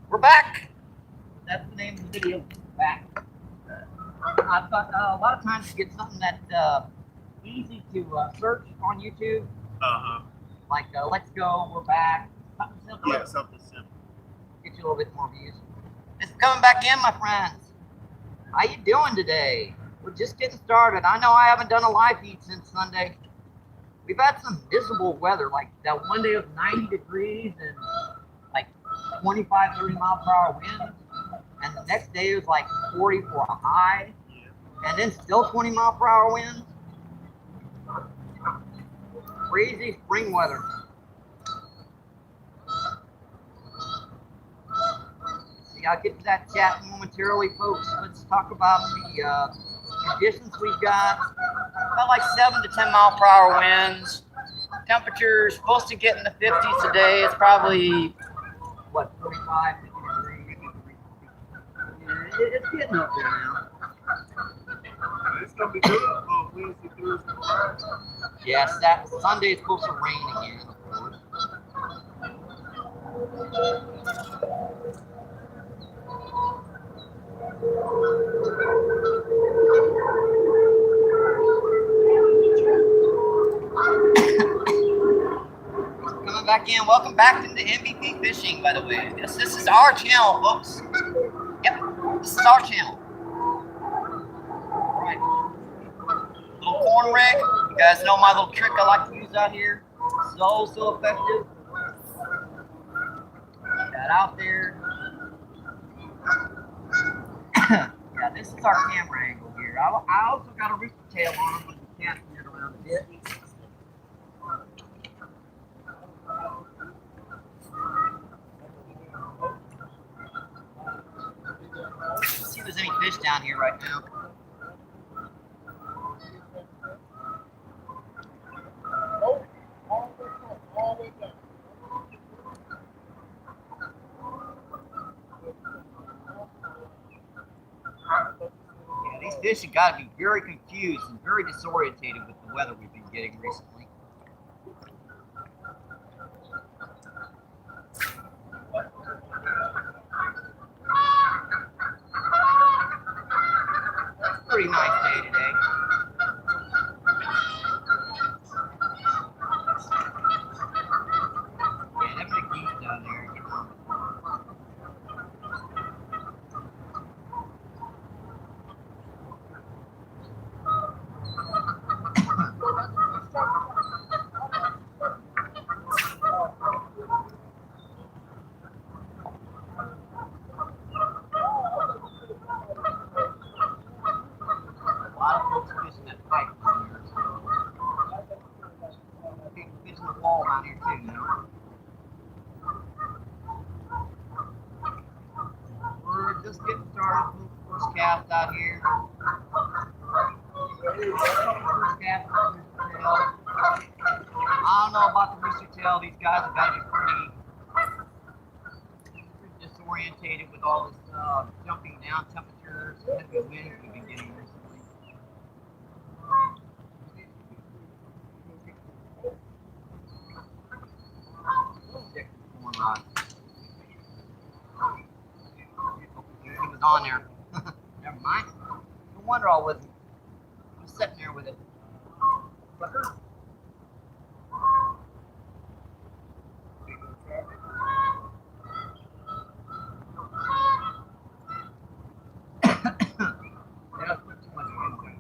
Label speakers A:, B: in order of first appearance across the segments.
A: We're back. That's the name of the video. Back. I thought a lot of times you get something that's easy to search on YouTube. Like let's go. We're back. Something simple.
B: Yeah, something simple.
A: Get you a little bit more views. It's coming back in, my friends. How you doing today? We're just getting started. I know I haven't done a live feed since Sunday. We've had some miserable weather, like that one day of 90 degrees and like 25, 30 mile per hour winds. And the next day it was like 40 for a high. And then still 20 mile per hour winds. Crazy spring weather. See, I'll get to that chat momentarily, folks. Let's talk about the conditions we've got. About like 7 to 10 mile per hour winds. Temperatures supposed to get in the 50s today. It's probably, what, 45, 50 degrees. Yeah, it's getting up there now.
B: It's going to be good on Wednesday, Thursday, Friday.
A: Yes, that Sunday is supposed to rain again, of course. Coming back in. Welcome back to the MVP Fishing, by the way. This is our channel, folks. Yep, this is our channel. All right. Little corn rig. You guys know my little trick I like to use out here. So effective. Get that out there. Yeah, this is our camera angle here. I also got a rooster tail on when the cat's it around a bit. Let's see if there's any fish down here right now. Yeah, these fish have got to be very confused and very disorientated with the weather we've been getting recently. Pretty nice day today. Yeah, them big geese down there getting on the floor. A lot of folks fishing that pipe down here, so people fishing the wall down here too, you know. We're just getting started with the first cast out here. First cast on the rooster tail. I don't know about the rooster tail. These guys have got to be pretty disorientated with all this jumping down temperatures and heavy winds we've been getting recently. Check the corn rod. He was on there. Never mind. No wonder I wasn't. I was sitting there with it. Sucker. Yeah, put too much wind in.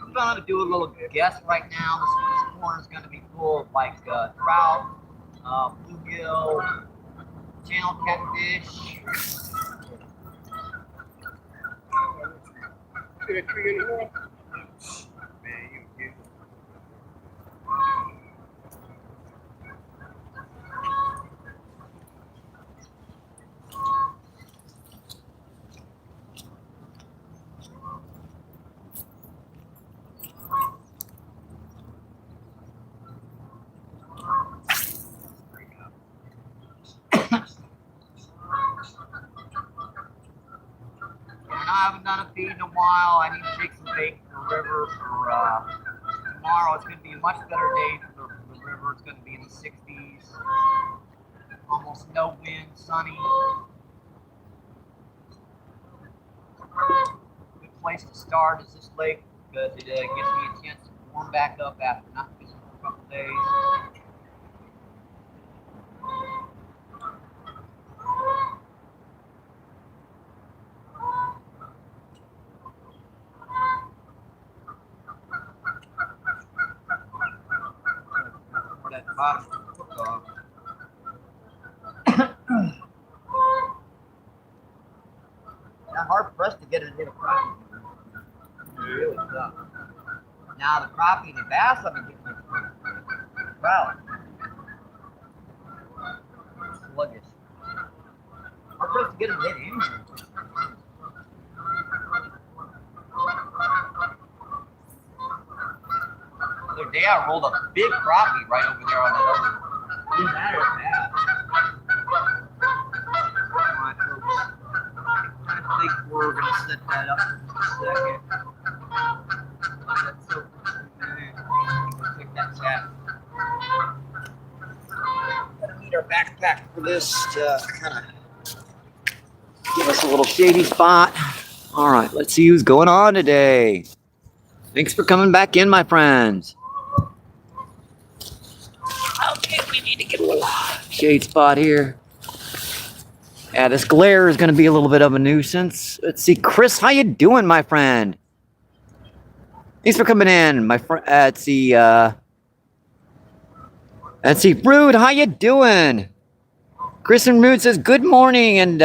A: I'm gonna do a little guess right now. This corner is gonna be full of like trout, bluegill, channel catfish.
B: See that tree in the wall? Man, you
A: I haven't done a feed in a while. I need to take some bait to the river for tomorrow. It's going to be a much better day for the river. It's going 50s, 60s. Almost no wind, sunny. Good place to start is this lake because it gives me a chance to warm back up after not fishing for a couple days. For that bottom hook off. I'm hard pressed to get it in a crappie. Really tough. Now the crappie and the bass I've been getting trout. Sluggish. Hard pressed to get it in here. The other day I rolled a big crappie right over there on that other. Didn't matter if Alright, folks. I think we're gonna set that up for a second. That's so cool. Take that chat. Gotta need our backpack for this to kind of give us a little shady spot. Alright, let's see who's going on today. Thanks for coming back in, my friends. Okay, we need to get a little shade spot here. Yeah, this glare is going to be a little bit of a nuisance. Let's see, Chris, how you doing, my friend? Thanks for coming in, my friend. Let's see, Rude, how you doing? Chris and Rude says good morning and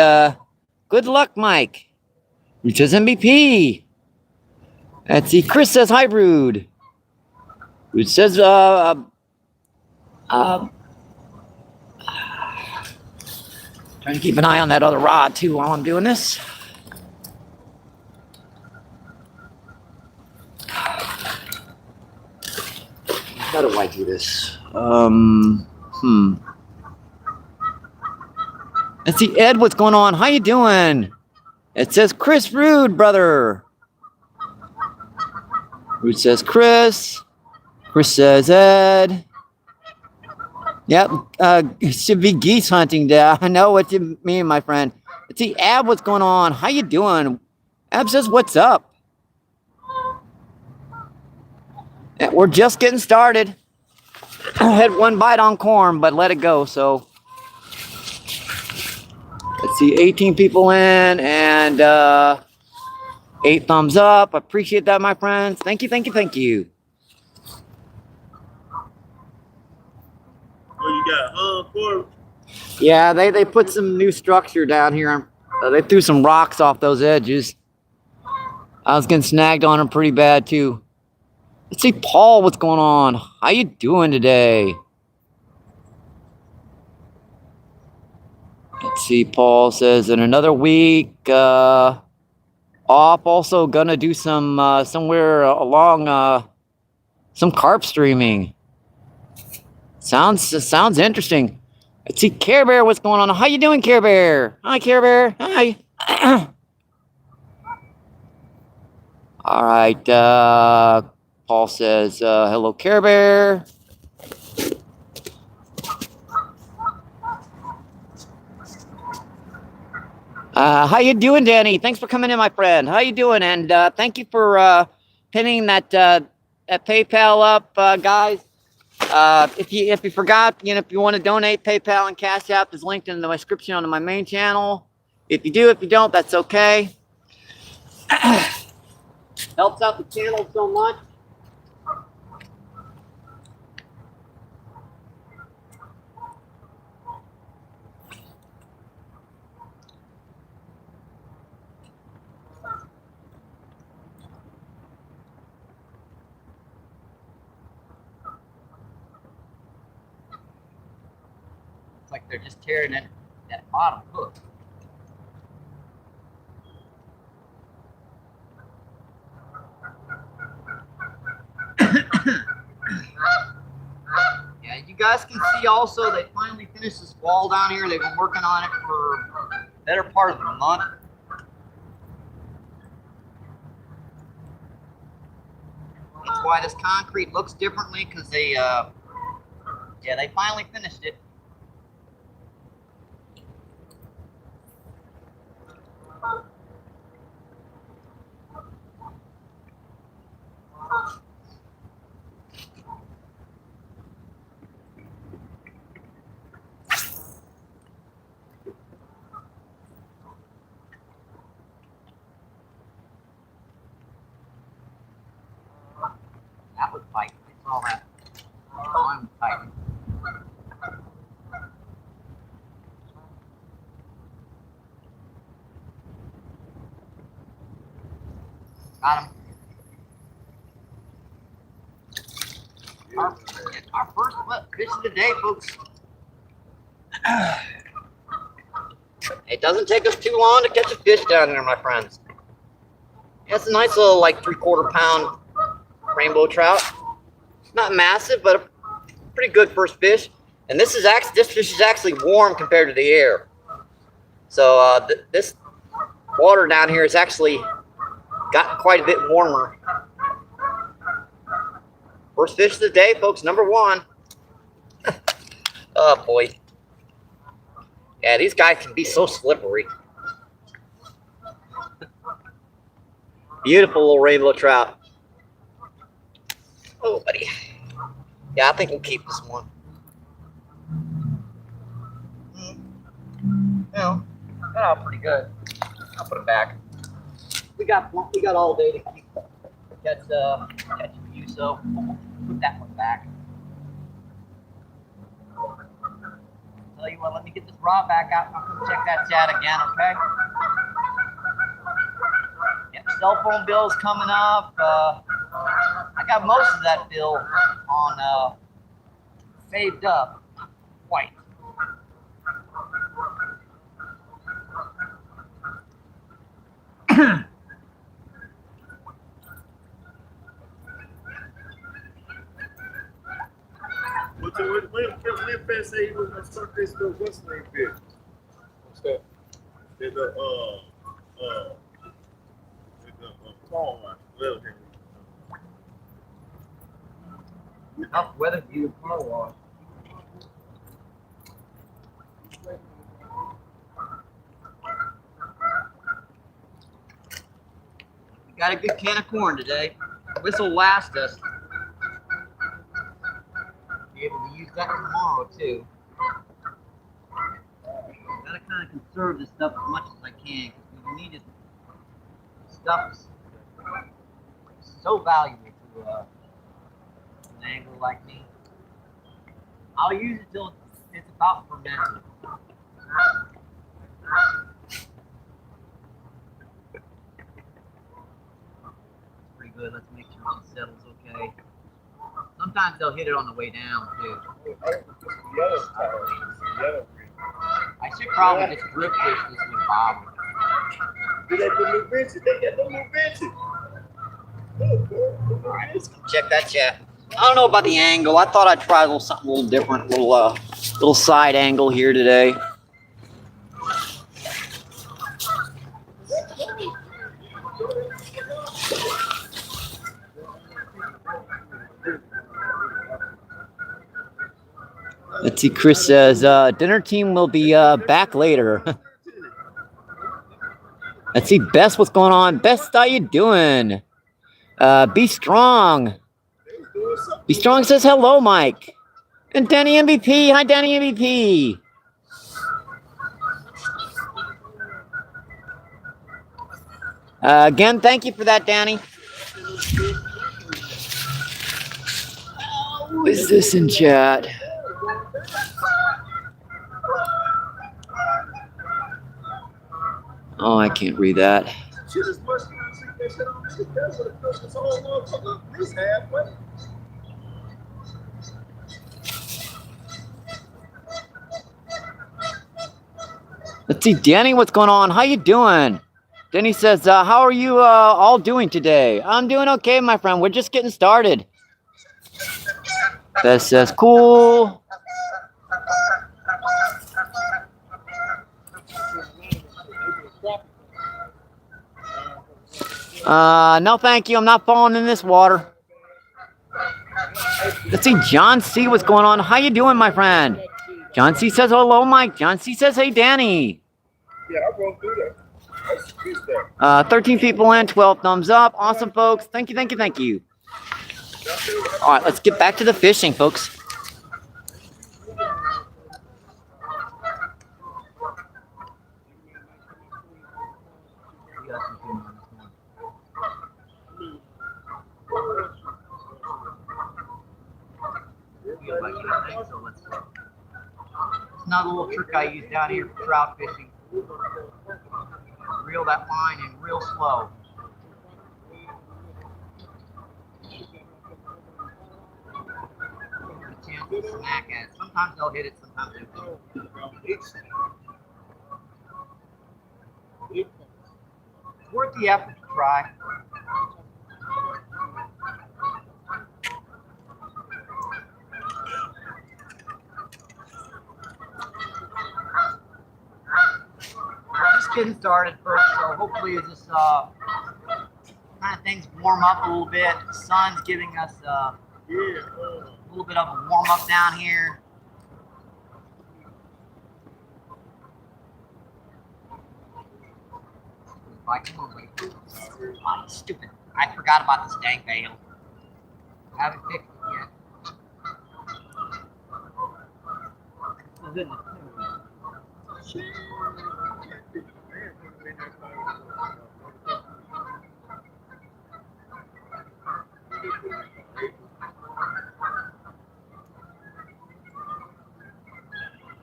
A: good luck, Mike. Rude says MVP. Let's see, Chris says hi, Rude. Rude says trying to keep an eye on that other rod too while I'm doing this. How do I do this? Let's see, Ed, what's going on? How you doing? It says Chris Rude, brother. Rude says Chris. Chris says Ed. Yep, it should be geese hunting day. I know what you mean, my friend. Let's see, Ab, what's going on? How you doing? Ab says, what's up? Yeah, we're just getting started. I had one bite on corn, but let it go, so. Let's see, 18 people in and 8 thumbs up. I appreciate that, my friends. Thank you, thank you, thank you.
B: Oh, you got for
A: Yeah, they put some new structure down here. They threw some rocks off those edges. I was getting snagged on them pretty bad too. Let's see, Paul, what's going on? How you doing today? Let's see, Paul says in another week off. Also gonna do some somewhere along some carp streaming. Sounds interesting. Let's see, Care Bear, what's going on? How you doing, Care Bear? Hi, Care Bear. Hi. All right. Paul says, hello, Care Bear. How you doing, Danny? Thanks for coming in, my friend. How you doing? And thank you for pinning that PayPal up, guys. If you forgot, if you want to donate, PayPal and Cash App is linked in the description on my main channel. If you do, if you don't, that's okay. Helps out the channel so much. It's like they're just tearing that bottom hook. Yeah, you guys can see also they finally finished this wall down here. They've been working on it for the better part of a month. That's why this concrete looks differently, because they Yeah, they finally finished it. That was fighting. I saw that. I'm fighting. Got him. Our first fish of the day, folks. It doesn't take us too long to catch a fish down there, my friends. It's a nice little, like, 3/4 pound rainbow trout. Not massive, but a pretty good first fish. And this fish is actually warm compared to the air. So this water down here has actually gotten quite a bit warmer. First fish of the day, folks, number 1. Oh boy. Yeah, these guys can be so slippery. Beautiful little rainbow trout. Oh, buddy. Yeah, I think we'll keep this one. Got out pretty good. I'll put it back. We got all day to catch a few, so we'll put that one back. Tell you what, let me get this rod back out and I'll come check that chat again, okay? Yep, cell phone bill is coming up. I got most of that bill on saved up. White.
B: When Ben said he was gonna start this little what's the name fish? What's that? The small one.
A: Enough weather for you to car wash. We got a good can of corn today. This will last us. Be able to use that tomorrow too. Gotta kind of conserve this stuff as much as I can because we need it. Stuff is so valuable to an angler like me. I'll use it till it's about fermented. Pretty good. Let's make sure she settles okay. Sometimes they'll hit it on the way down too. I should probably just drip fish this with bobber.
B: They got the new benches.
A: Alright, let's go check that chat. I don't know about the angle. I thought I'd try a little something a little different, little side angle here today. Let's see, Chris says, dinner team will be back later. Let's see, Bess, what's going on? Bess, how you doing? Be strong. Be strong says hello, Mike. And Danny MVP. Hi, Danny MVP. Again, thank you for that, Danny. Who is this in chat? Oh, I can't read that. Let's see, Danny, what's going on? How you doing? Danny says, how are you all doing today? I'm doing okay, my friend. We're just getting started. Beth says, cool. No, thank you. I'm not falling in this water. Let's see, John C. What's going on? How you doing, my friend? John C. says hello, Mike. John C. says, hey, Danny.
B: Yeah, I rolled through that.
A: 13 people in, 12 thumbs up. Awesome, folks. Thank you, thank you, thank you. All right, let's get back to the fishing, folks. Another little trick I use down here for trout fishing. Reel that line in real slow. Give it a chance to snack at it. Sometimes they'll hit it, sometimes they won't. It's worth the effort to try. Just getting started first, so hopefully as this kind of things warm up a little bit, the sun's giving us a little bit of a warm up down here. Come on, buddy. Oh, stupid. I forgot about this dang bail. I haven't fixed it yet.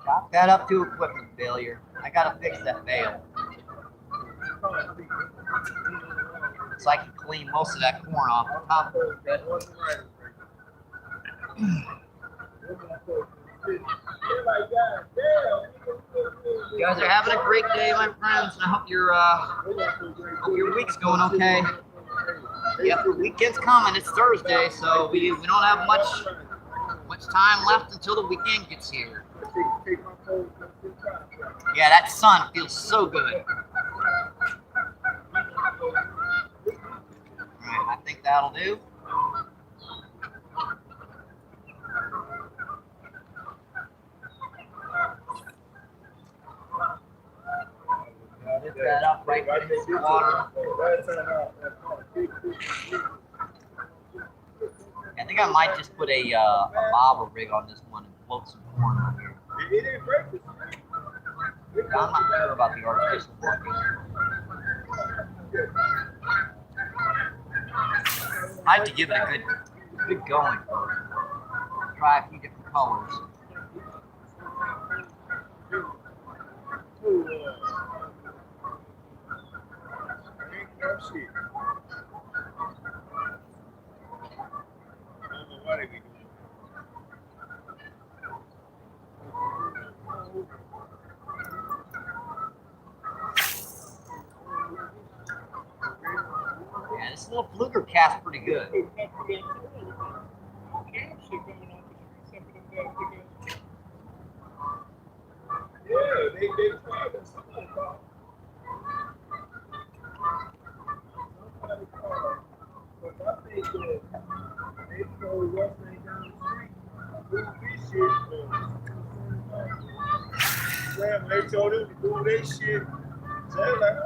A: Got that up to equipment failure. I gotta fix that bail. So I can clean most of that corn off the top of it. You guys are having a great day, my friends. I hope your week's going okay. Yep, the weekend's coming. It's Thursday, so we don't have much time left until the weekend gets here. Yeah, that sun feels so good. Alright, I think that'll do. Lift that up right in this water. I think I might just put a bobber rig on this one and float some corn on here. I'm not sure about the artificial working. I have to give it a good going. Try a few different colors. Yeah, this little fluker cast pretty good.
B: They told him to do their shit. So they like,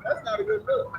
B: that's not a good look.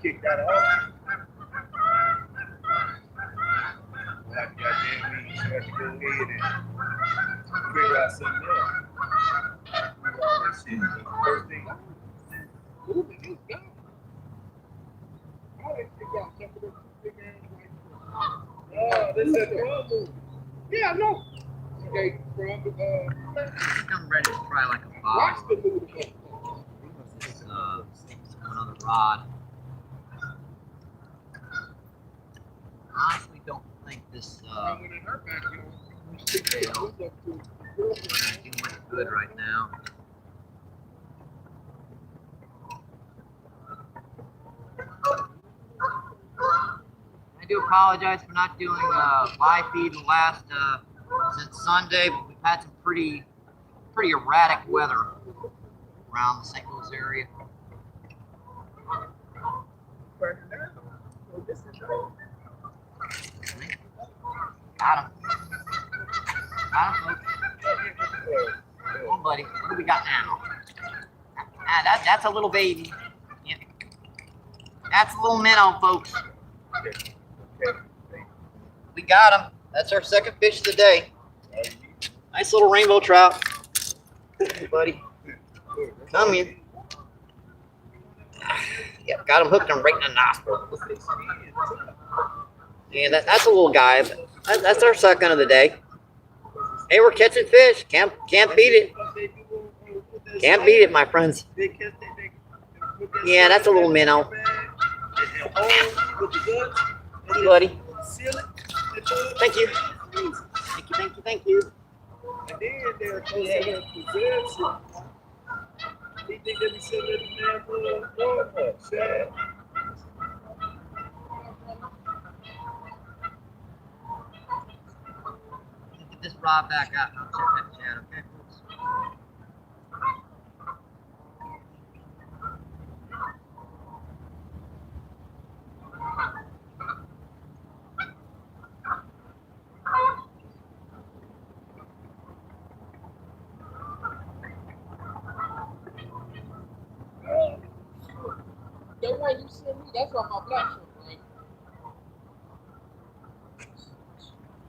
B: Kicked out of office. have to go ahead and figure out something else. That shit. First thing. Ooh, it is gone. Oh, they got something that's big ass like this. Oh, this is the movie. Yeah, I know. Okay, from
A: I think I'm ready to try like a
B: watch
A: bob.
B: the movie.
A: Another rod. Honestly, don't think this
B: When in her backyard, we stick
A: tail
B: it up to
A: is doing much good right now. I do apologize for not doing live feed the last since Sunday, but we've had some pretty erratic weather around the St. Louis area. Got him. Got him, folks. Come on, buddy. What do we got now? That's a little baby. Yeah. That's a little minnow, folks. We got him. That's our second fish of the day. Nice little rainbow trout. Hey, buddy. Come here. Yep, got him hooked him right in the nostril. Yeah, that's a little guy. But that's our second of the day. Hey, we're catching fish. Can't beat it. Can't beat it, my friends. Yeah, that's a little minnow. Hey, buddy. Thank you. Thank you.
B: And then they're supposed to have possession. He think they be sitting at the damn Walmart, Chad.
A: Get this rod back out and I'll check that chat, okay, folks?
B: That way you see me, that's on my black shirt, right?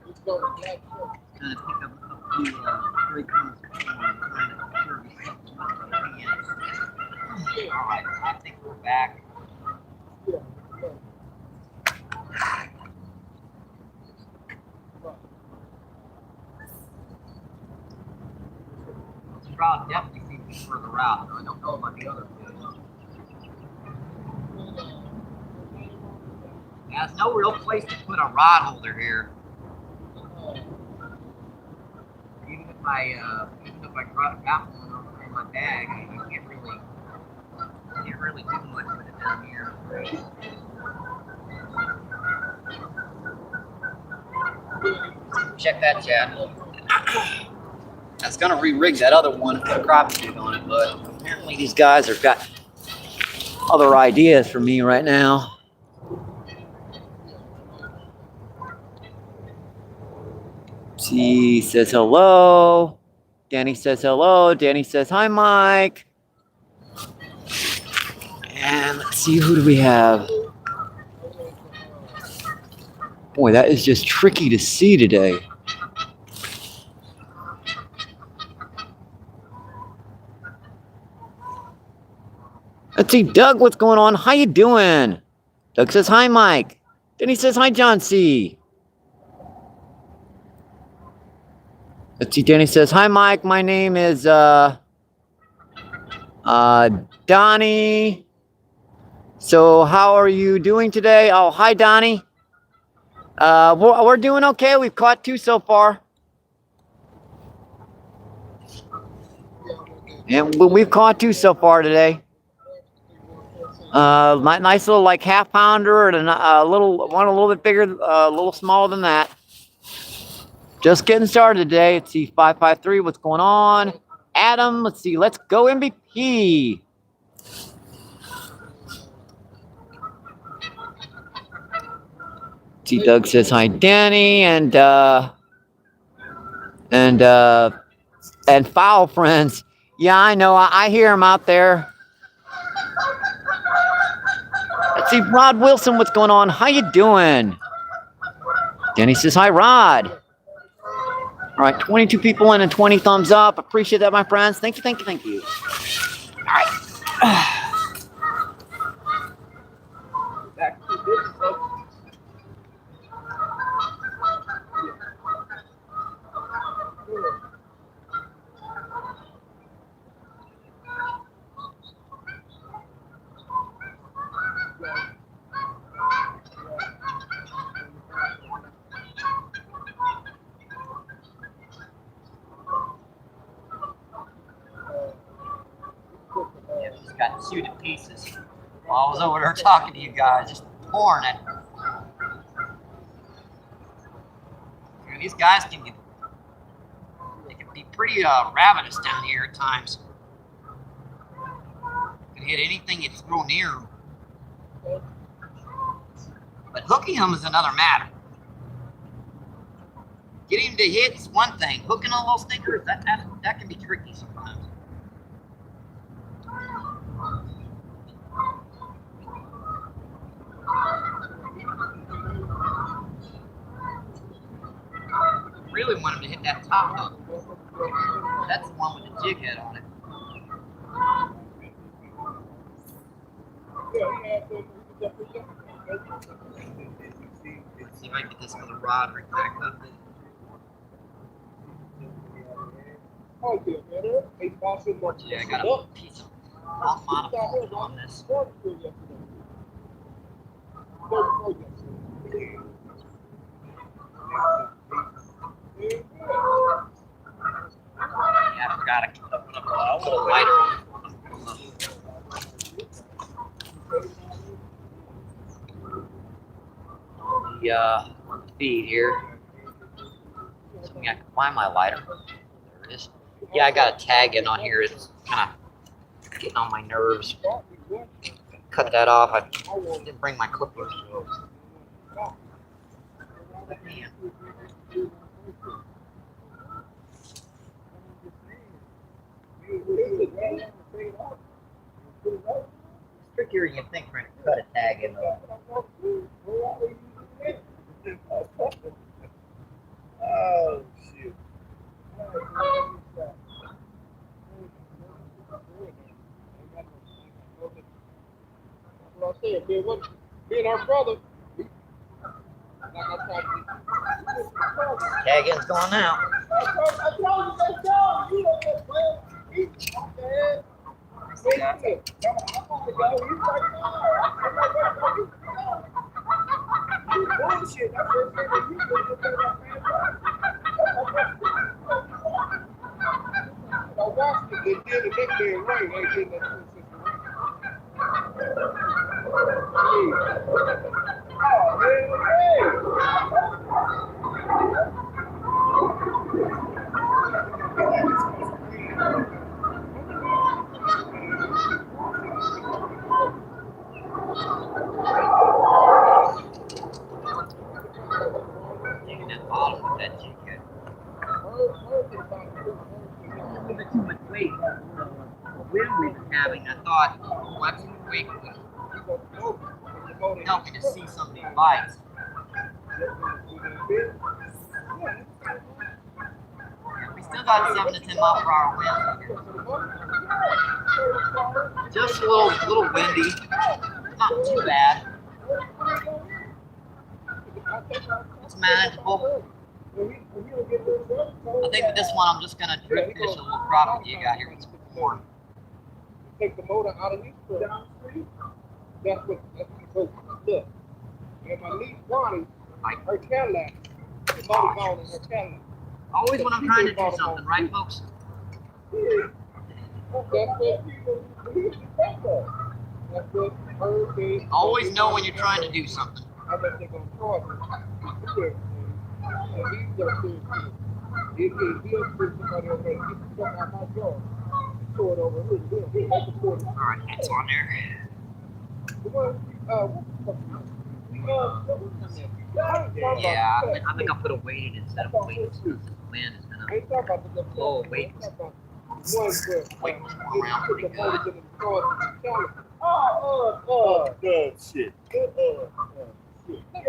B: It's going black shirt.
A: Trying to pick up a few stray crumbs before I'm trying to serve you something much on the hand. Alright, I think we're back.
B: Yeah.
A: This trout definitely seems to be further out, though I don't know about the other fish. There's no real place to put a rod holder here. Even if I got one over in my bag, you can't really do much with it down here. Check that, Chad. I was gonna re-rig that other one and put a crop jig on it, but apparently these guys have got other ideas for me right now. She says hello. Danny says hello. Danny says hi, Mike. And let's see, who do we have? Boy, that is just tricky to see today. Let's see, Doug, what's going on? How you doing? Doug says hi, Mike. Danny says hi, John C. Let's see, Danny says, hi, Mike. My name is Donnie. So how are you doing today? Oh, hi, Donnie. We're doing okay. We've caught 2 so far. And we've caught 2 so far today. Nice little like half pounder and a little bit bigger, a little smaller than that. Just getting started today. Let's see, 553, what's going on? Adam, let's see, let's go MVP. See, Doug says hi, Danny, and foul friends. Yeah, I know, I hear him out there. Let's see, Rod Wilson, what's going on? How you doing? Danny says hi, Rod. All right, 22 people in and 20 thumbs up. Appreciate that, my friends. Thank you, thank you, thank you. All right.
B: Back to business, folks.
A: Yeah, just got chewed to pieces. While I was over there talking to you guys, just pouring it. You know, these guys can be pretty ravenous down here at times. Can hit anything you throw near them. But hooking them is another matter. Getting to hit is one thing. Hooking on those stinkers, that can be tricky sometimes. Really want him to hit that top hook. That's the one with the jig head on it. Let's see if I can get this other rod right back up. Yeah, I got a piece of monofilament on this. Yeah, I forgot I put a lighter on the feed here. Something I can find my lighter. There it is. Yeah, I got a tag in on here. It's kind of getting on my nerves. Cut that off. I didn't bring my clippers. It's trickier than you think trying to cut a tag in though.
B: Oh, shit. What I said, being our brother,
A: Tag in's going out. Taking that bottom with that jig head. A little bit too much weight. The wind we've been having, I thought, waxing weight would help me to see some of these bites. Yeah, we still got 7 to 10 mile per hour winds. Just a little windy. Not too bad. It's manageable. I think with this one, I'm just gonna drip fish a little crappie jig out here with some corn.
B: Take the motor out of these downstream. That's what look. And my niece Bonnie, her Cadillac, the motor gone in her Cadillac.
A: Always when I'm trying to do something, right, folks? Always know when you're trying to do something.
B: I bet they're gonna charge me. And he's gonna say, if he'll put somebody over there, get the fuck out my jar. Throw it over here.
A: Alright, that's on there. Yeah, I think I'll put a weighted instead of weighted since the wind is gonna blow a weight. Weight was going around pretty good.
B: Oh, good shit.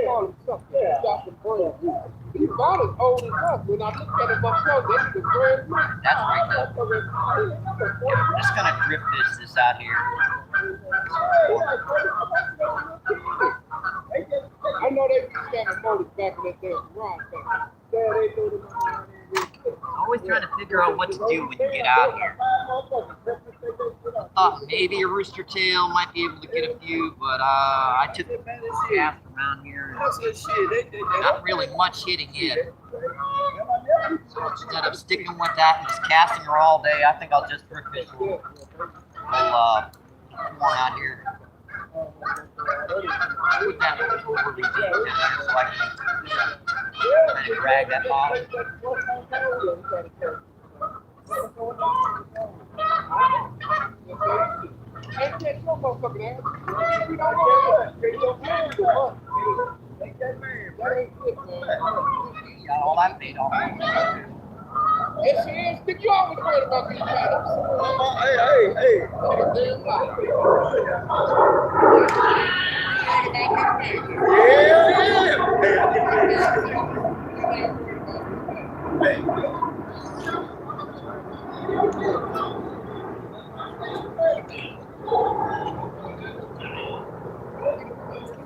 B: call him something. He got some brand new. He's about as old as us. When I look at him up close, that nigga brand new.
A: That's right up. I'm just gonna drip this out here.
B: I know they be having motors back in that damn garage thing.
A: Always trying to figure out what to do when you get out here. I thought maybe a rooster tail might be able to get a few, but I took the cast around here. Not really much hitting it. So instead of sticking with that and just casting her all day, I think I'll just drip fish a little more out here. Put that overly deep down here so I can kind of drag that bottom. Got all that bait off.
B: Yes, she is. Did you always worry about these matters?
C: Hey.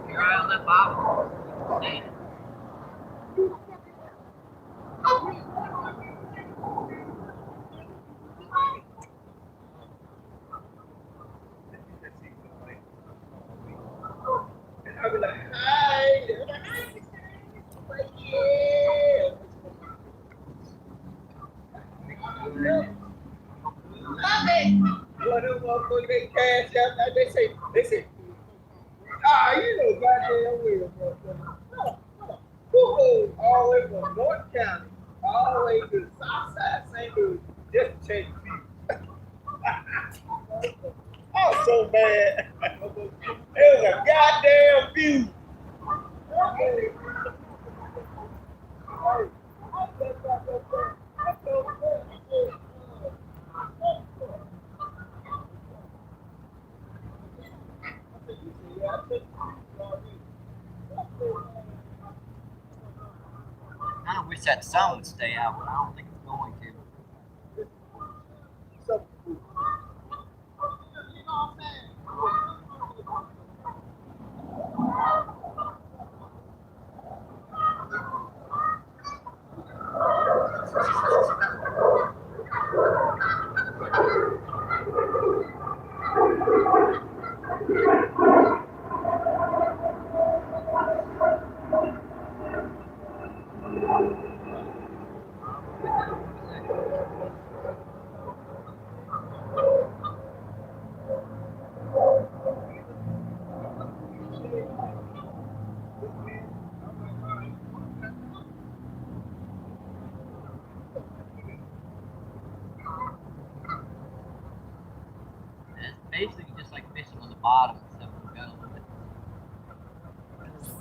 A: You're right on that bottom. Hey.
C: I'll be like, hi. Well, them motherfuckers, they cash out. They say, you know goddamn well, motherfucker. Who always from North County, all the way to the south side of St. Louis, just to change the view. I'm so mad. It was a goddamn view.
A: I kind of wish that sun would stay out, but I don't think it's going to. Basically just like fishing on the bottom, except we've got a little bit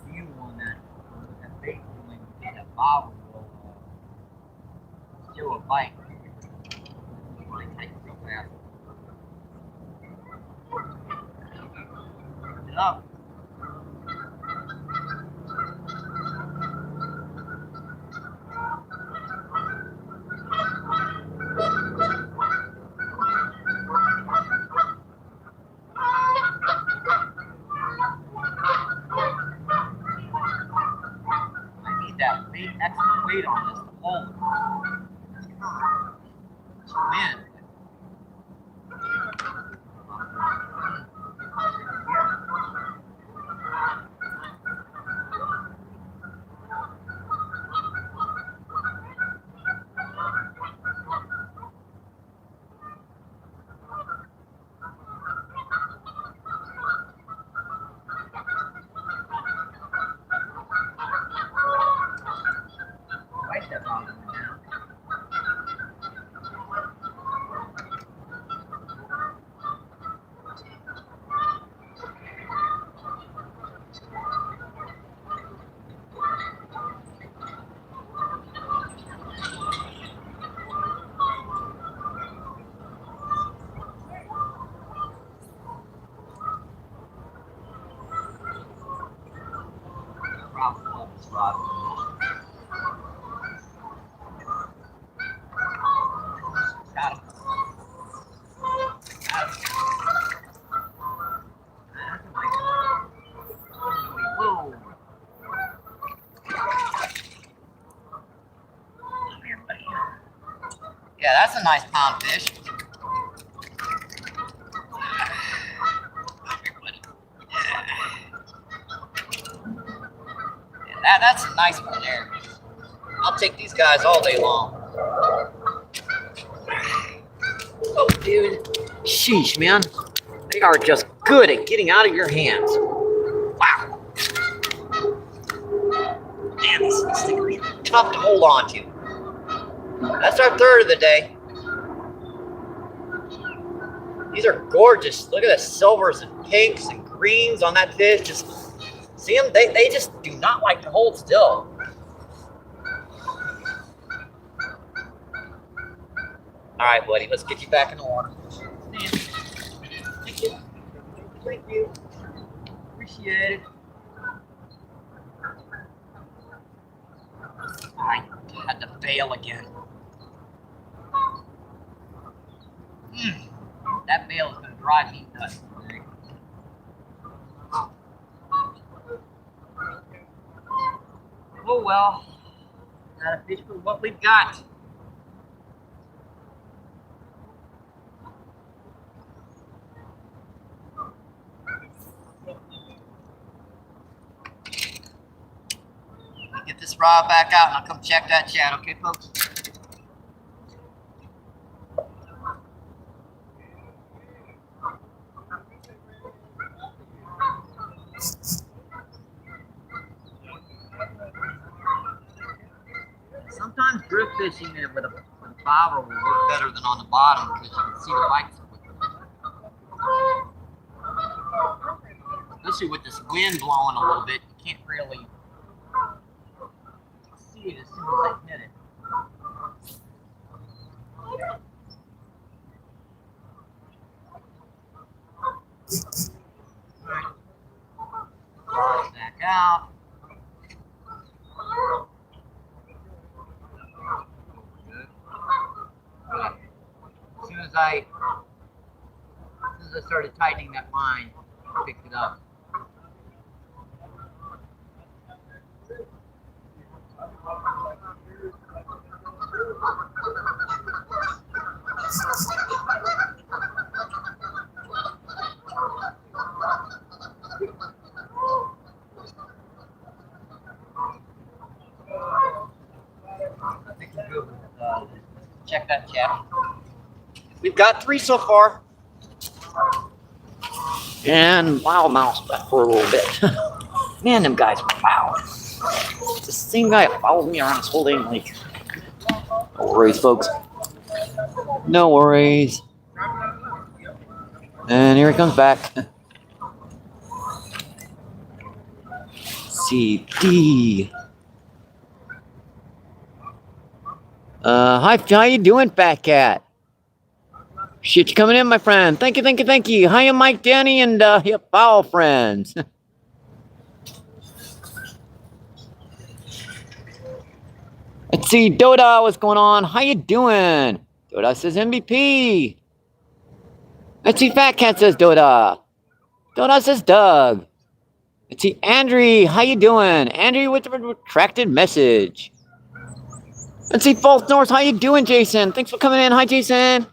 A: view on that bait when that bobber will still a bite. It might tighten real fast. Put it up. That weight, extra weight on this to hold. It's wind. Yeah, that's a nice pound fish. Yeah, that's a nice one there. I'll take these guys all day long. Oh, dude. Sheesh, man. They are just good at getting out of your hands. Wow. Man, these things are tough to hold on to. That's our third of the day. These are gorgeous. Look at the silvers and pinks and greens on that fish. Just see them? They just do not like to hold still. All right, buddy, let's get you back in the water. Thank you. Thank you. Appreciate it. I had to bail again. That bail is going to drive me nuts. Oh well. Gotta fish with what we've got. Get this rod back out and I'll come check that chat, okay, folks? Sometimes drift fishing with a bobber will work better than on the bottom because you can see the bites. Especially with this wind blowing a little bit, you can't really see it as soon as I hit it. Alright. Back out. Good. As soon as I started tightening that line, I picked it up. I think we're good with check that chat. We've got 3 so far. And loudmouth for a little bit. Man, them guys are loud. The same guy that follows me around is holding like. No worries, folks. No worries. And here he comes back. CD. Hi, how you doing, Fat Cat? Shit, you coming in, my friend. Thank you, thank you, thank you. Hiya, Mike, Danny, and yep, foul friends. Let's see, Doda, what's going on? How you doing? Doda says MVP. Let's see, Fat Cat says Doda. Doda says Doug. Let's see, Andrew, how you doing? Andrew with the retracted message. Let's see, False North, how you doing, Jason? Thanks for coming in. Hi, Jason.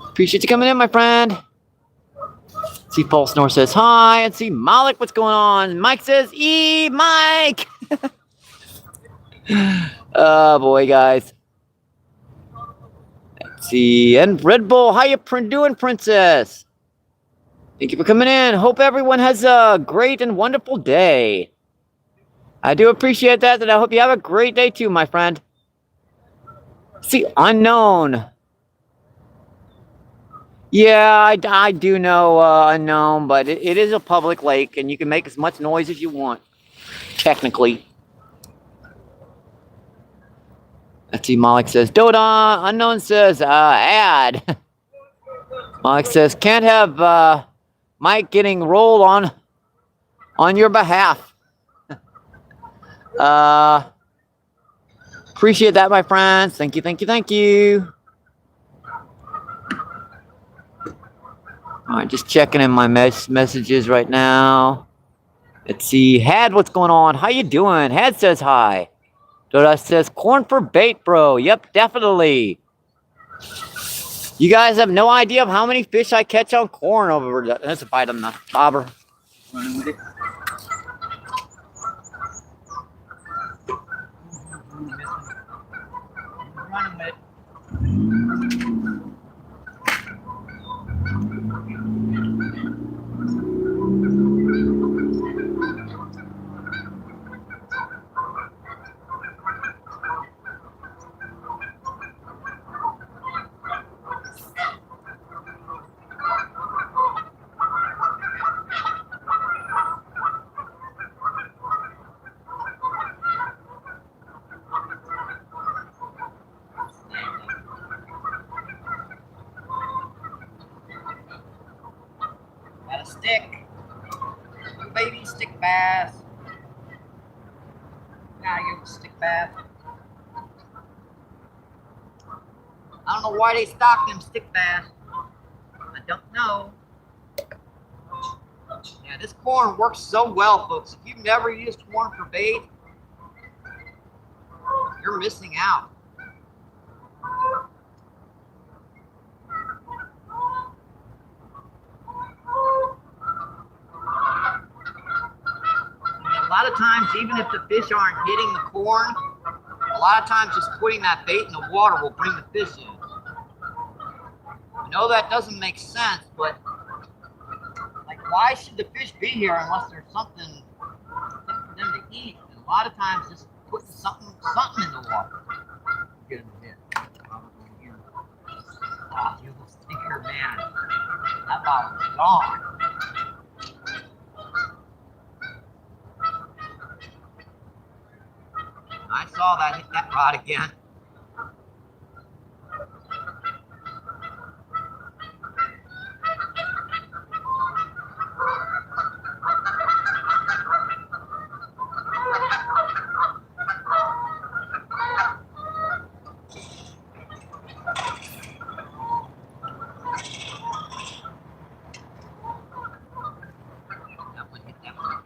A: Appreciate you coming in, my friend. Let's see, False North says hi. Let's see, Malik, what's going on? Mike says, Mike. Oh, boy, guys. Let's see, and Red Bull, how you doing, Princess? Thank you for coming in. Hope everyone has a great and wonderful day. I do appreciate that, and I hope you have a great day too, my friend. See, unknown. Yeah, I do know unknown, but it is a public lake, and you can make as much noise as you want, technically. Let's see, Malik says, Doda. Unknown says, add. Malik says, can't have Mike getting rolled on your behalf. Appreciate that, my friends. Thank you, thank you, thank you. All right, just checking in my messages right now. Let's see, Had, what's going on? How you doing? Had says hi. Doda says, corn for bait, bro. Yep, definitely.
D: You guys have no idea of how many fish I catch on corn over there. That's a bite on the bobber.
A: Running with it. Running with it. Got a stick. Baby stick bass. Gotta give a stick bass. I don't know why they stock them stick bass. I don't know. Yeah, this corn works so well, folks. If you've never used corn for bait, you're missing out. A lot of times, even if the fish aren't hitting the corn, a lot of times just putting that bait in the water will bring the fish in. I know that doesn't make sense, but like, why should the fish be here unless there's something for them to eat? And a lot of times, just putting something in the water. Get them hit. Oh, you little stinker, man. That bottle's gone. I saw that hit that rod again. That one hit that one again.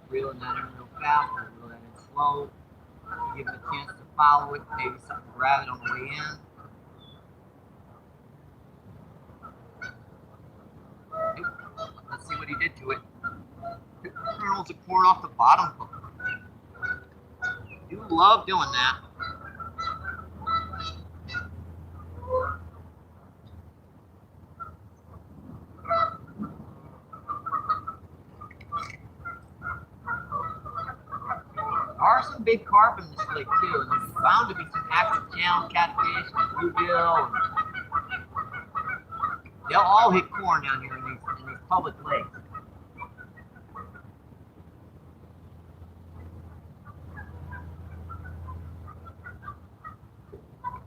A: Reeling that in real fast, or reel that in slow. Give him a chance to follow it, maybe something to grab it on the way in. Let's see what he did to it. Took the kernels of corn off the bottom hook. You love doing that. There are some big carp in this lake too, and there's bound to be some active channel catfish and bluegill. They'll all hit corn down here in these public lakes.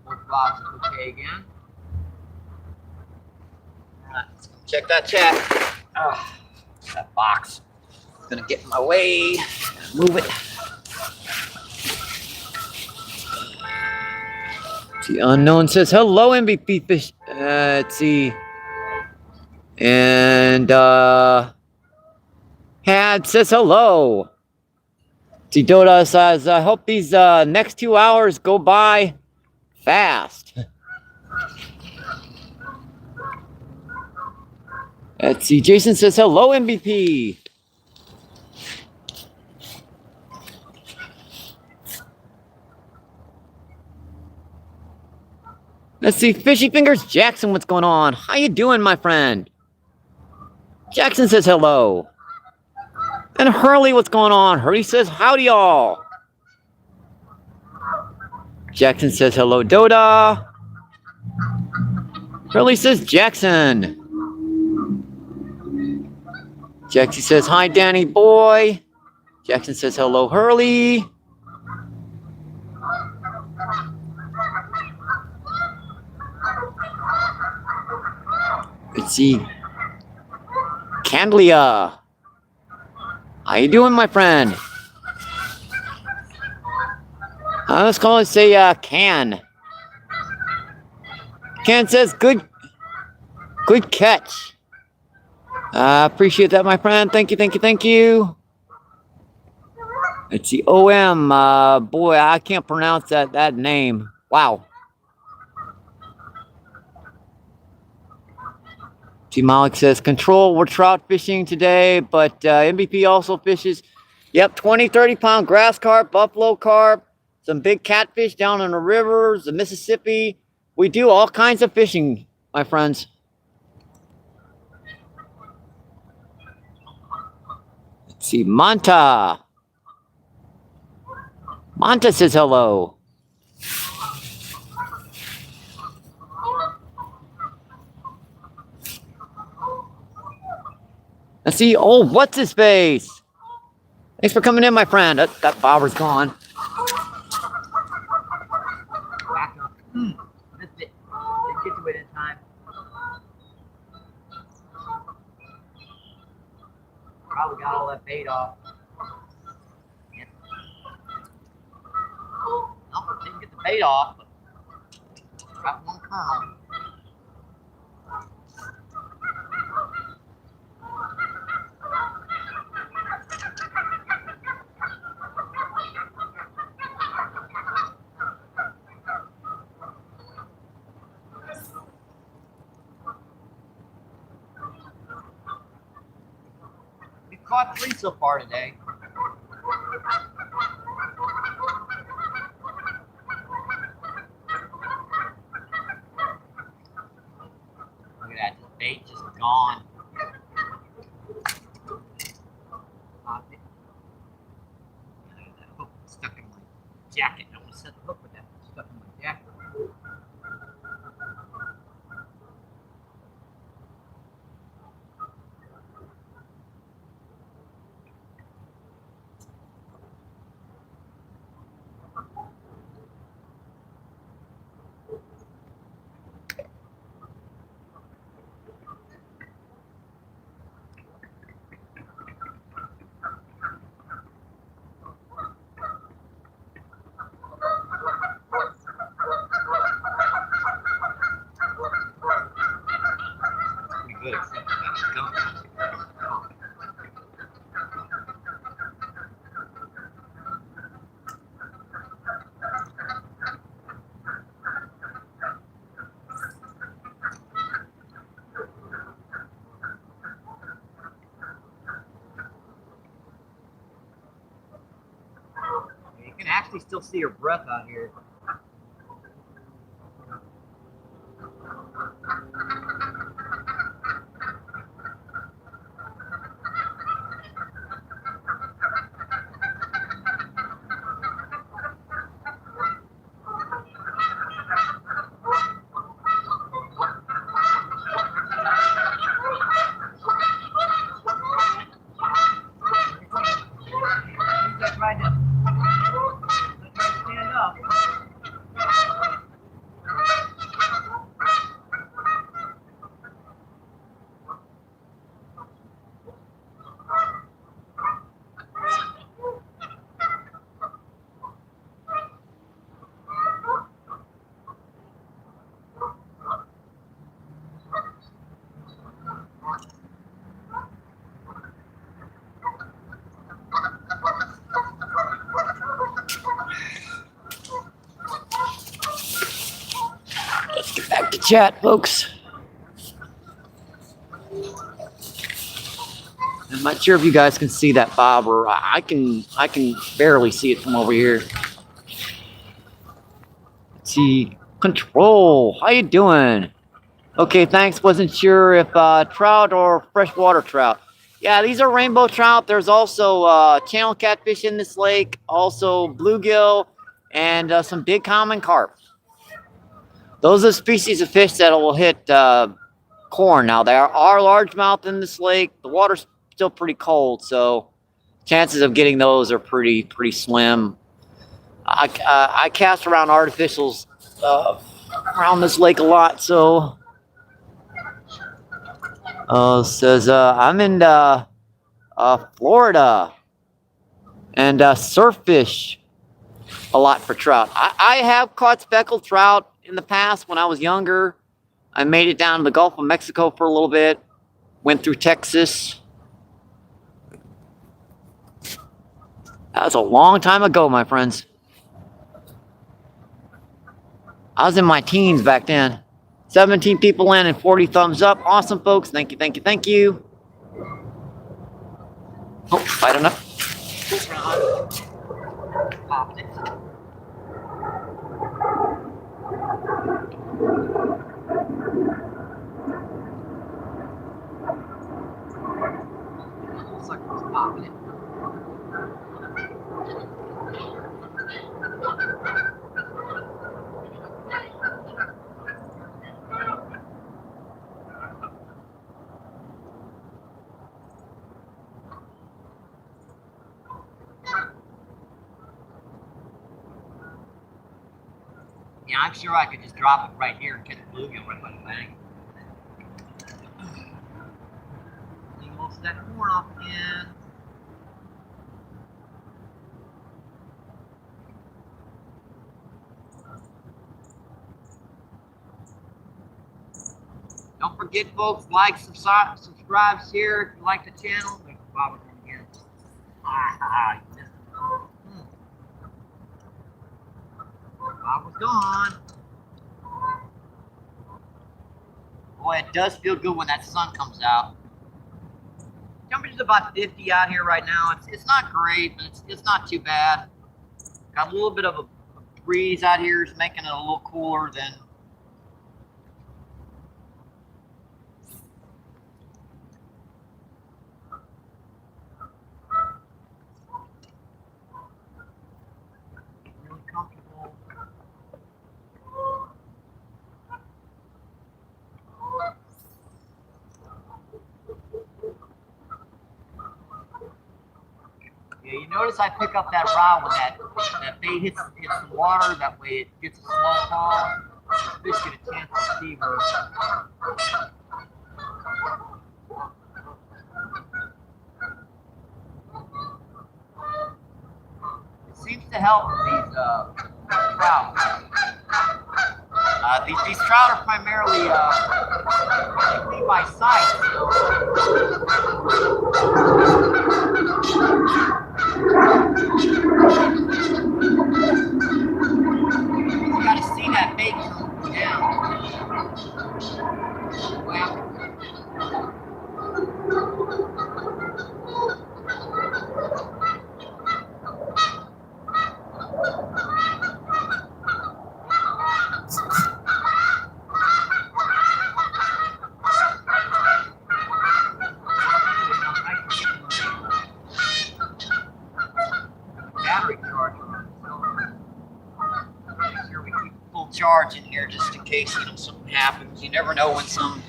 A: Both bobs are okay again. Alright, let's go check that chat. Oh, that box is gonna get in my way. Move it.
D: The unknown says hello, MVP fish. Let's see. And Had says hello. See, Dota says, I hope these next 2 hours go by fast. Let's see. Jason says hello, MVP. Let's see, Fishy Fingers Jackson, what's going on? How you doing, my friend? Jackson says hello. And Hurley, what's going on? Hurley says howdy, y'all. Jackson says hello, Dota. Hurley says Jackson. Jackson says hi, Danny boy. Jackson says hello, Hurley. Let's see. Candlia. How you doing, my friend? Let's call it, say, Can. Can says good catch. Appreciate that, my friend. Thank you, thank you, thank you. It's the OM. Boy, I can't pronounce that name. Wow. T Malik says, control, we're trout fishing today, but MVP also fishes. Yep, 20, 30-pound grass carp, buffalo carp, some big catfish down in the rivers, the Mississippi. We do all kinds of fishing, my friends. Let's see, Manta. Manta says hello. Let's see, oh, what's his face? Thanks for coming in, my friend. That bobber's gone.
A: Back up. Missed it. Didn't get to it in time. Probably got all that bait off. Yep. Nope, didn't get the bait off, but got one kernel. We've caught 3 so far today. Look at that, the bait just gone. That hook stuck in my jacket. I want to set the hook with that stuck in my jacket. Pretty good, except for that skunk. You can actually still see her breath out here. That's right. Stand up.
D: Back to chat, folks. I'm not sure if you guys can see that bobber. I can barely see it from over here. Let's see, control. How you doing? Okay, thanks. Wasn't sure if trout or freshwater trout. Yeah, these are rainbow trout. There's also channel catfish in this lake, also bluegill, and some big common carp. Those are the species of fish that will hit corn. Now, there are largemouth in this lake. The water's still pretty cold, so chances of getting those are pretty slim. I cast around artificials around this lake a lot, so says I'm in Florida and surf fish a lot for trout. I have caught speckled trout in the past when I was younger. I made it down to the Gulf of Mexico for a little bit, went through Texas. That was a long time ago, my friends. I was in my teens back then. 17 people in and 40 thumbs up. Awesome, folks. Thank you, thank you, thank you. Oh, bite enough.
A: Popping it. Looks like it's popping it. Yeah, I'm sure I could just drop it right here and catch a bluegill right by the bank. Leave most of that corn off again. Don't forget, folks, like, subscribe, share if you like the channel. There's Bob again. Ah, you missed it. Bob was gone. Boy, it does feel good when that sun comes out. Temperature's about 50 out here right now. It's not great, but it's not too bad. Got a little bit of a breeze out here, is making it a little cooler than. Really comfortable. Yeah, you notice I pick up that rod when that bait hits the water. That way it gets a slow fall. The fish get a chance to see her. It seems to help these trout. These trout are primarily they feed by sight. You gotta see that bait come down. Well, battery charge. Make sure we keep full charge in here just in case something happens. You never know when something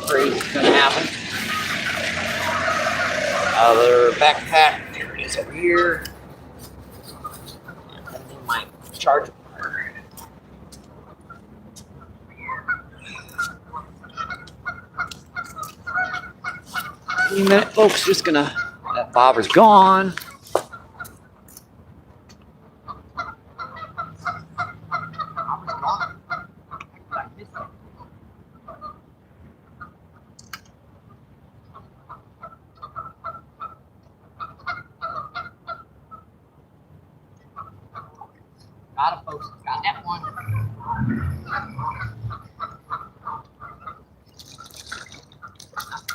A: crazy is gonna happen. Other backpack. There it is over here. And then my charger. Any minute, folks. Just gonna. That bobber's gone. Got it, folks. Got that one.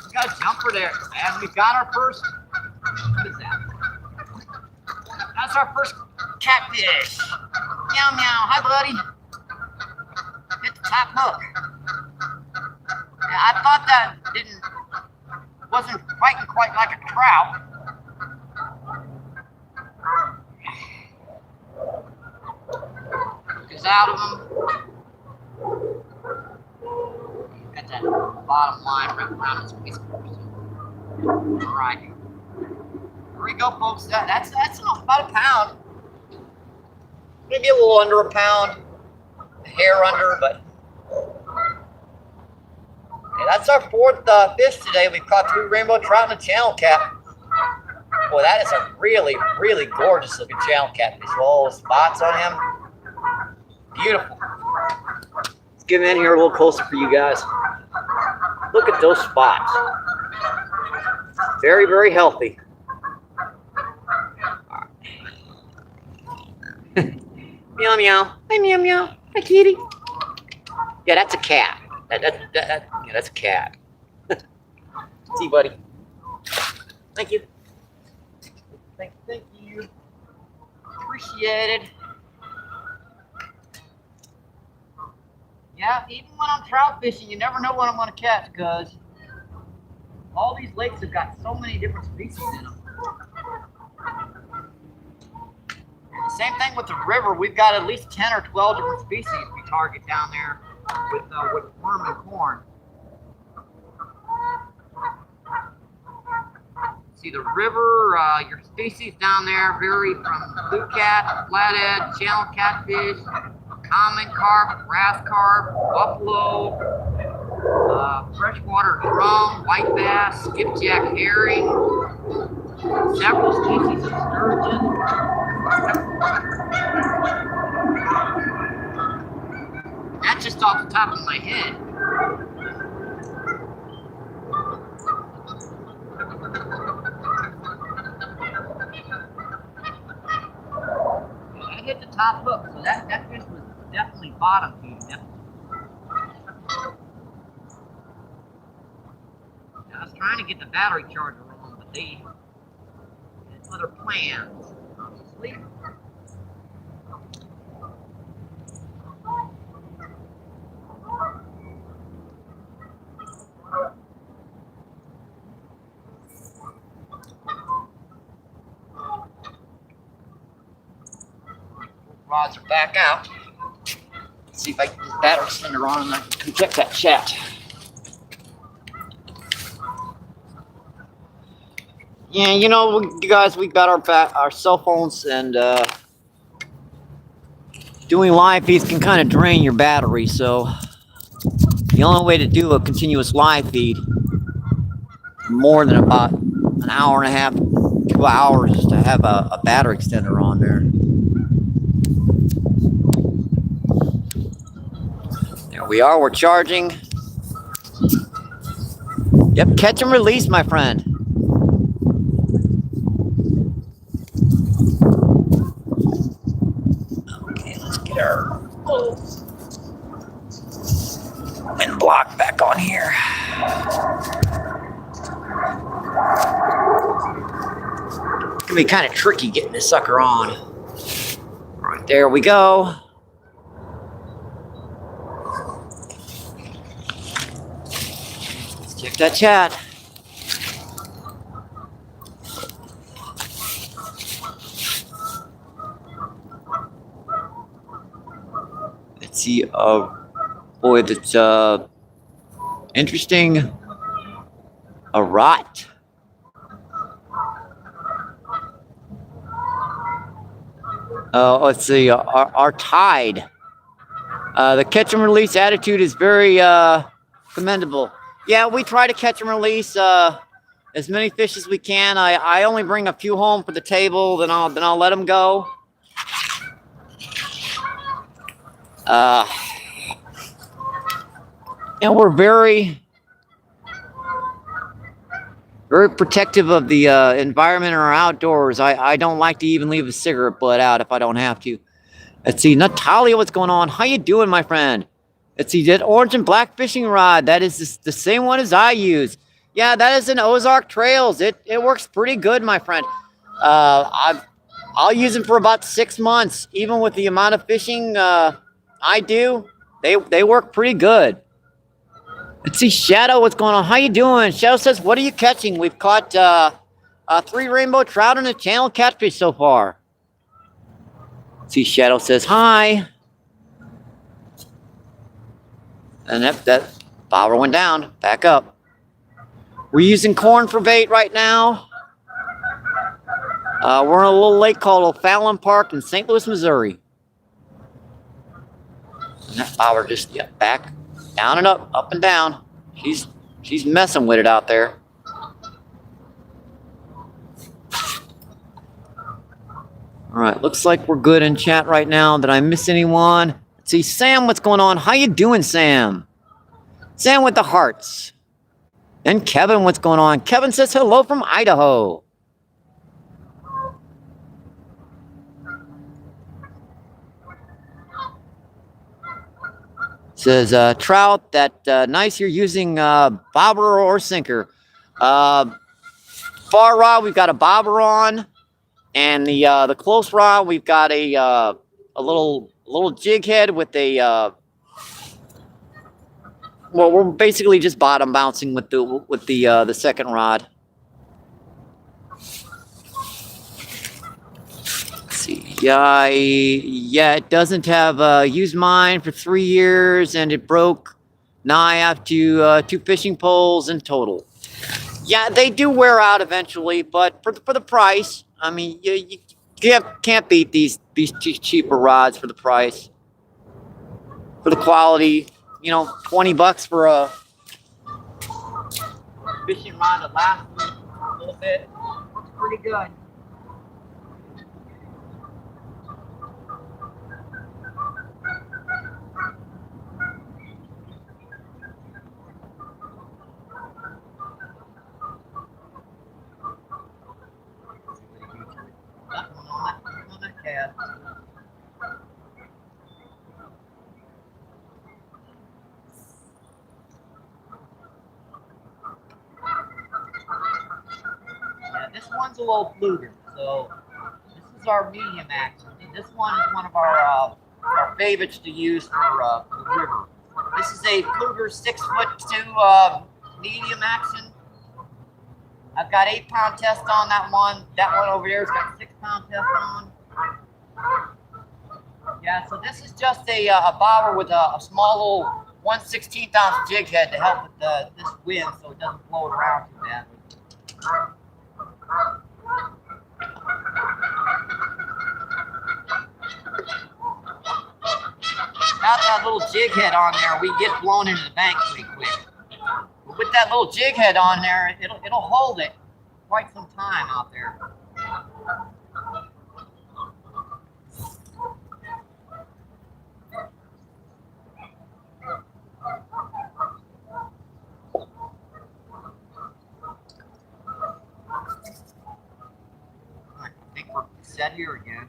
A: We got a jumper there, and we got our first. What is that? That's our first catfish. Meow meow. Hi, buddy. Hit the top hook. Yeah, I thought that wasn't fighting quite like a trout. Is out of them. Got that bottom line wrapped around his whiskers. All right, here we go, folks. That's about a pound. Maybe a little under a pound. A hair under, but hey, that's our fourth fish today. We've caught 3 rainbow trout and a channel cat. Boy, that is a really, really gorgeous looking channel catfish. All those spots on him. Beautiful. Let's get him in here a little closer for you guys. Look at those spots. Very, very healthy.
D: Meow meow. Hi meow meow. Hi kitty. Yeah, that's a cat. Yeah, that's a cat. See, buddy. Thank you.
A: Thank you. Appreciate it. Yeah, even when I'm trout fishing, you never know what I'm going to catch because all these lakes have got so many different species in them. And the same thing with the river. We've got at least 10 or 12 different species we target down there with worm and corn. See, the river, your species down there vary from blue cat, flathead, channel catfish, common carp, grass carp, buffalo, freshwater drum, white bass, skipjack herring, several species of sturgeon. That's just off the top of my head. I hit the top hook, so that fish was definitely bottom feeding. I was trying to get the battery charger on, but they had other plans, obviously. Rods are back out. Let's see if I can get the battery extender on and I can check that chat. Yeah, you know, you guys, we got our cell phones, and doing live feeds can kind of drain your battery. So the only way to do a continuous live feed more than about an hour and a half, 2 hours, is to have a battery extender on there. There we are. We're charging. Yep, catch and release, my friend. Okay, let's get our wind block back on here. It's gonna be kind of tricky getting this sucker on. All right, there we go. Let's check that chat. Let's see. Boy, that's interesting. A rot. Let's see. Our tide. The catch and release attitude is very commendable. Yeah, we try to catch and release as many fish as we can. I only bring a few home for the table, then I'll let them go. And we're very protective of the environment in our outdoors. I don't like to even leave a cigarette butt out if I don't have to. Let's see, Natalia, what's going on? How you doing, my friend? Let's see, that orange and black fishing rod, that is the same one as I use. Yeah, that is an Ozark Trails. It works pretty good, my friend. I'll use them for about 6 months, even with the amount of fishing I do. They work pretty good. Let's see, Shadow, what's going on? How you doing? Shadow says, what are you catching? We've caught 3 rainbow trout and a channel catfish so far. Let's see, Shadow says, hi. And that bobber went down. Back up. We're using corn for bait right now. We're in a little lake called O'Fallon Park in St. Louis, Missouri. And that bobber just, back, down and up and down. She's messing with it out there. All right, looks like we're good in chat right now. Did I miss anyone? Let's see, Sam, what's going on? How you doing, Sam? Sam with the hearts. And Kevin, what's going on? Kevin says hello from Idaho.
D: Says trout that nice you're using bobber or sinker. Far rod we've got a bobber on, and the close rod we've got a little jig head with a well, we're basically just bottom bouncing with the second rod. Let's see. Yeah, it doesn't have used mine for 3 years, and it broke. Now I have to 2 fishing poles in total. Yeah, they do wear out eventually, but for the price, I mean, you can't beat these cheaper rods for the price, for the quality. You know, $20 for a
A: Fishing rod that lasts a little bit. Looks pretty good. Yeah, this one's a little fluger, so this is our medium action. This one is one of our favorites to use for the river. This is a fluger 6'2" medium action. I've got 8-pound test on that one. That one over there has got 6-pound test on. Yeah, so this is just a bobber with a small little 1/16 ounce jig head to help with this wind so it doesn't blow it around too badly. Without that little jig head on there, we get blown into the bank pretty quick. But with that little jig head on there, it'll hold it quite some time out there. I think we're set here again.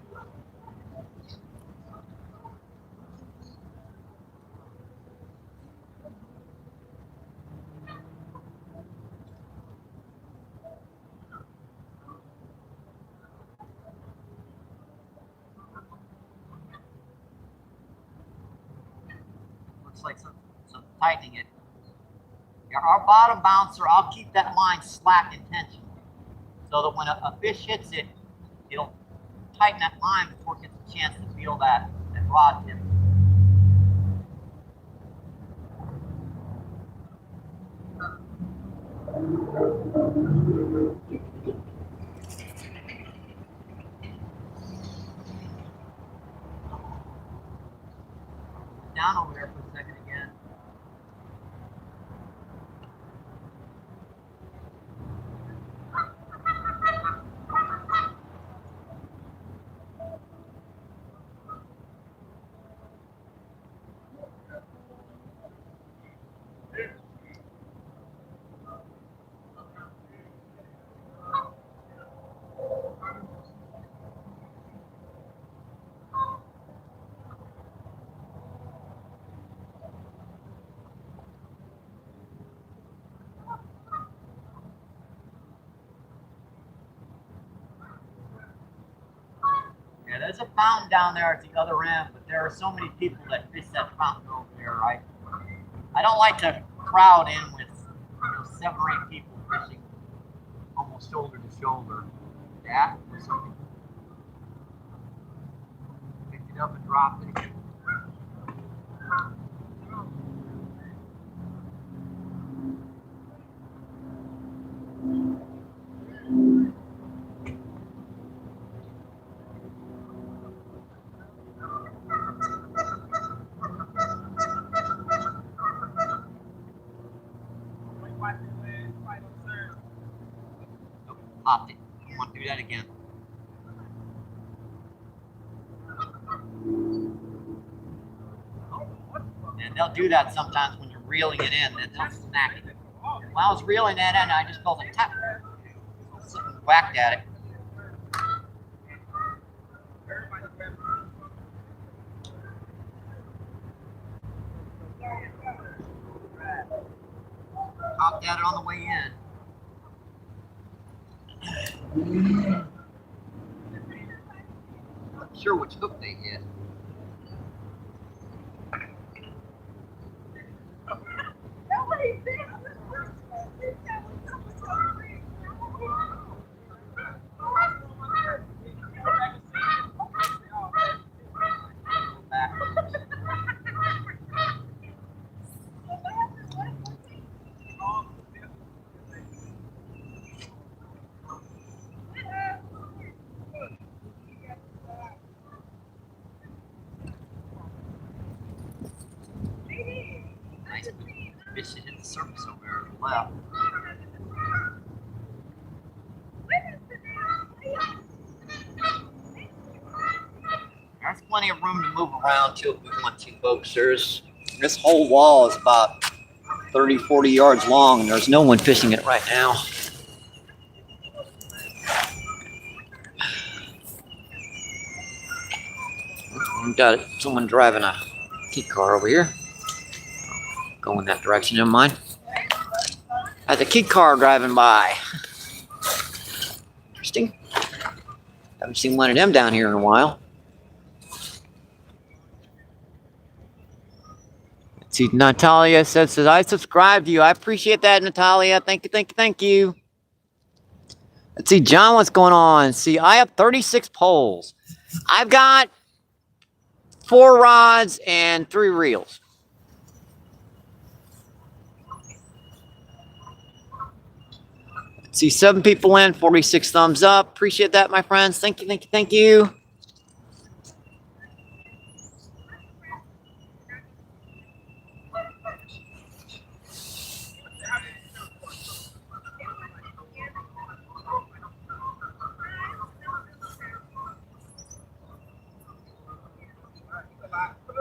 A: Looks like some tightening it. Yeah, our bottom bouncer, I'll keep that line slack intentionally so that when a fish hits it, it'll tighten that line before it gets a chance to feel that rod tip. Down over there for a second again. Yeah, there's a fountain down there at the other end, but there are so many people that fish that fountain over there, right? I don't like to crowd in with 7 or 8 people fishing almost shoulder to shoulder. That or something. Picked it up and dropped it. Popped it. I want to do that again. And they'll do that sometimes when you're reeling it in. They'll smack it. And while I was reeling that in, I just felt a tap. Something whacked at it. Looked at it on the way in. Not sure which hook they hit. Nice fish that hit the surface over there to the left. There's plenty of room to move around too if we want to, folks. This whole wall is about 30, 40 yards long, and there's no one fishing it right now. We've got someone driving a key car over here. Go in that direction, never mind. That's a key car driving by. Interesting. Haven't seen one of them down here in a while. Let's see, Natalia says, I subscribe to you. I appreciate that, Natalia. Thank you, thank you, thank you. Let's see, John, what's going on? See, I have 36 poles. I've got 4 rods and 3 reels. Let's see, 7 people in, 46 thumbs up. Appreciate that, my friends. Thank you, thank you, thank you.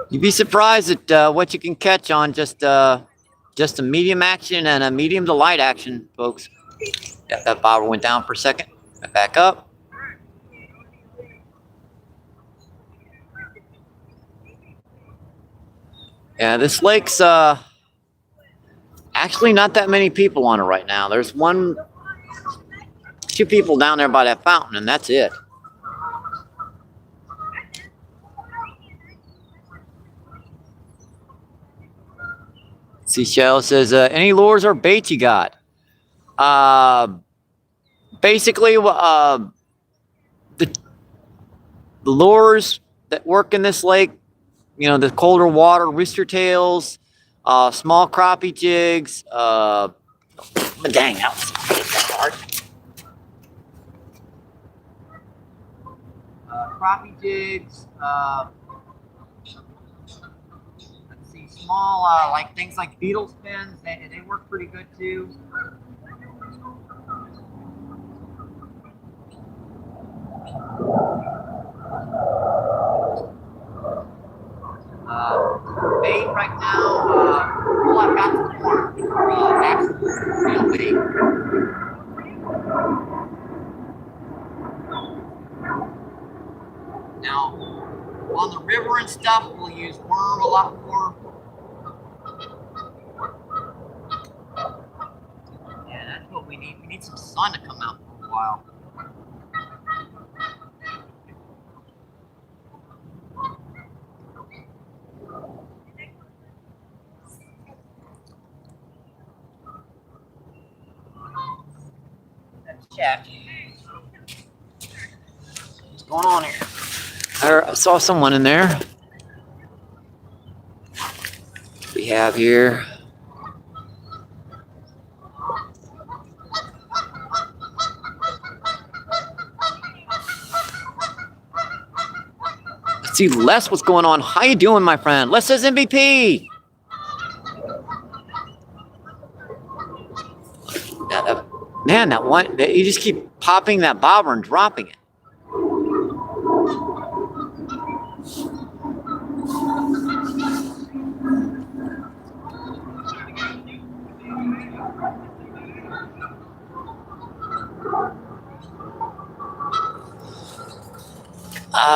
A: You'd be surprised at what you can catch on just a medium action and a medium to light action, folks. Yeah, that bobber went down for a second. Back up. Yeah, this lake's actually not that many people on it right now. There's 2 people down there by that fountain, and that's it. Seashell says, any lures or baits you got? Basically, the lures that work in this lake, you know, the colder water, rooster tails, small crappie jigs, dang, that was hard. Crappie jigs, let's see, small, like things like beetle spins, they work pretty good too. Bait right now, all I've got is more actual real bait. Now, on the river and stuff, we'll use worm a lot more. Yeah, that's what we need. We need some sun to come out for a while. Check. What's going on here? I saw someone in there. We have here. Let's see, Les, what's going on? How you doing, my friend? Les says MVP. Man, that one, you just keep popping that bobber and dropping it.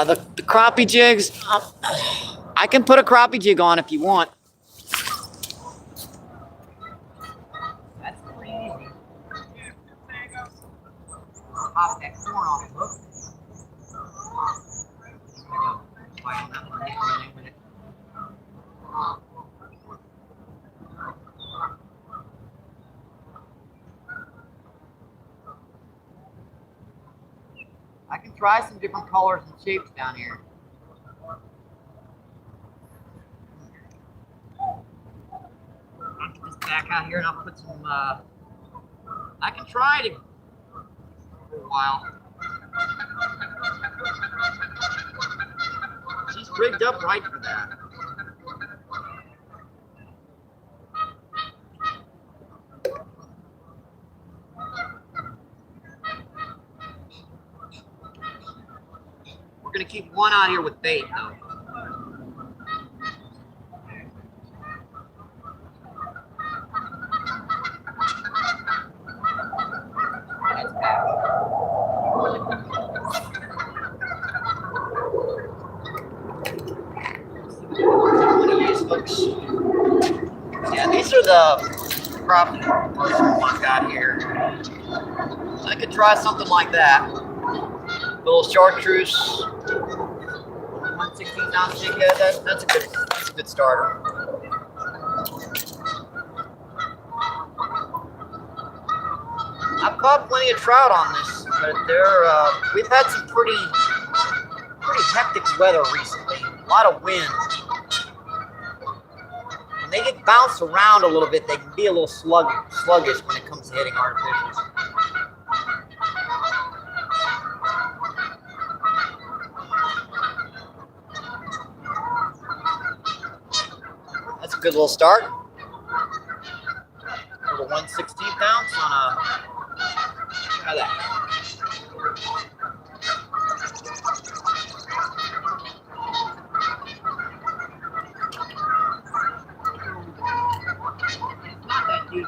A: The crappie jigs, I can put a crappie jig on if you want. That's try some different colors and shapes down here. I'll get this back out here and I'll put some, I can try it for a while. She's rigged up right for that. We're gonna keep one out here with bait though. That's bad. One of these hooks. Yeah, these are the crop I've got here. So I could try something like that. A little chartreuse, 1/16 ounce jig. Yeah, that's a good starter. I've caught plenty of trout on this, but we've had some pretty hectic weather recently. A lot of wind. When they get bounced around a little bit, they can be a little sluggish when it comes to hitting artificials. That's a good little start. A little 1/16 ounce on a, try that. Not that deep.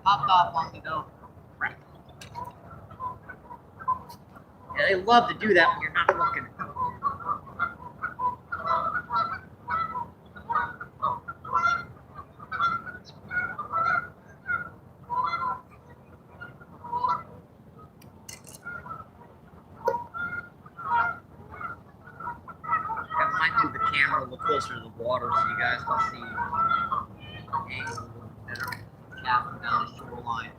A: Popped off on me though. Yeah, they love to do that when you're not looking. I might move the camera a little closer to the water so you guys can see the angle a little better. Down the shoreline.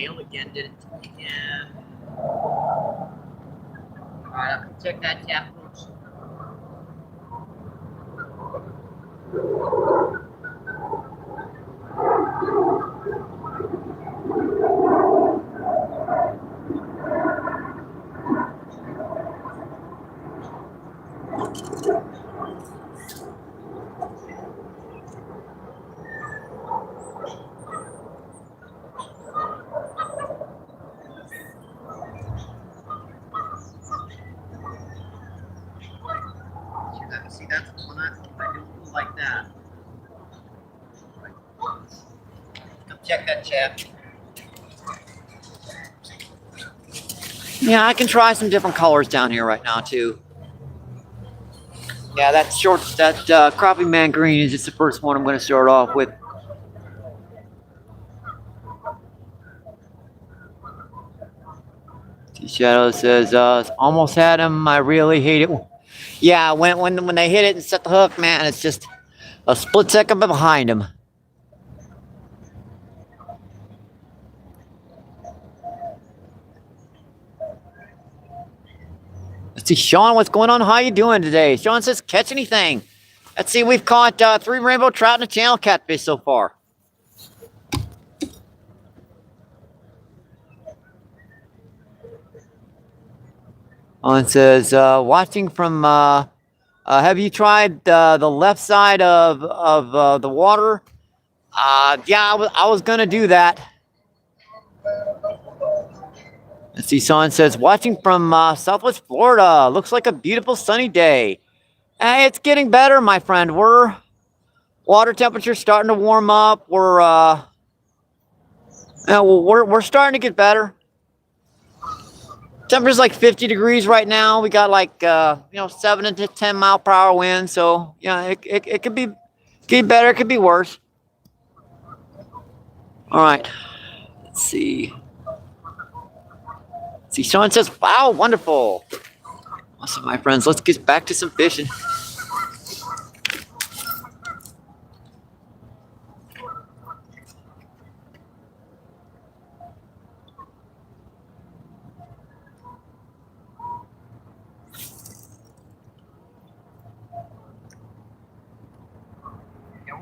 A: Nail again, did it to me again. Alright, I'm gonna check that tap first. See, that's when I do it like that. Come check that chap.
D: Yeah, I can try some different colors down here right now too. Yeah, that crappie man green is just the first one I'm going to start off with. T-Shadow says, almost had him. I really hate it. Yeah, when they hit it and set the hook, man, it's just a split second behind him. Let's see, Sean, what's going on? How you doing today? Sean says, catch anything? Let's see, we've caught 3 rainbow trout and a channel catfish so far. On says, watching from, have you tried the left side of the water? Yeah, I was gonna do that. Let's see, Sean says, watching from Southwest Florida. Looks like a beautiful sunny day. It's getting better, my friend. Water temperature starting to warm up. We're starting to get better. Temperature's like 50 degrees right now. We got like 7 to 10 mile per hour wind. So yeah, it could be better. It could be worse. All right. Let's see. See, Sean says, "Wow, wonderful, awesome, my friends. Let's get back to some fishing."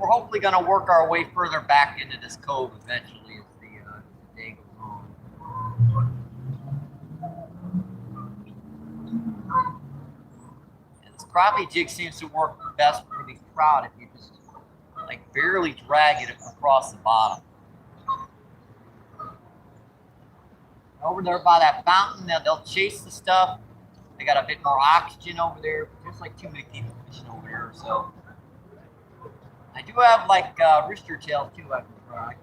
A: We're hopefully going to work our way further back into this cove eventually as the day goes on. And this crappie jig seems to work best for the trout if you just like barely drag it across the bottom. Over there by that fountain, they'll chase the stuff. They got a bit more oxygen over there. There's like too many people fishing over there, so. I do have like rooster tails too I can try.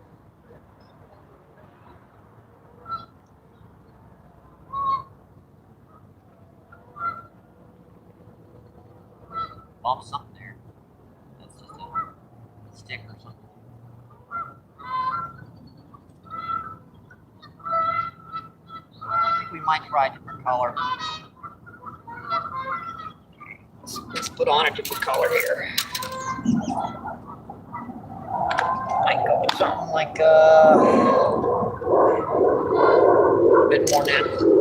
A: Bump something there. That's just a stick or something. I think we might try a different color. Let's put on a different color here. Might go with something like a bit more natural.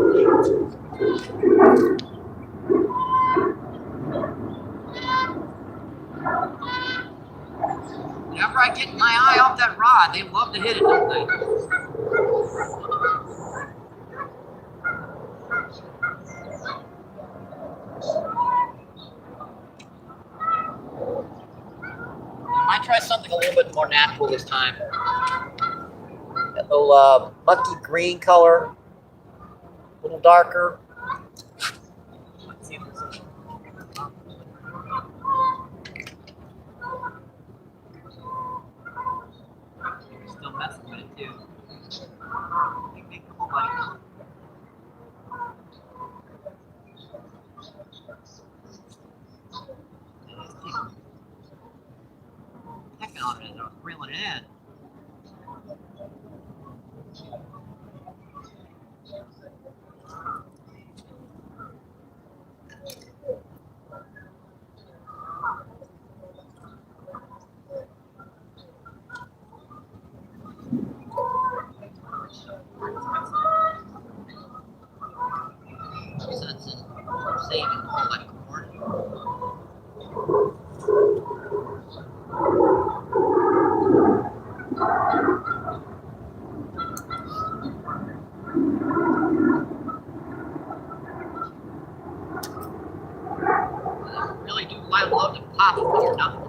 A: Whenever I get my eye off that rod, they love to hit it, don't they? I might try something a little bit more natural this time. That little mucky green color, a little darker. Let's see if there's something. Still messing with it too. Hey, come on, buddy. Heck on it, I was reeling it in. saving all that corn. I really do love the pops when you're done.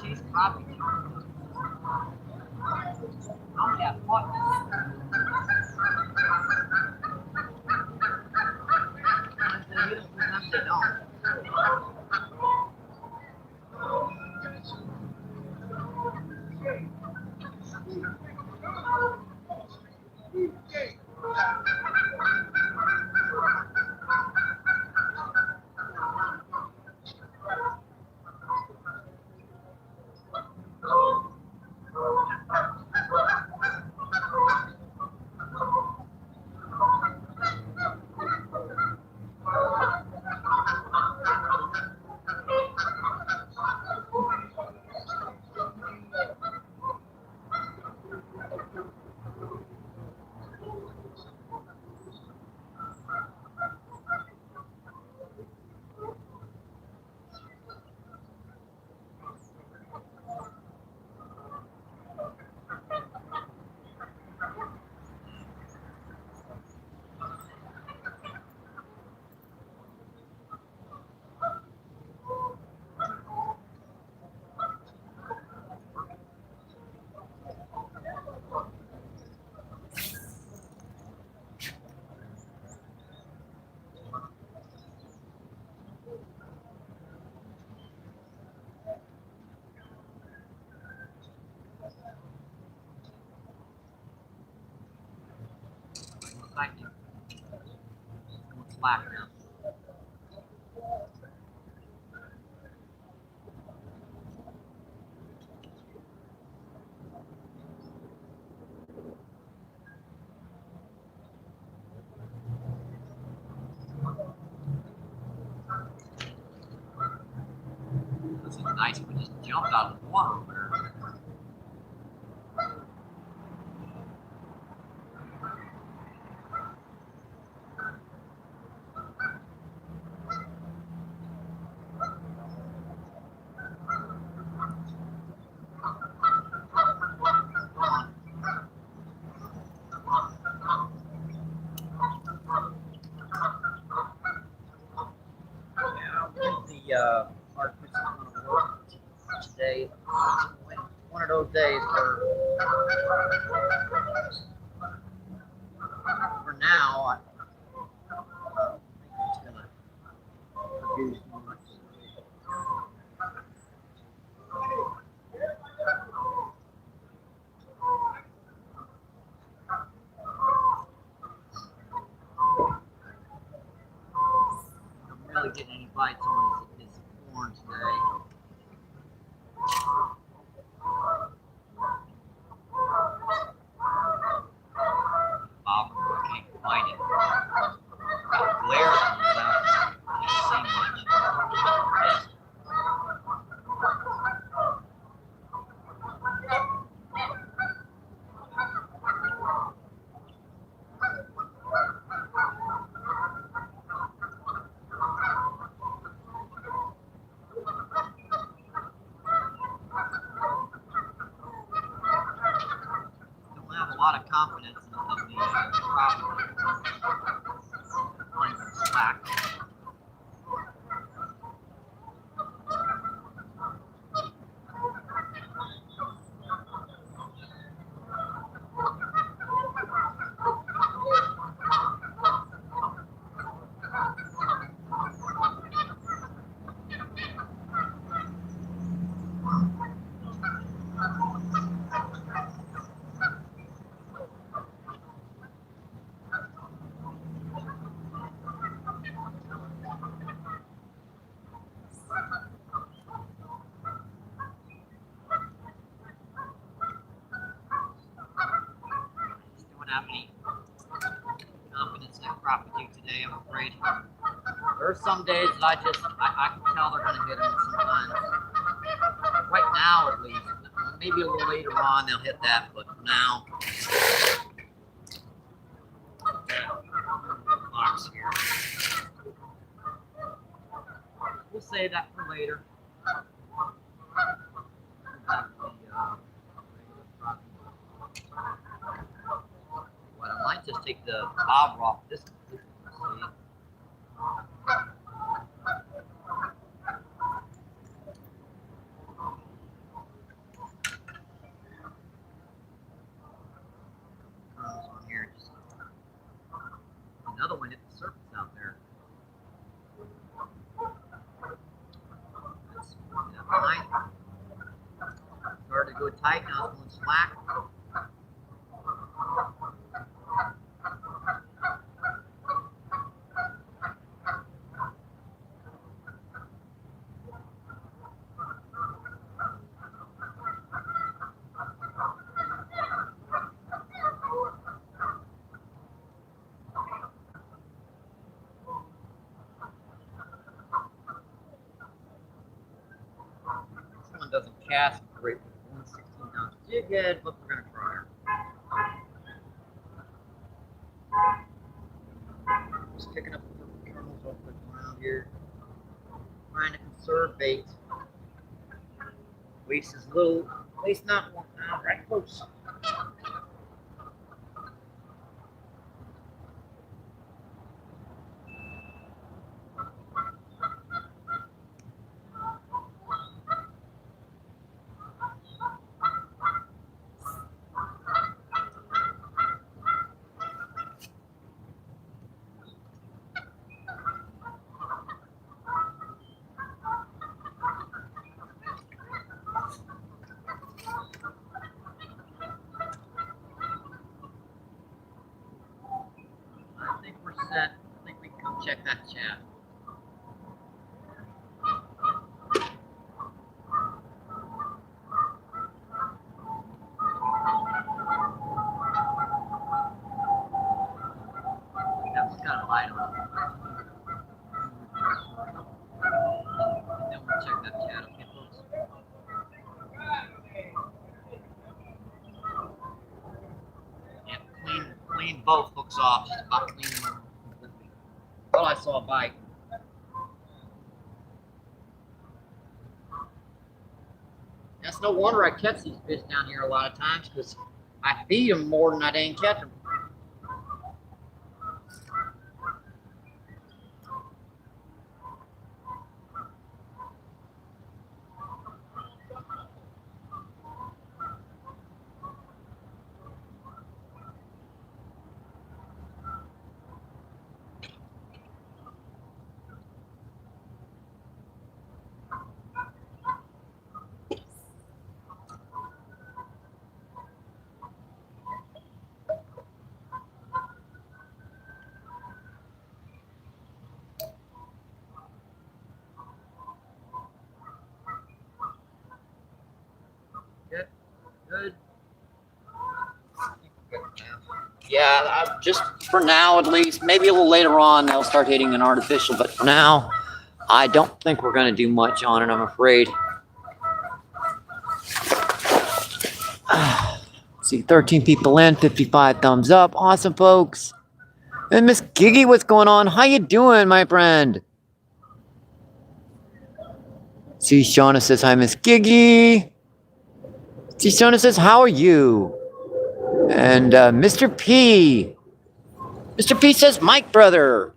A: She's copy. Oh yeah, what? They don't. Thank you. It's black now. This is nice. We just jumped out of the water. Hard fish is going to work today. One of those days where, for now, I think it's going to produce more. lot of confidence in the crop slack. Don't have any confidence in that crappie today, I'm afraid. There are some days that I can tell they're going to hit them sometimes. Right now, at least. Maybe a little later on they'll hit that, but for now. Box here. We'll save that for later. Well, I might just take the bobber off this. On here, just another one hit the surface out there. That's fine. Started to go tight, now it's going slack. Doesn't cast great with 116 ounce jig head, but we're going to try her. Just picking up the kernels off the ground here. Trying to conserve bait. Waste as little, waste not one. All right, folks. Set. I think we can come check that chat. That one's kind of light on. And then we'll check that chat, okay, folks? Yeah, clean both hooks off, just about clean them. Well, I saw a bite. That's no wonder I catch these fish down here a lot of times, because I feed them more than I dang catch them. Good. Yeah, just for now at least. Maybe a little later on they'll start hitting an artificial, but for now, I don't think we're going to do much on it, I'm afraid. See, 13 people in, 55 thumbs up. Awesome, folks. And Miss Giggy, what's going on? How you doing, my friend? See, Shauna says, hi, Miss Giggy. See, Shauna says, how are you?
D: And Mr. P. Mr. P says, Mike, brother.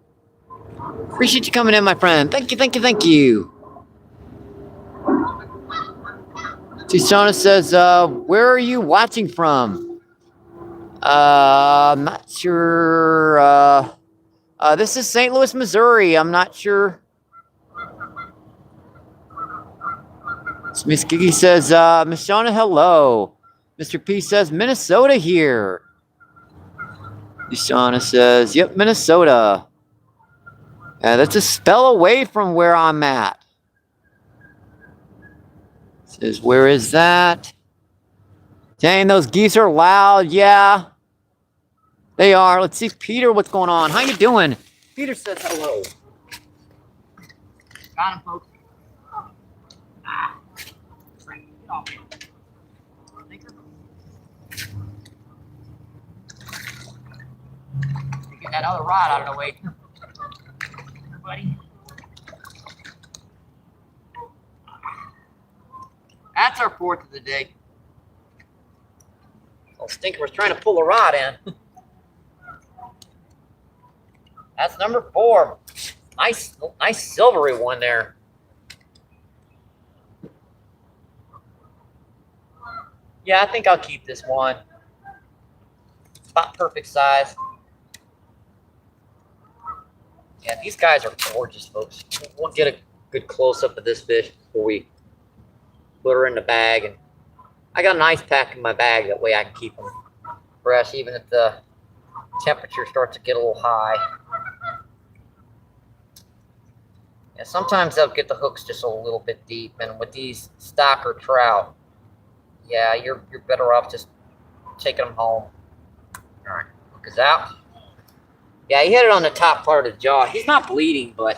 D: Appreciate you coming in, my friend. Thank you, thank you, thank you. Tishana says, where are you watching from? I'm not sure. This is St. Louis, Missouri. I'm not sure. Miss Gigi says, Miss Shauna, hello. Mr. P says, Minnesota here. Shauna says, yep, Minnesota. That's a spell away from where I'm at. Says, where is that? Dang, those geese are loud. Yeah, they are. Let's see, Peter, what's going on? How you doing? Peter says hello.
A: Got him, folks. Ah. Get off. Get that other rod out of the way. Buddy. That's our fourth of the day. Old Stinker was trying to pull a rod in. That's number 4. Nice silvery one there. Yeah, I think I'll keep this one. About perfect size. Yeah, these guys are gorgeous, folks. We'll get a good close-up of this fish before we put her in the bag. And I got an ice pack in my bag. That way I can keep them fresh, even if the temperature starts to get a little high. Yeah, sometimes they'll get the hooks just a little bit deep. And with these stocker trout, yeah, you're better off just taking them home. All right, hook is out. Yeah, he hit it on the top part of the jaw. He's not bleeding, but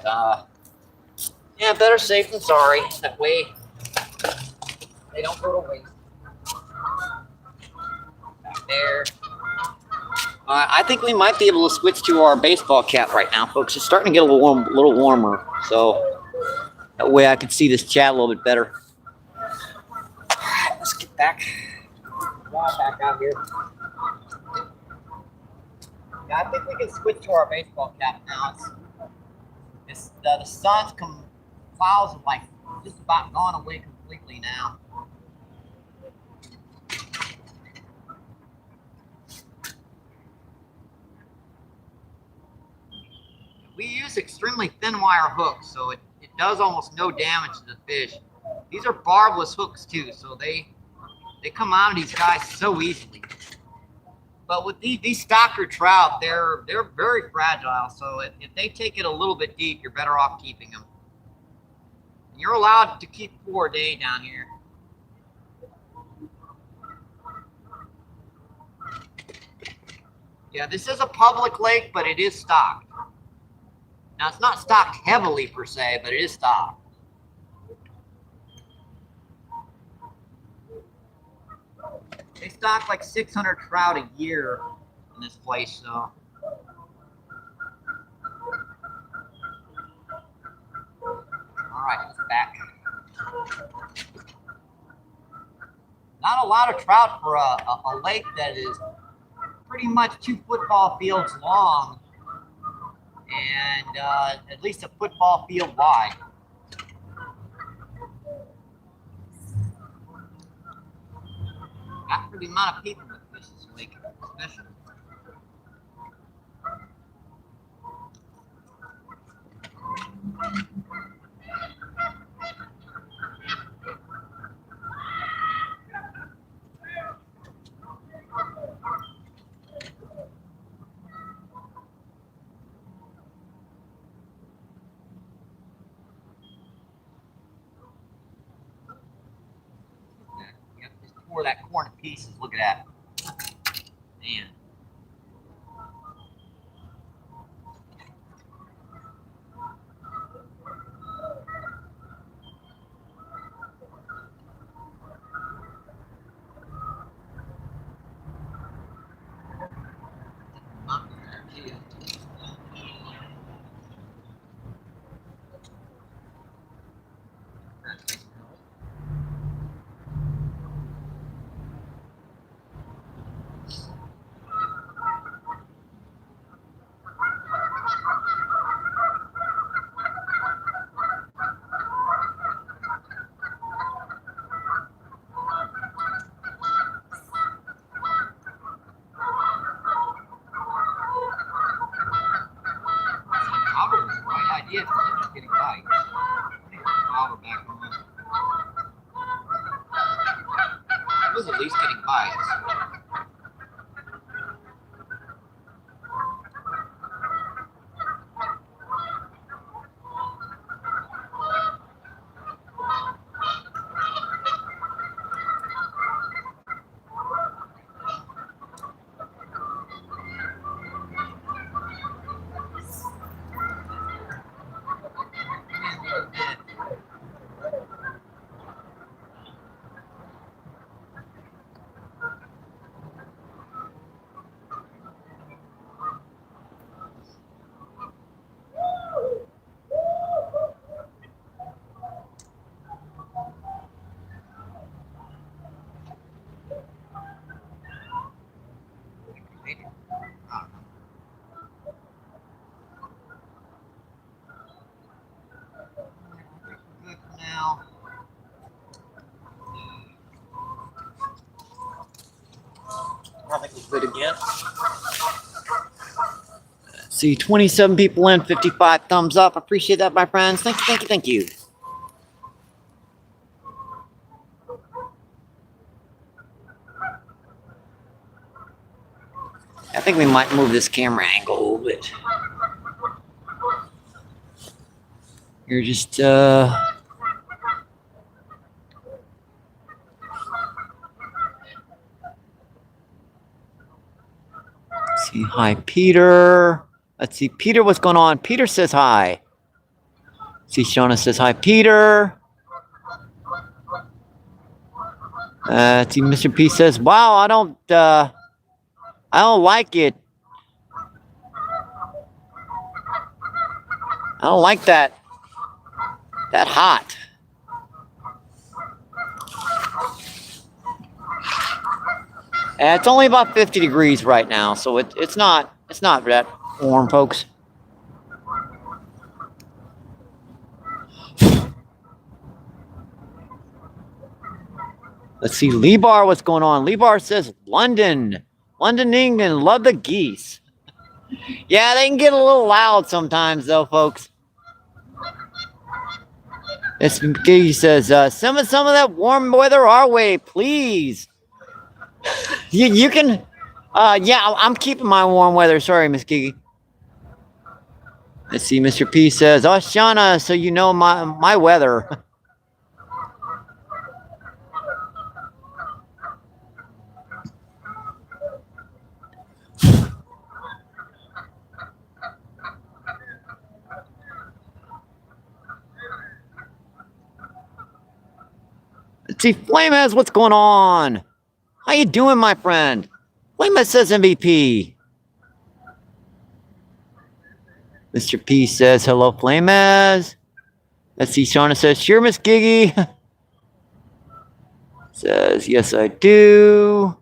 A: yeah, better safe than sorry. That way they don't go to waste. Back there. I think we might be able to switch to our baseball cap right now, folks. It's starting to get a little warmer, so that way I can see this chat a little bit better. Let's get back out here. Yeah, I think we can switch to our baseball cap now. The sun's clouds are like just about gone away completely now. We use extremely thin wire hooks, so it does almost no damage to the fish. These are barbless hooks too, so they come out of these guys so easily. But with these stocker trout, they're very fragile. So if they take it a little bit deep, you're better off keeping them. And you're allowed to keep 4 a day down here. Yeah, this is a public lake, but it is stocked. Now it's not stocked heavily per se, but it is stocked. They stock like 600 trout a year in this place, so. All right, it's back. Not a lot of trout for a lake that is pretty much 2 football fields long and at least a football field wide. Not for the amount of people that fish this lake, especially. Pour that corn to pieces. Look at that. Man. get just getting bites. Bobber back on. It was at least getting bites. Good for now. I think it's good again. Let's see, 27 people in, 55 thumbs up. Appreciate that, my friends. Thank you, thank you, thank you. I think we might move this camera angle a little bit. You're just, see, hi, Peter. Let's see, Peter, what's going on? Peter says hi. See, Shona says hi, Peter. See, Mr. P says, wow, I don't like it. I don't like that hot. And it's only about 50 degrees right now, so it's not that warm, folks. Let's see, Lebar, what's going on? Lebar says London, England, love the geese. Yeah, they can get a little loud sometimes, though, folks. This McGee says, send us some of that warm weather our way, please. You can, yeah, I'm keeping my warm weather. Sorry, Miss Gigi. Let's see, Mr. P says, oh, Shauna, so you know my weather. Let's see, Flameheads, what's going on? How you doing, my friend? Flamehead says MVP. Mr. P says, hello, Flameheads. Let's see, Shauna says, sure, Miss Gigi. Says, yes, I do.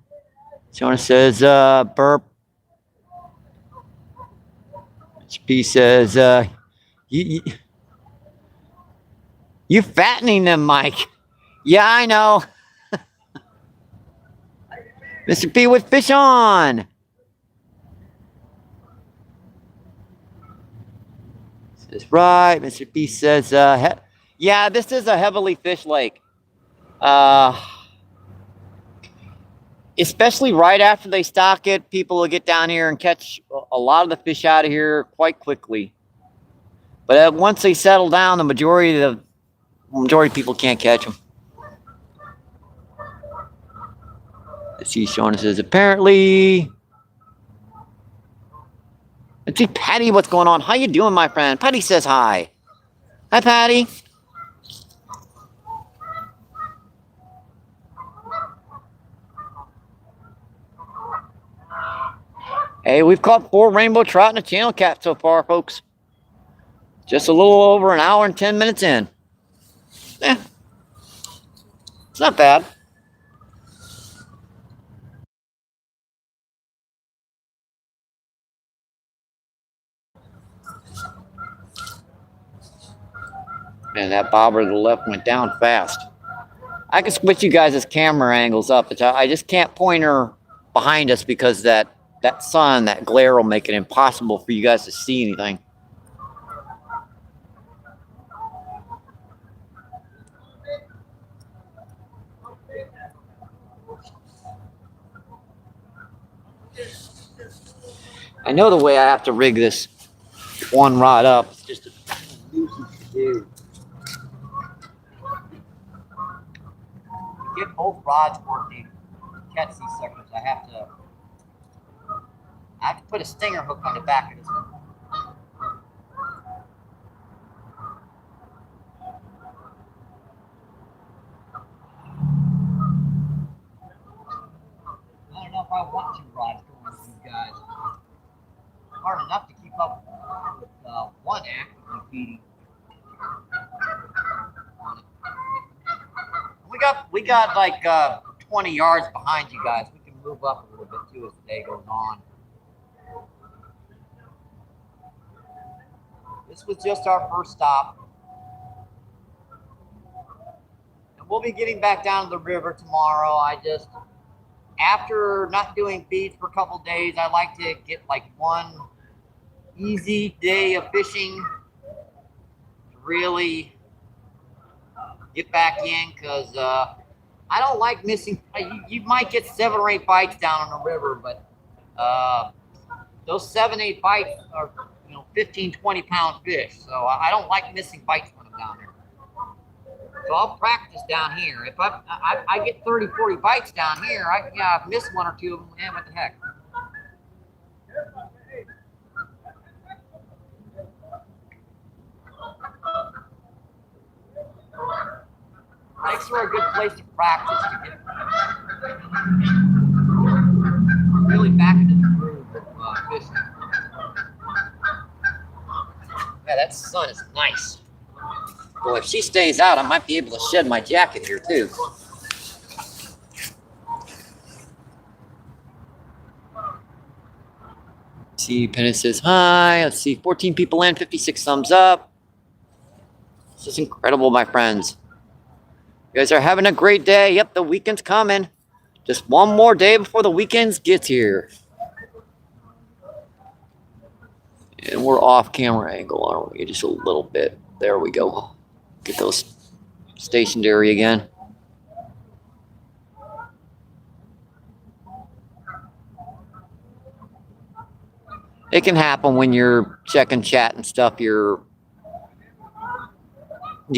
A: Shauna says, burp. Mr. P says, you fattening them, Mike. Yeah, I know. Mr. P with fish on. Says right. Mr. P says, yeah, this is a heavily fished lake. Especially right after they stock it, people will get down here and catch a lot of the fish out of here quite quickly. But once they settle down, the majority of people can't catch them. Let's see, Shauna says, apparently. Let's see, Patty, what's going on? How you doing, my friend? Patty says hi. Hi, Patty. Hey, we've caught 4 rainbow trout and a channel cat so far, folks. Just a little over an hour and 10 minutes in. Eh, it's not bad. Man, that bobber to the left went down fast. I can switch you guys' camera angles up. I just can't point her behind us because that sun, that glare will make it impossible for you guys to see anything.
D: I know the way I have to rig this one rod up. It's just a nuisance to do. To get both rods working, to catch these suckers, I have to put a stinger hook on the back of this one. I don't know if I want two rods going with these guys. Hard enough to keep up with one actively feeding. We got like 20 yards behind you guys. We can move up a little bit too as the day goes on. This was just our first stop. And we'll be getting back down to the river tomorrow. After not doing feeds for a couple days, I like to get like one easy day of fishing to really get back in, because I don't like missing. You might get 7 or 8 bites down on the river, but those 7, 8 bites are 15, 20 pound fish. So I don't like missing bites when I'm down there. So I'll practice down here. If I get 30, 40 bites down here, I've missed 1 or 2 of them. Man, what the heck? Lakes are a good place to practice, to get really back into the groove of fishing. Yeah, that sun is nice. Boy, if she stays out, I might be able to shed my jacket here too. See, Pennant says hi. Let's see, 14 people in, 56 thumbs up. This is incredible, my friends. You guys are having a great day. Yep, the weekend's coming. Just one more day before the weekend gets here. And we're off camera angle, aren't we? Just a little bit. There we go. Get those stationary again. It can happen when you're checking chat and stuff. You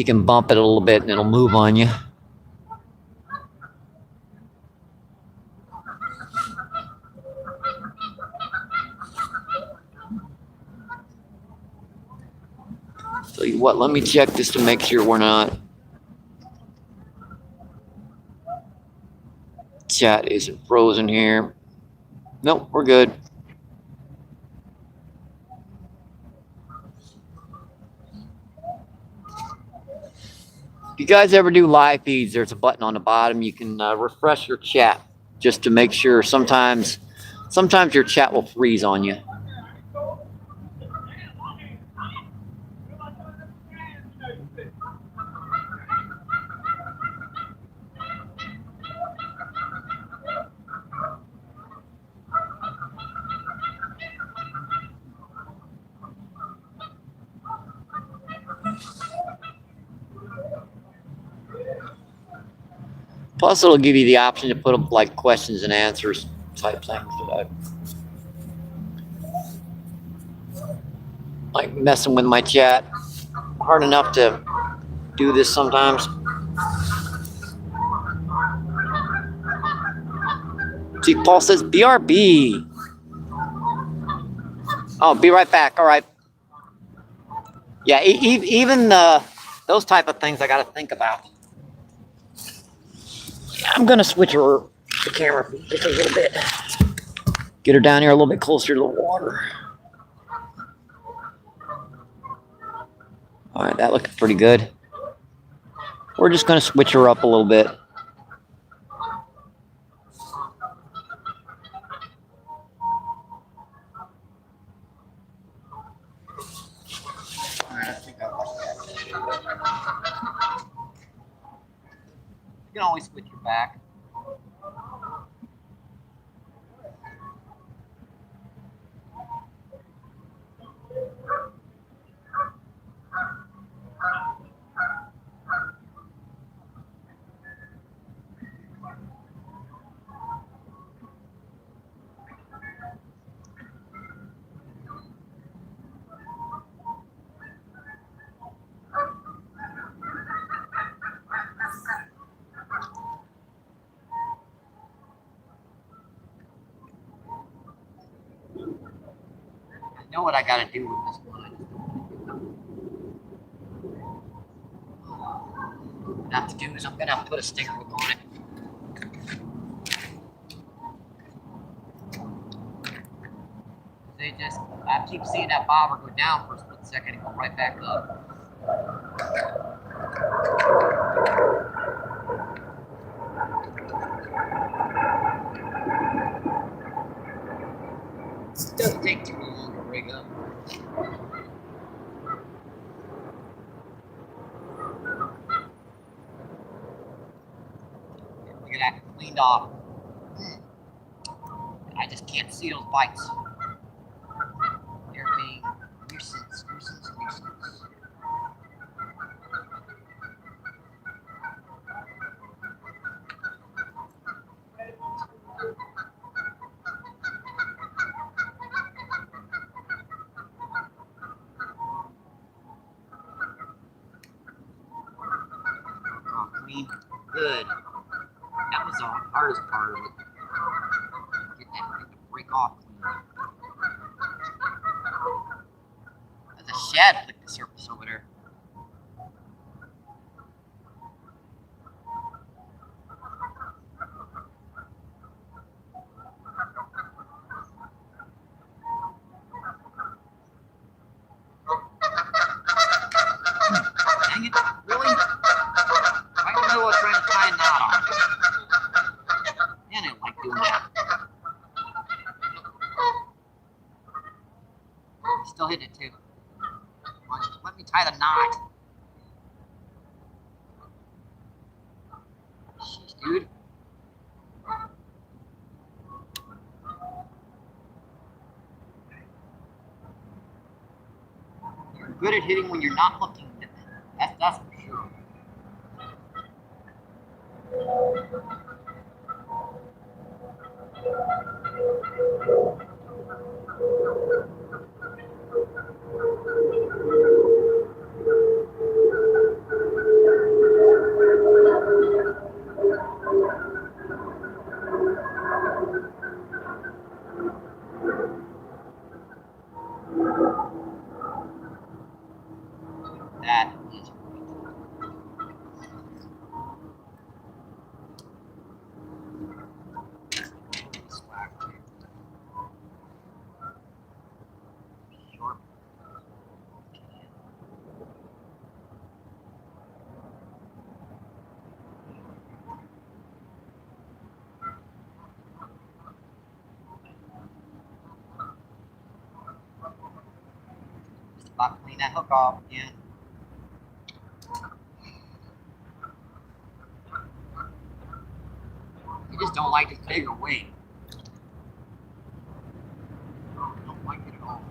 D: can bump it a little bit and it'll move on you. Tell you what, let me check this to make sure we're not. Chat isn't frozen here. Nope, we're good. If you guys ever do live feeds, there's a button on the bottom. You can refresh your chat just to make sure. Sometimes your chat will freeze on you. Plus, it'll give you the option to put up like questions and answers type things. Like messing with my chat. Hard enough to do this sometimes. See, Paul says BRB. Oh, be right back. All right. Yeah, even those type of things I got to think about. I'm gonna switch her the camera just a little bit. Get her down here a little bit closer to the water. All right, that looks pretty good. We're just gonna switch her up a little bit. All right, I think I like that. You can always switch her back.
A: know what I gotta do with this one. What I have to do is I'm gonna have to put a sticker hook on it. I keep seeing that bobber go down for a split second and go right back up. It doesn't take too long to rig up. Look at that, cleaned off. I just can't see those bites. They're being nuisance. Clean, good. That was the hardest part of it. Get that thing to break off clean. There's a shad flick the surface over there. Dang it, really? Right in the middle of trying to tie a knot on it. Man, I don't like doing that. Still hitting it too. Let me tie the knot. Jeez, dude. You're good at hitting when you're not looking. That's for sure. That is swag too. Sharp. Just about to clean that hook off again. You just don't like this bigger weight. I don't like it at all.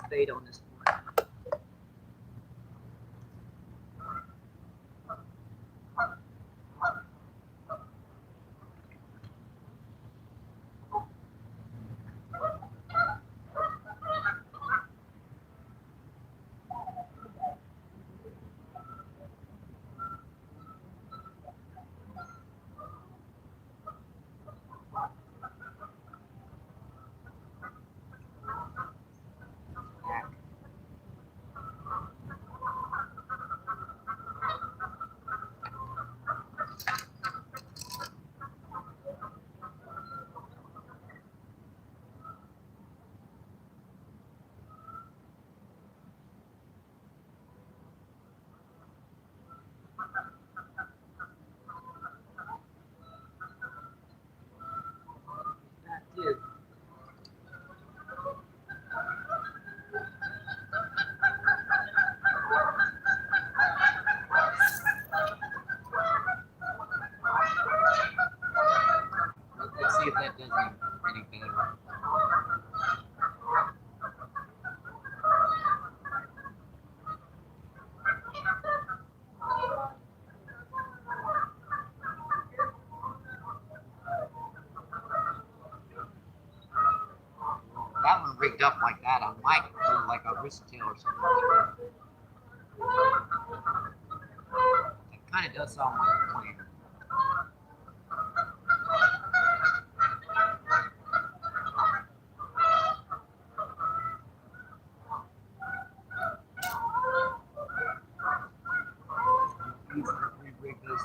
A: Bait on this one. one rigged up like that, I might do like a wrist tail or something like that. It kind of does sound like a plan. Re-rig this.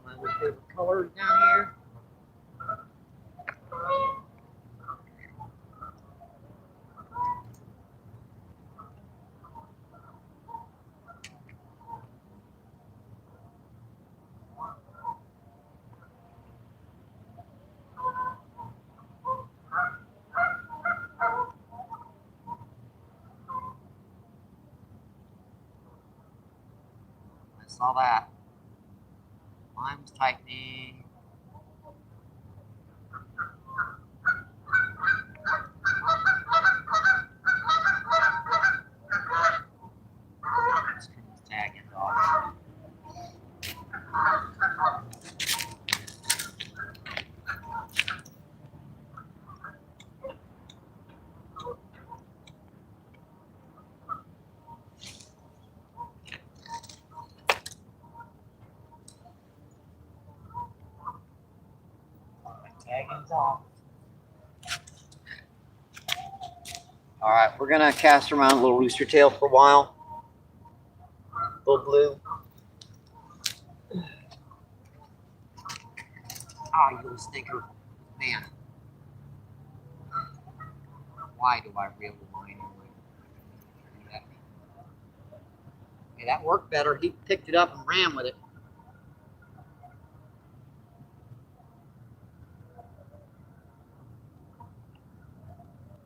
A: My little favorite colors down here. I saw that. Mine's tightening. Let's turn this tag end off. Tag ends off. All right, we're gonna cast around a little rooster tail for a while. Little blue. Ah, you little stinker. Man. Why do I reel the line anyway? Okay, that worked better. He picked it up and ran with it.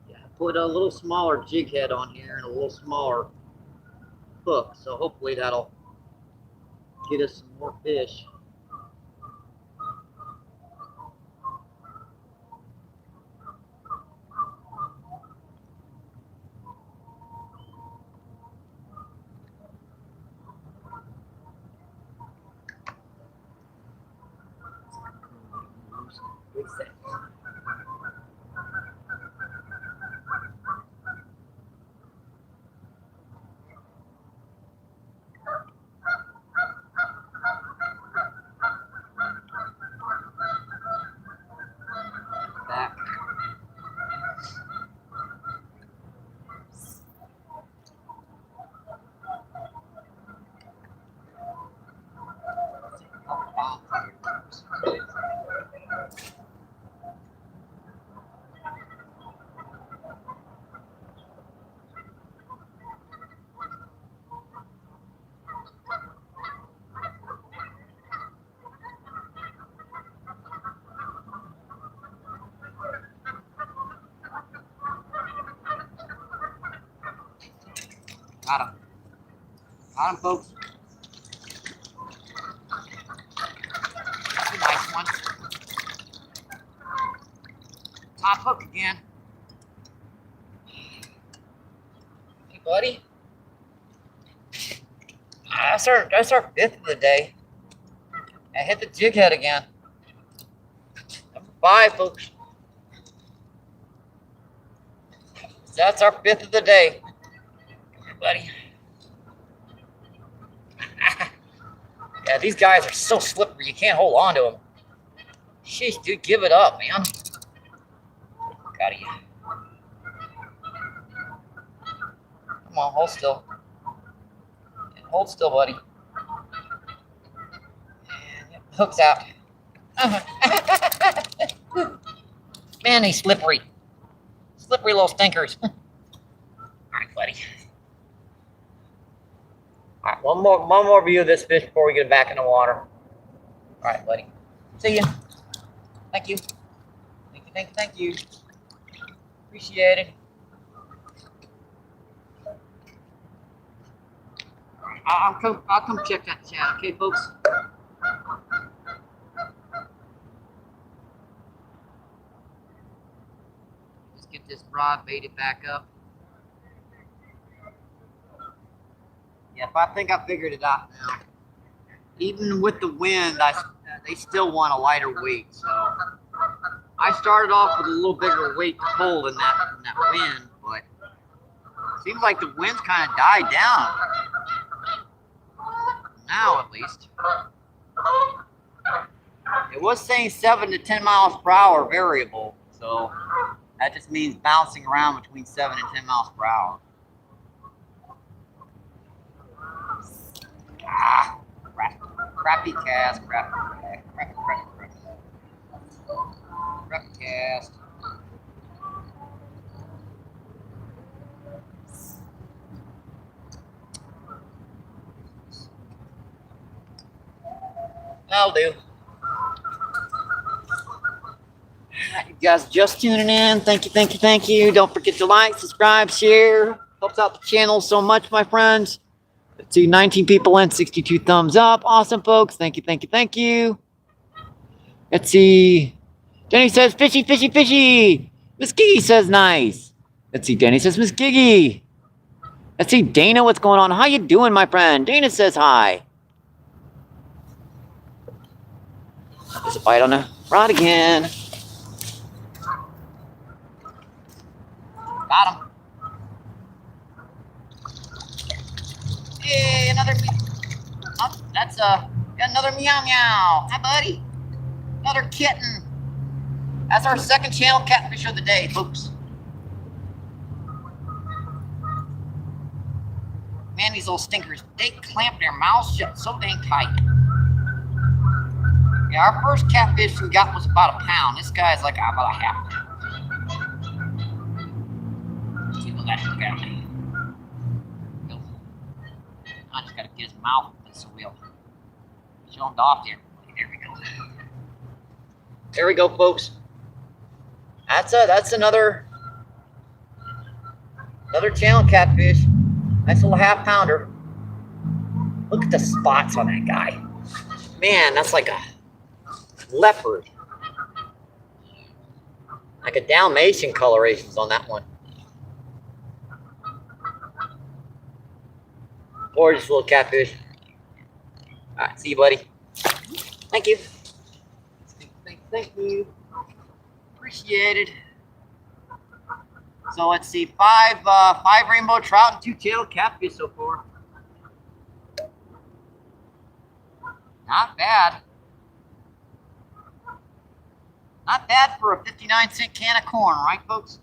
A: Yeah, I put a little smaller jig head on here and a little smaller hook, so hopefully that'll get us some more fish. Back. Got him. Got him, folks. That's a nice one. Top hook again. Hey, buddy. That's our fifth of the day. I hit the jig head again. Number 5, folks. That's our fifth of the day. Here, buddy. Yeah, these guys are so slippery, you can't hold on to them. Sheesh, dude, give it up, man. Got you. Come on, hold still. Hold still, buddy. And hook's out. Man, he's slippery. Slippery little stinkers. All right, buddy. All right, one more view of this fish before we get it back in the water. All right, buddy. See ya. Thank you. Thank you, thank you, thank you. Appreciate it. I'll come check that chat, okay, folks? Just get this rod baited back up. Yep, I think I figured it out now. Even with the wind, they still want a lighter weight. So I started off with a little bigger weight to pull in that wind, but it seems like the wind's kind of died down now, at least. It was saying 7 to 10 miles per hour variable, so that just means bouncing around between 7 and 10 miles per hour. Ah, crappy cast, crappy cast. That'll do. You guys just tuning in. Thank you. Don't forget to like, subscribe, share. Helps out the channel so much, my friends. Let's see, 19 people and 62 thumbs up. Awesome, folks. Thank you. Let's see. Denny says, fishy. Miss Giggy says, nice. Let's see, Denny says, Miss Giggy. Let's see, Dana, what's going on? How you doing, my friend? Dana says hi. There's a bite on the rod again. Got him. Hey, another oh, that's another meow. Hi, buddy. Another kitten. That's our second channel catfish of the day, folks. Man, these little stinkers, they clamp their mouths shut so dang tight. Yeah, our first catfish we got was about a pound. This guy's like about a half pound. Look at him. I just gotta get his mouth with this wheel. Show him off there. There we go. There we go, folks. That's another channel catfish. Nice little half pounder. Look at the spots on that guy. Man, that's like a leopard. Like a Dalmatian colorations on that one. Gorgeous little catfish. Alright, see you, buddy. Thank you. Thank you. Appreciate it. So let's see, five rainbow trout and 2 tailed catfish so far. Not bad. Not bad for a 59-cent can of corn, right, folks?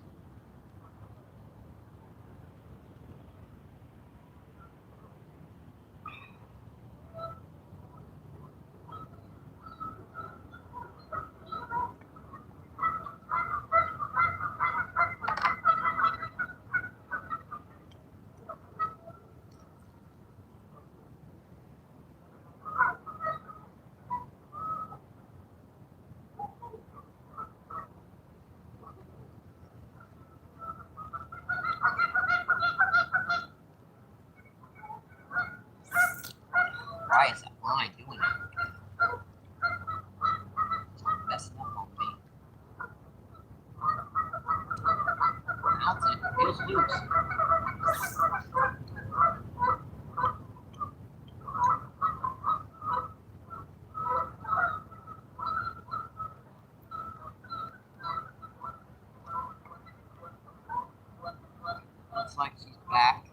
A: Why is that line doing it? It's messing up on me. Bounce it. Feels loose. Looks like she's back.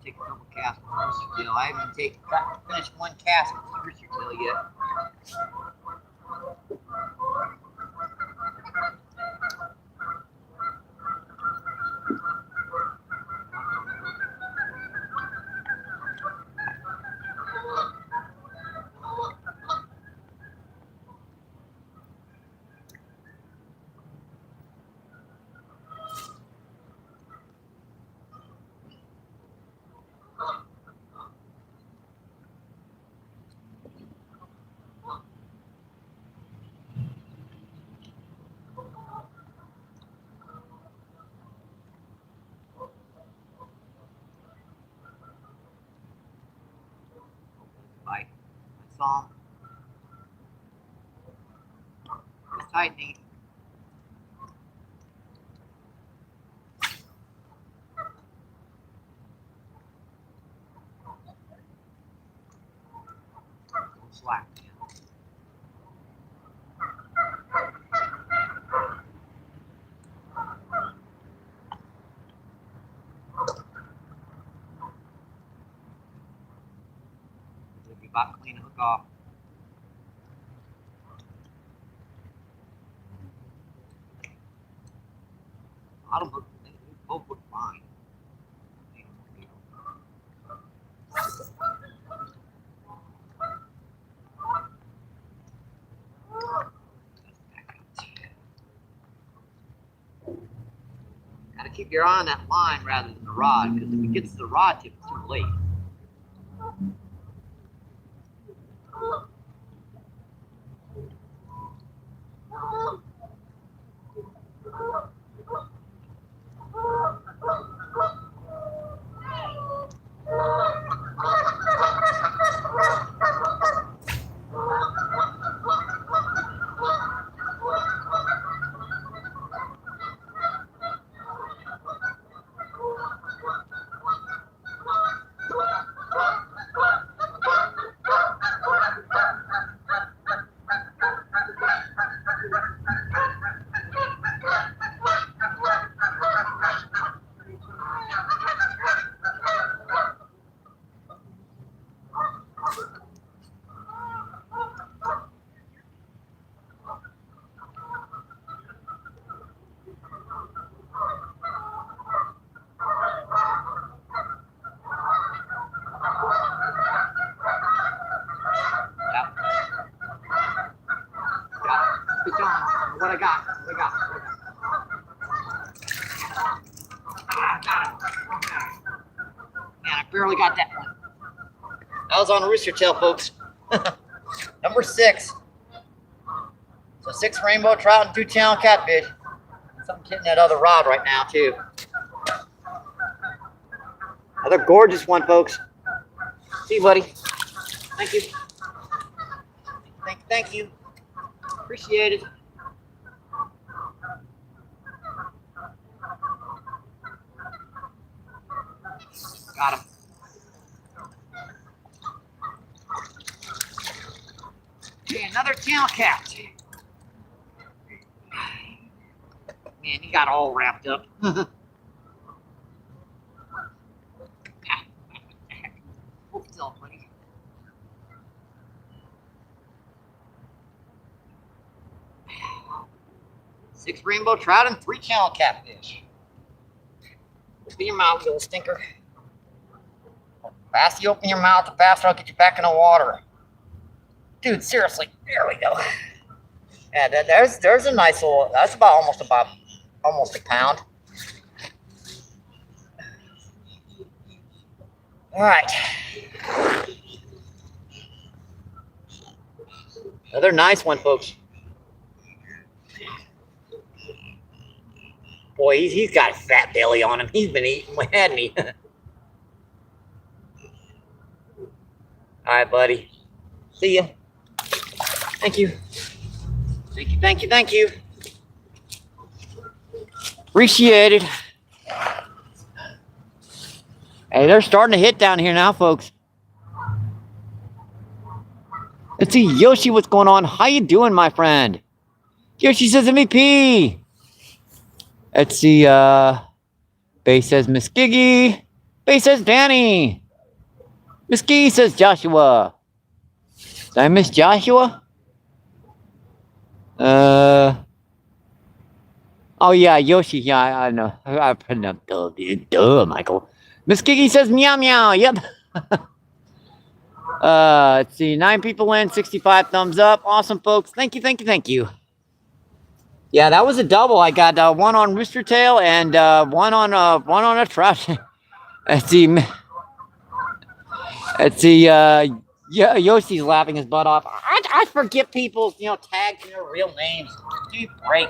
A: Take a couple casts with Rooster Tail. I haven't finished one cast with Rooster Tail yet. Bite. I saw him. It's tightening. Slack. If you about to clean the hook off. Bottom hook, they both look fine. Gotta keep your eye on that line rather than the rod, because if it gets to the rod tip, it's too late. What I got? What I got? Ah, got him. Man, I barely got that one. That was on a rooster tail, folks. Number 6. So 6 rainbow trout and 2 channel catfish. Something hitting that other rod right now, too. Another gorgeous one, folks. See you, buddy. Thank you. Thank you. Appreciate it. Got him. Okay, another channel cat. Man, he got all wrapped up. Hold still, buddy. Six rainbow trout and 3 channel catfish. Open your mouth, you little stinker. The faster you open your mouth, the faster I'll get you back in the water. Dude, seriously, there we go. Yeah, there's a nice little. That's about almost a pound. All right. Another nice one, folks. Boy, he's got a fat belly on him. He's been eating, hadn't he? All right, buddy. See ya. Thank you. Thank you. Appreciate it. Hey, they're starting to hit down here now, folks. Let's see, Yoshi, what's going on? How you doing, my friend? Yoshi says MVP. Let's see, Bay says Miss Giggy. Bay says Danny. Miss Giggy says Joshua. Did I miss Joshua? Oh yeah, Yoshi. Yeah, I know. I pronounced duh, Michael. Miss Giggy says meow meow. Yep. Let's see. 9 people in, 65 thumbs up. Awesome, folks. Thank you. Yeah, that was a double. I got one on rooster tail and one on a trout. Let's see. Yeah, Yoshi's laughing his butt off. I forget people's tags and their real names. Dude, break.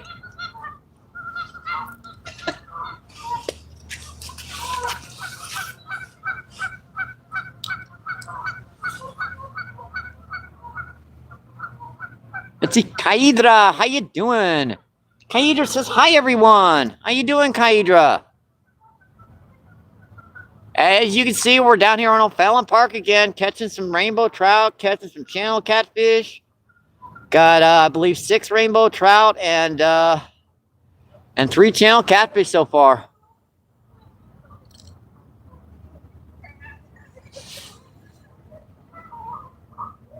A: Let's see, Kaidra, how you doing? Kaidra says, hi, everyone. How you doing, Kaidra?
D: As you can see, we're down here on O'Fallon Park again, catching some rainbow trout, catching some channel catfish. Got, I believe, 6 rainbow trout and 3 channel catfish so far.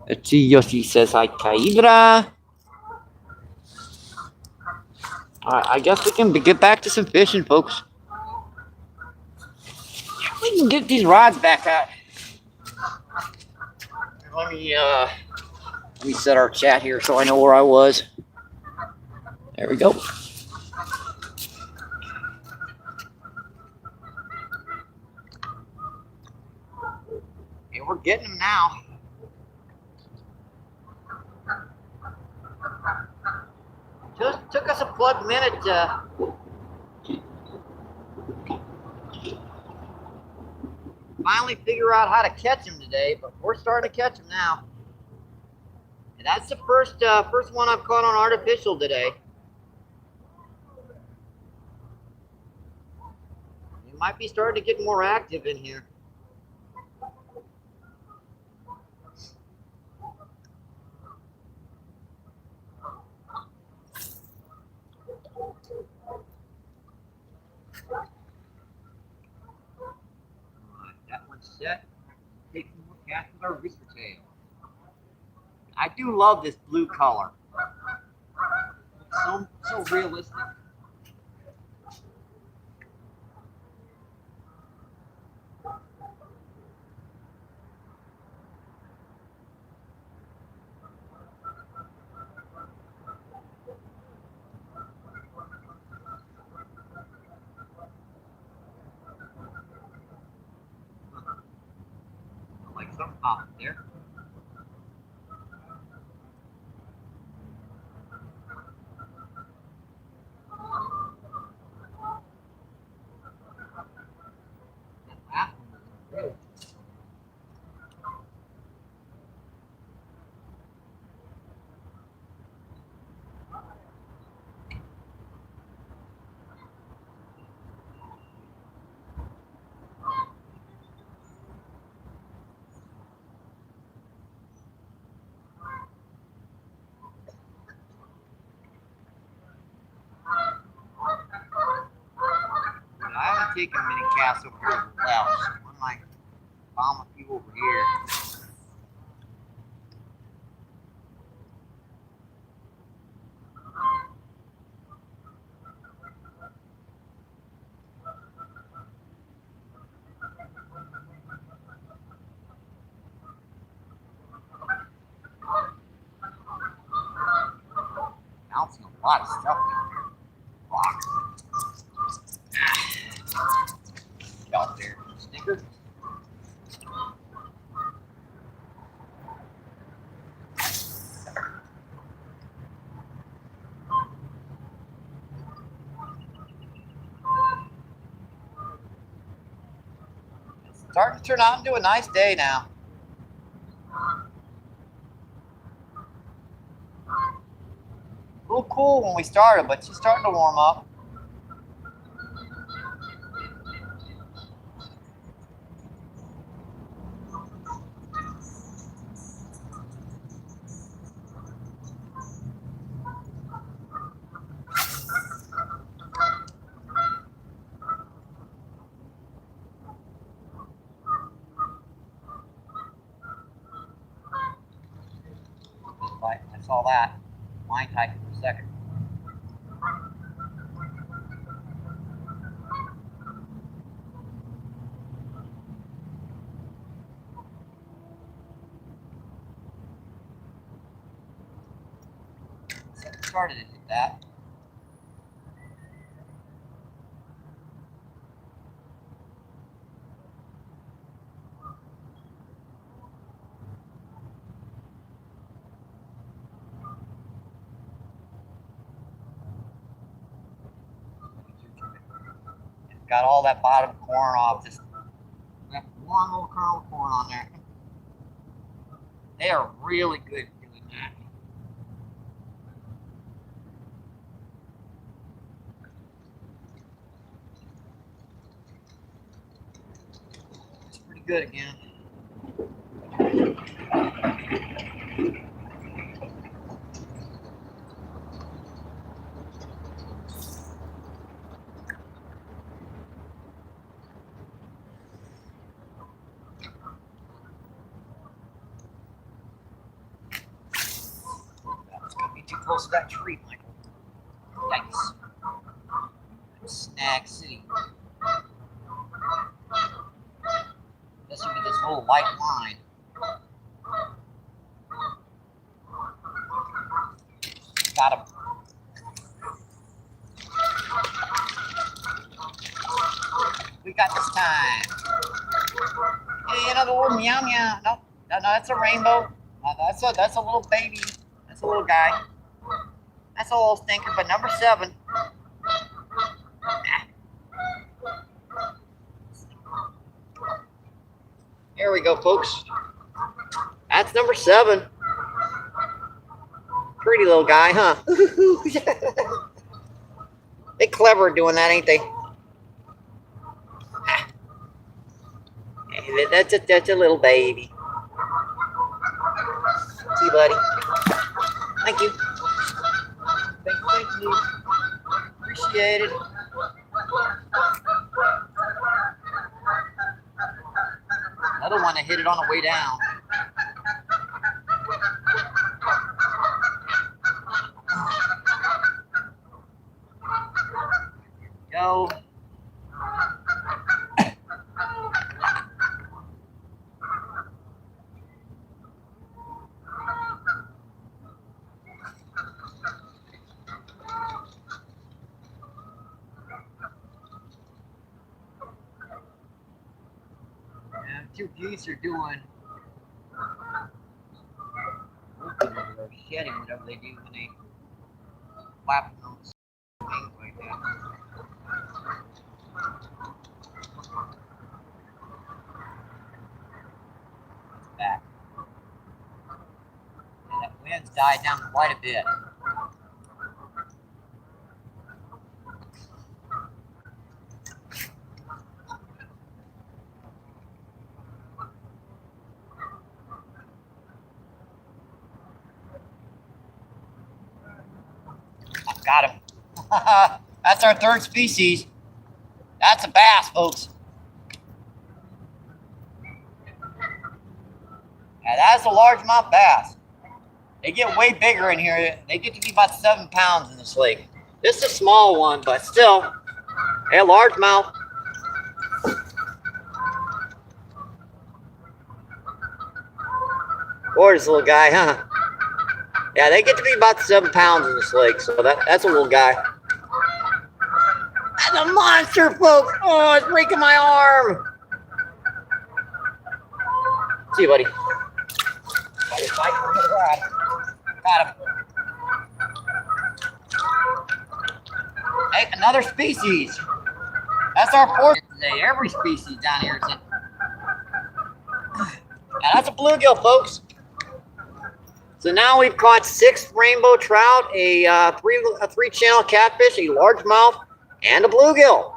D: Let's see, Yoshi says hi, Kaibra. Alright, I guess we can get back to some fishing, folks. We can get these rods back out. Let me set our chat here so I know where I was. There we go. And we're getting them now. Just took us a plug minute to finally figure out how to catch them today, but we're starting to catch them now. And that's the first one I've caught on artificial today. We might be starting to get more active in here. That one's set. Take some more casts with our rooster tail. I do love this blue color. It's so realistic. Like something popped there. I haven't taken many casts over here as well. I'm like, bomb a few over here. Bouncing a lot of stuff down there. Rocks. Out there. Sticker. It's starting to turn out into a nice day now. A little cool when we started, but she's starting to warm up. I saw that. Line tight for a second. Started to hit that. Got all that bottom corn off. Just left one little kernel of corn on there. They are really good at doing that.
A: good again. That's gonna be too close to that tree, Michael. Yikes. Snag City. This would be this little white line. Got him. We got this time. Hey, another little meow meow. No, that's a rainbow. That's a little baby. That's a little guy. That's a little stinker, but number 7. Here we go, folks. That's number 7. Pretty little guy, huh? They clever doing that, ain't they? That's a little baby. See, buddy. Thank you. Thank you. Appreciate it. Another one that hit it on the way down. Go. Two geese are doing or shedding, whatever they do when they flap those wings like that. Back. And that wind's died down quite a bit. Got him. That's our 3rd species. That's a bass, folks. Yeah, that's a largemouth bass. They get way bigger in here. They get to be about 7 pounds in this lake. This is a small one, but still, a largemouth. Gorgeous little guy, huh? Yeah, they get to be about 7 pounds in this lake, so that's a little guy. That's a monster, folks! Oh, it's breaking my arm! See you, buddy. Got him. Hey, another species. That's our 4th today. Every species down here is in. Now, that's a bluegill, folks. So now we've caught 6 rainbow trout, a three-channel catfish, a largemouth, and a bluegill.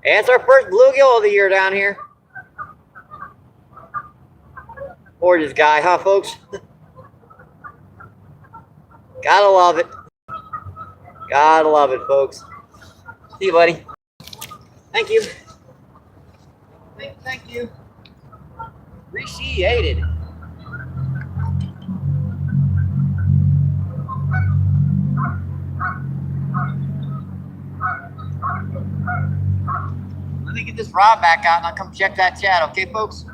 A: And it's our first bluegill of the year down here. Gorgeous guy, huh, folks? Gotta love it. Gotta love it, folks. See you, buddy. Thank you. Thank you. Appreciated. Let me get this rod back out and I'll come check that chat, okay, folks?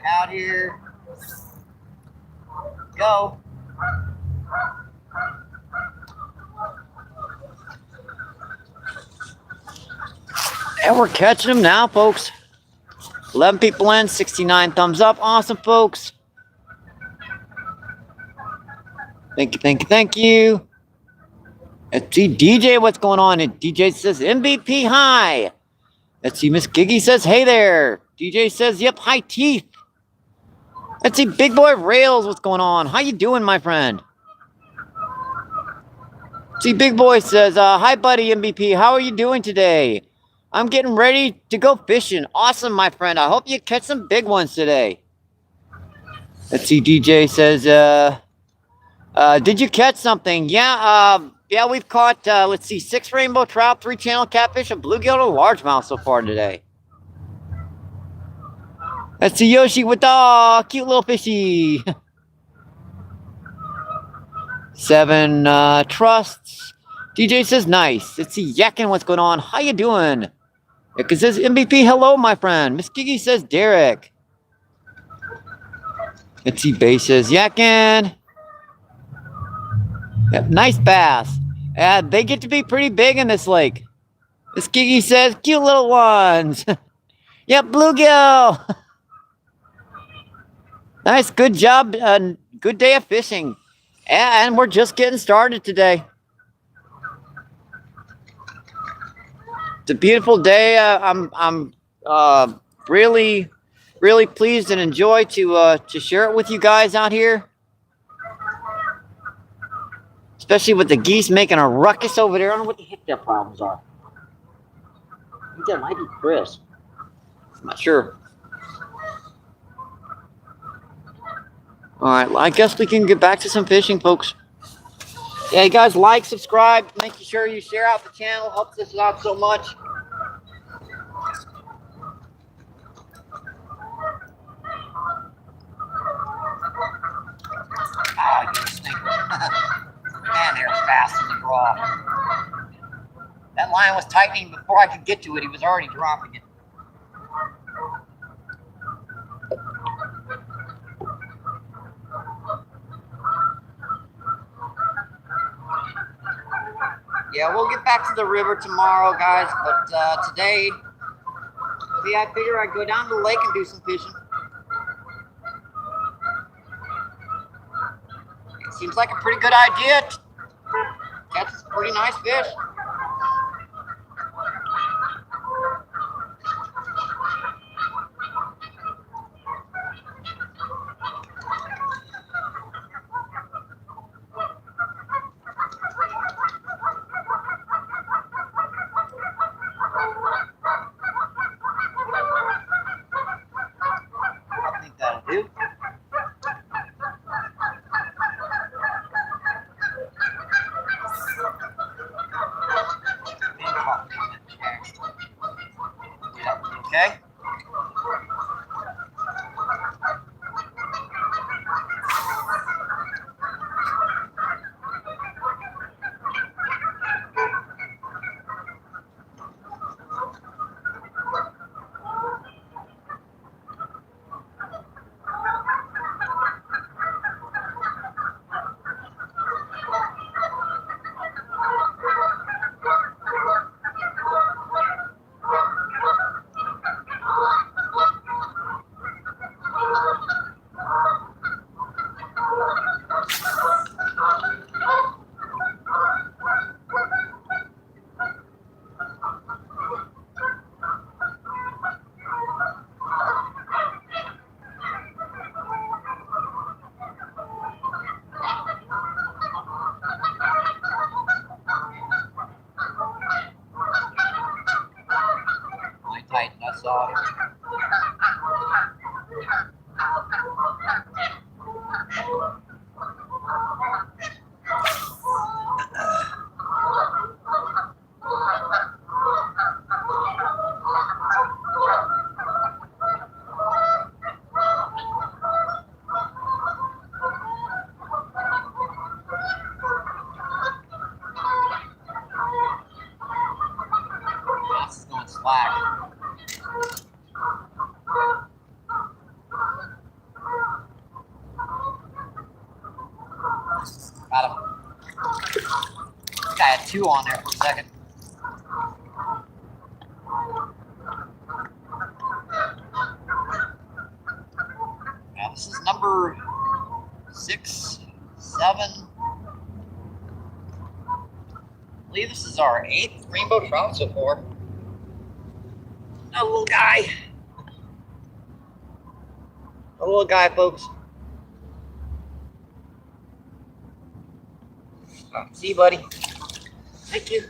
A: Out here. Go. And we're catching them now, folks.
D: 11 people in, 69 thumbs up. Awesome, folks. Thank you, thank you, thank you. Let's see, DJ, what's going on? And DJ says, MVP, hi. Let's see, Miss Giggy says, hey there. DJ says, yep, hi, Teeth. Let's see, Big Boy Rails, what's going on? How you doing, my friend? See, Big Boy says, hi, buddy, MVP. How are you doing today? I'm getting ready to go fishing. Awesome, my friend. I hope you catch some big ones today. Let's see, DJ says, did you catch something? Yeah, we've caught, let's see, 6 rainbow trout, 3 channel catfish, a bluegill, and a largemouth so far today. Let's see, Yoshi with the cute little fishy. 7 trusts. DJ says, nice. Let's see, Yakin, what's going on? How you doing? It says, MVP, hello, my friend. Miss Gigi says, Derek. Let's see, Bay says, Yakin. Yep, nice bass. They get to be pretty big in this lake. Miss Gigi says, cute little ones. Yep, bluegill. Nice, good job. Good day of fishing. And we're just getting started today. It's a beautiful day. I'm really pleased and enjoy to share it with you guys out here. Especially with the geese making a ruckus over there. I don't know what the heck their problems are. I think that might be Chris. I'm not sure. All right, well, I guess we can get back to some fishing, folks. Yeah, you guys like, subscribe, make sure you share out the channel. Helps us out so much. Oh, you stinker. Man, they're fast in the draw. That line was tightening before I could get to it. He was already dropping it. Yeah, we'll get back to the river tomorrow, guys. But today, see, I figure I'd go down to the lake and do some fishing. It seems like a pretty good idea. Catch some pretty nice fish. I think that'll do. Okay. Tighten us off. This is going slack. Got him. I had 2 on there for a second.
A: 7. I believe this is our 8th rainbow trout so far. A little guy. A little guy, folks. See you, buddy. Thank you.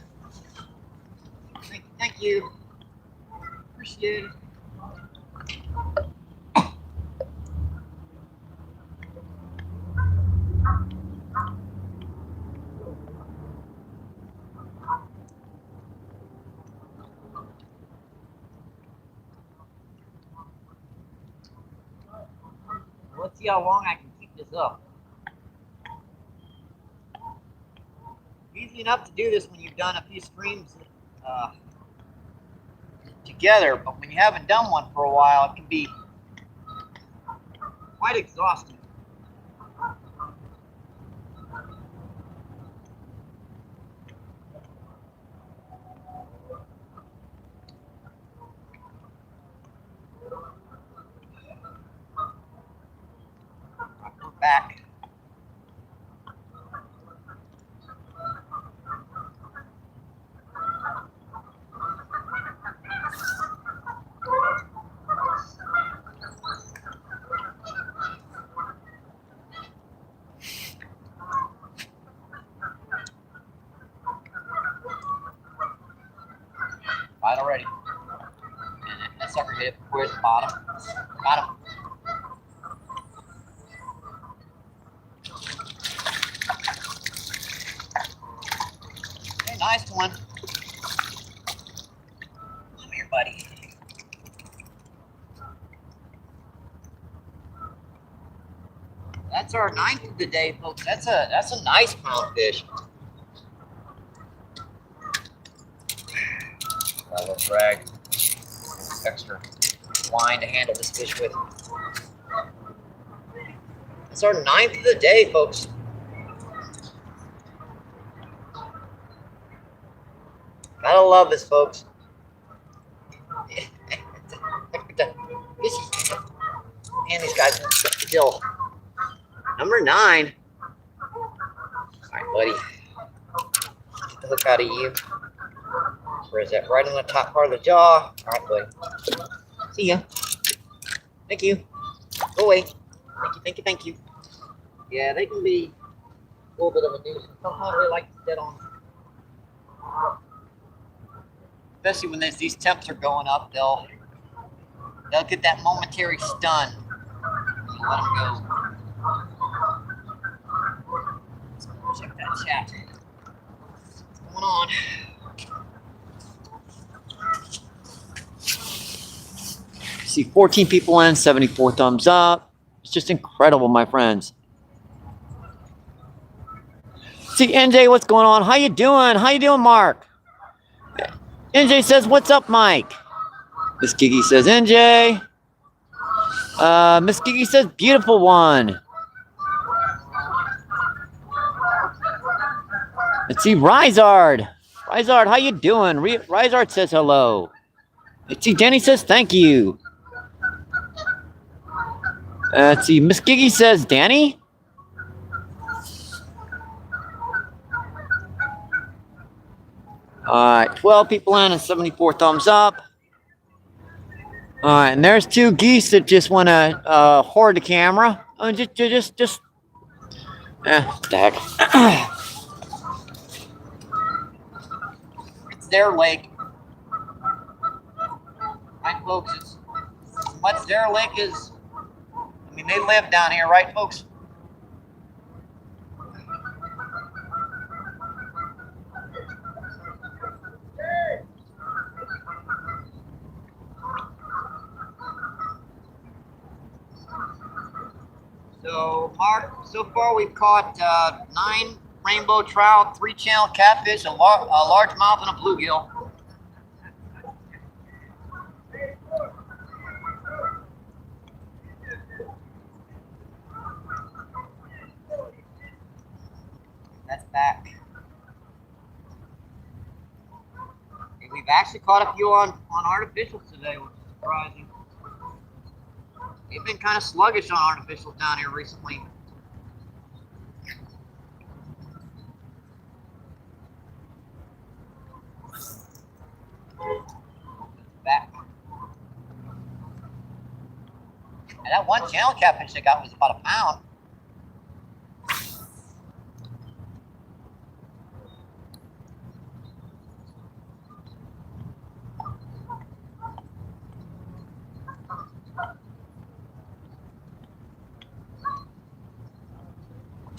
A: Thank you. Appreciate it. Let's see how long I can keep this up. Easy enough to do this when you've done a few streams together, but when you haven't done one for a while, it can be quite exhausting. We're back. Right already. And that sucker hit. Where's the bottom? Got him. Okay, nice one. Come here, buddy. That's our 9th of the day, folks. That's a nice pound fish. Got a little drag, extra line to handle this fish with. It's our 9th of the day, folks. Gotta love this, folks. Man, these guys are still. Number 9. All right, buddy. Get the hook out of you. Where is that? Right on the top part of the jaw. All right, buddy. See ya. Thank you. Go away. Thank you, thank you. Yeah, they can be a little bit of a nuisance. Sometimes they like to sit on. Especially when these temps are going up, they'll get that momentary stun. You let them go. Let's check that chat. What's going on? See 14 people in, 74 thumbs up. It's just incredible, my friends. See NJ, what's going on? How you doing? How you doing, Mark? NJ says, what's up, Mike? Miss Gigi says, NJ. Miss Gigi says, beautiful one. Let's see, Rizard. Rizard, how you doing? Rizard says hello. Let's see, Jenny says thank you. Let's see, Miss Gigi says, Danny. All right, 12 people in and 74 thumbs up. All right, and there's 2 geese that just want to hoard the camera. Oh, just. What the heck? It's their lake. Right, folks? It's what's their lake is. I mean, they live down here, right, folks? So, Mark, so far we've caught 9 rainbow trout, 3 channel catfish, a largemouth, and a bluegill. That's back. And we've actually caught a few on artificials today, which is surprising. They've been kind of sluggish on artificials down here recently.
D: And that one channel catfish I got was about a pound.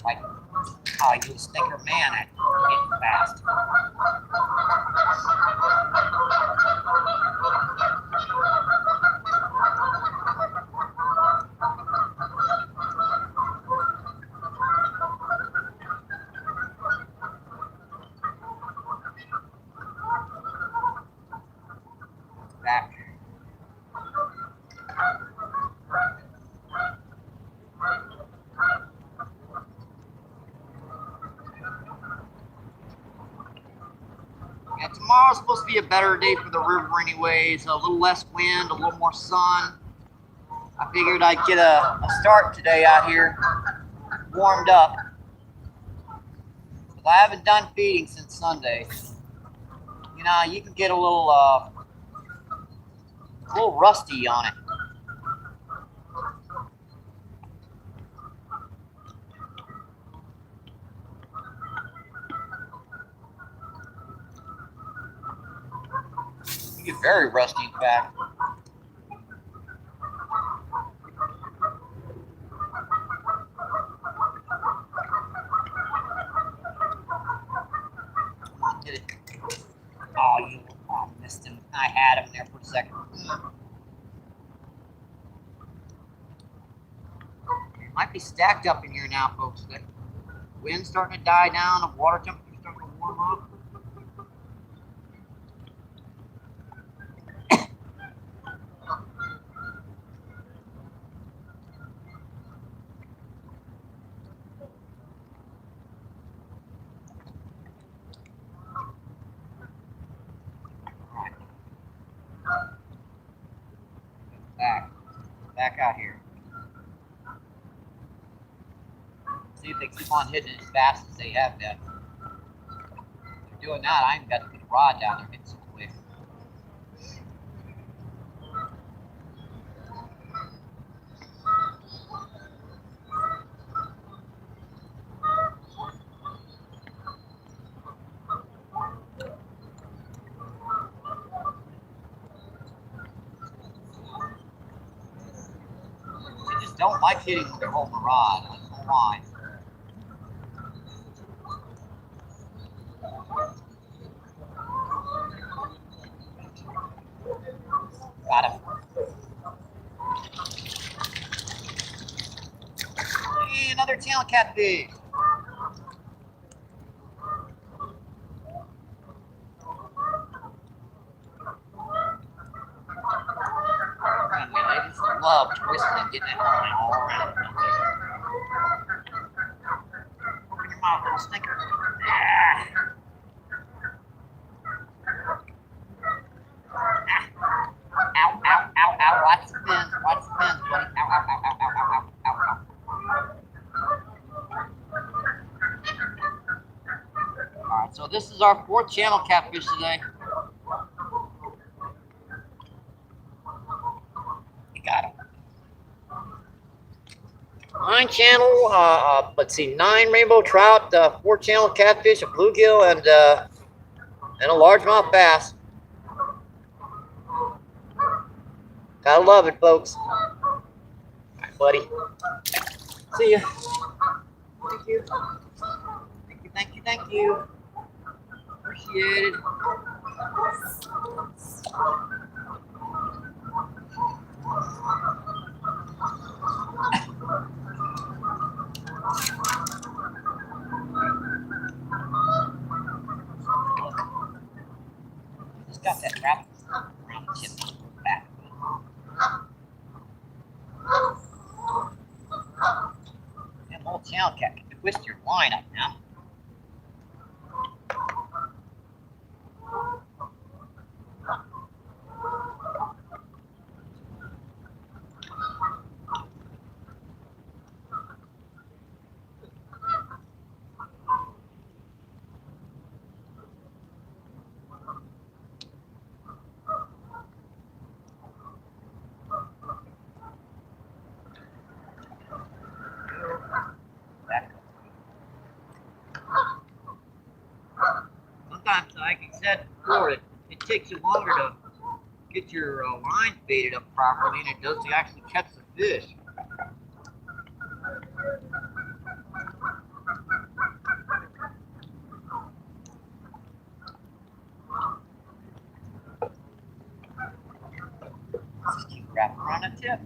D: Like, oh, you stinker, man, that's getting fast. Back. Yeah, tomorrow's supposed to be a better day for the river anyways. A little less wind, a little more sun. I figured I'd get a start today out here, warmed up. Because I haven't done feeding since Sunday. You know, you can get a little rusty on it. You get very rusty, in fact. Come on, hit it. Oh, I missed him. I had him there for a second. It might be stacked up in here now, folks. The wind's starting to die down. The water temperature's starting to warm up. Back out here. See if they keep on hitting it as fast as they have been. If they're doing that, I ain't got to put a rod down there hitting so quick. They just don't like hitting when they're holding a rod. I don't know why. Got him. Hey, another tail catfish. I just love twisting and getting that line all around. Open your mouth, little stinker. Ah. Ow, ow, ow, ow. Watch the fins, buddy. Ow, ow, ow, ow, ow, ow, ow, ow. Alright, so this is our 4th channel catfish today. You got him. 9 channel, let's see, 9 rainbow trout, 4 channel catfish, a bluegill, and a largemouth bass. Gotta love it, folks. All right, buddy. See ya. Thank you. Thank you, thank you, thank you. Appreciate it. Just got that wrap around the tip back. That little channel cat can twist your line up now.
A: like I said before, it takes you longer to get your line baited up properly than it does to actually catch the fish. Just keep wrapping around the tip.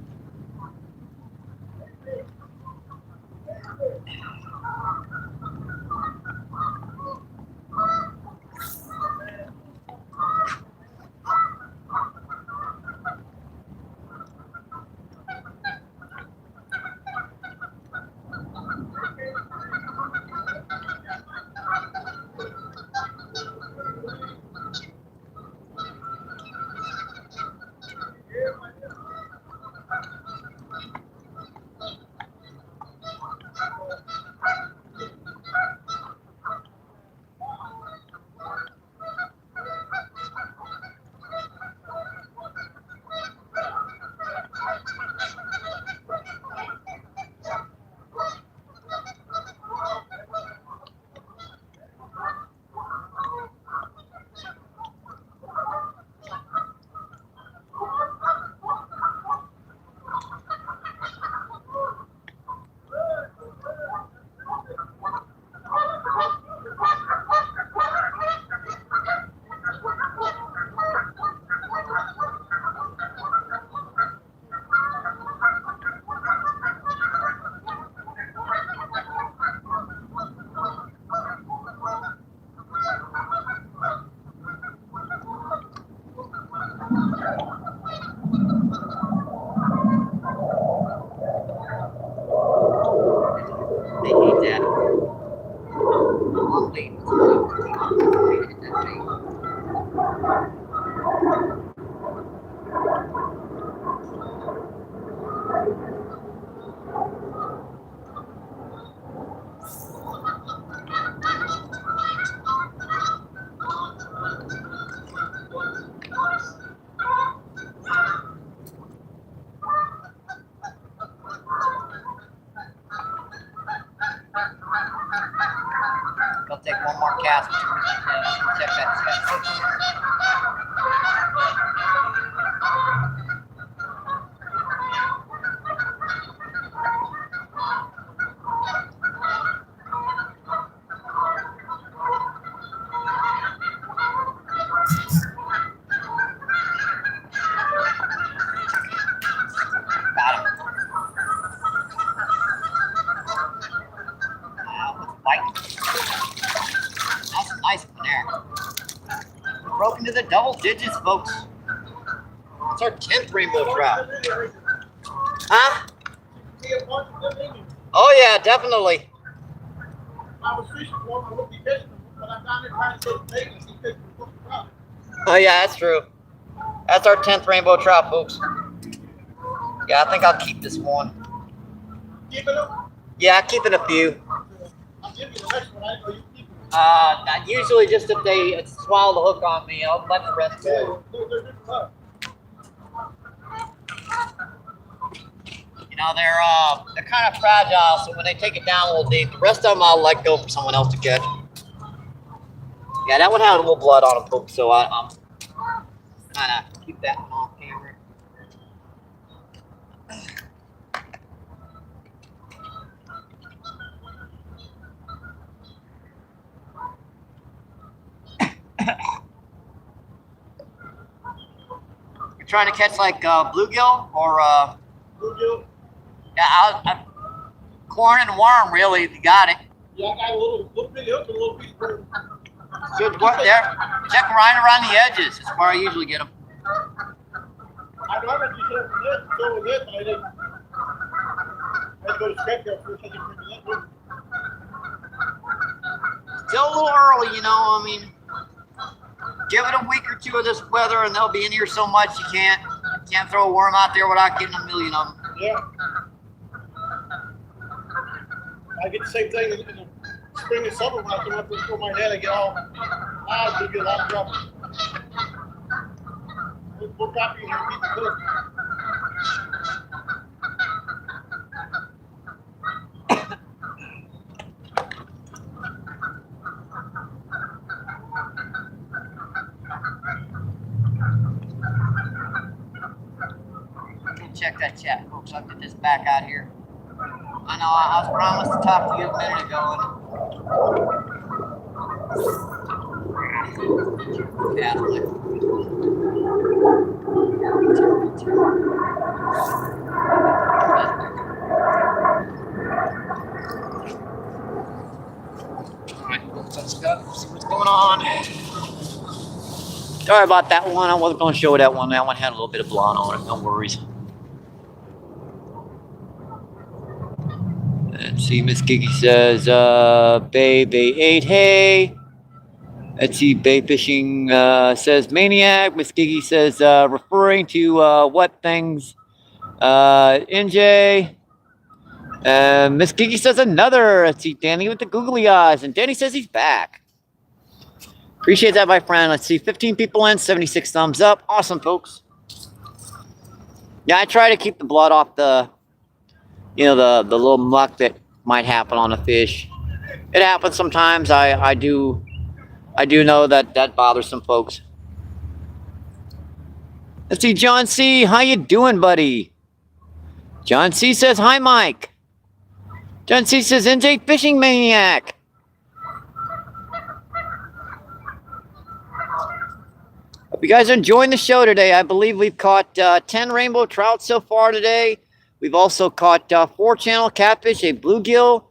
A: They hate that. I'm waiting for them to hit that bait. Go take one more cast before we check that set. Got him. Wow, biting. That's a nice one there. We broke into the double digits, folks. It's our 10th rainbow trout. Huh? Oh yeah, definitely.
B: I was fishing for him, I would be fishing him, but I found it trying to take bait and he fishing for the trout.
A: Oh yeah, that's true. That's our 10th rainbow trout, folks. Yeah, I think I'll keep this one.
B: Keeping them?
A: Yeah, keeping a few.
B: I'll give you the next one, I know you keep them.
A: Usually just if they swallow the hook on me, I'll let the rest go.
B: They're different stuff.
A: You know, they're kind of fragile, so when they take it down a little deep, the rest of them I'll let go for someone else to catch. Yeah, that one had a little blood on it, folks, so I'm kind of keep that one off camera. You're trying to catch like bluegill or
B: Bluegill?
A: yeah, corn and worm, really, if you got it.
B: Yeah, I got a little bit hook and a little piece of bird.
A: Should work there. Check right around the edges. That's where I usually get them.
B: I know I got you set up for this, so with this, but I didn't. I had to go to scrapyard first, I didn't bring the net with me.
A: Still a little early, you know. I mean, give it a week or two of this weather, and they'll be in here so much you can't throw a worm out there without getting a million of them.
B: Yeah. I get the same thing in the spring and summer when I come up and throw my net and get all loud, you get a lot of trouble. We'll drop you in here and keep the hook.
A: check that chat, folks. I'll get this back out here. I know I was promised to talk to you a minute ago. Catholic. Alright, let's go see what's going on. Sorry about that one. I wasn't going to show that one. That one had a little bit of blonde on it. No worries. Let's see. Miss Giggy says, Babe 8, hey. Let's see. Babe Fishing says, Maniac. Miss Giggy says, referring to what things? NJ. Miss Giggy says another. Let's see. Danny with the googly eyes. And Danny says he's back. Appreciate that, my friend. Let's see, 15 people in, 76 thumbs up. Awesome, folks. Yeah, I try to keep the blood off the, the little muck that might happen on the fish. It happens sometimes. I do know that bothers some folks. Let's see, John C. How you doing, buddy? John C. says, hi, Mike. John C. says, NJ Fishing Maniac. Hope you guys are enjoying the show today. I believe we've caught 10 rainbow trout so far today. We've also caught 4 channel catfish, a bluegill,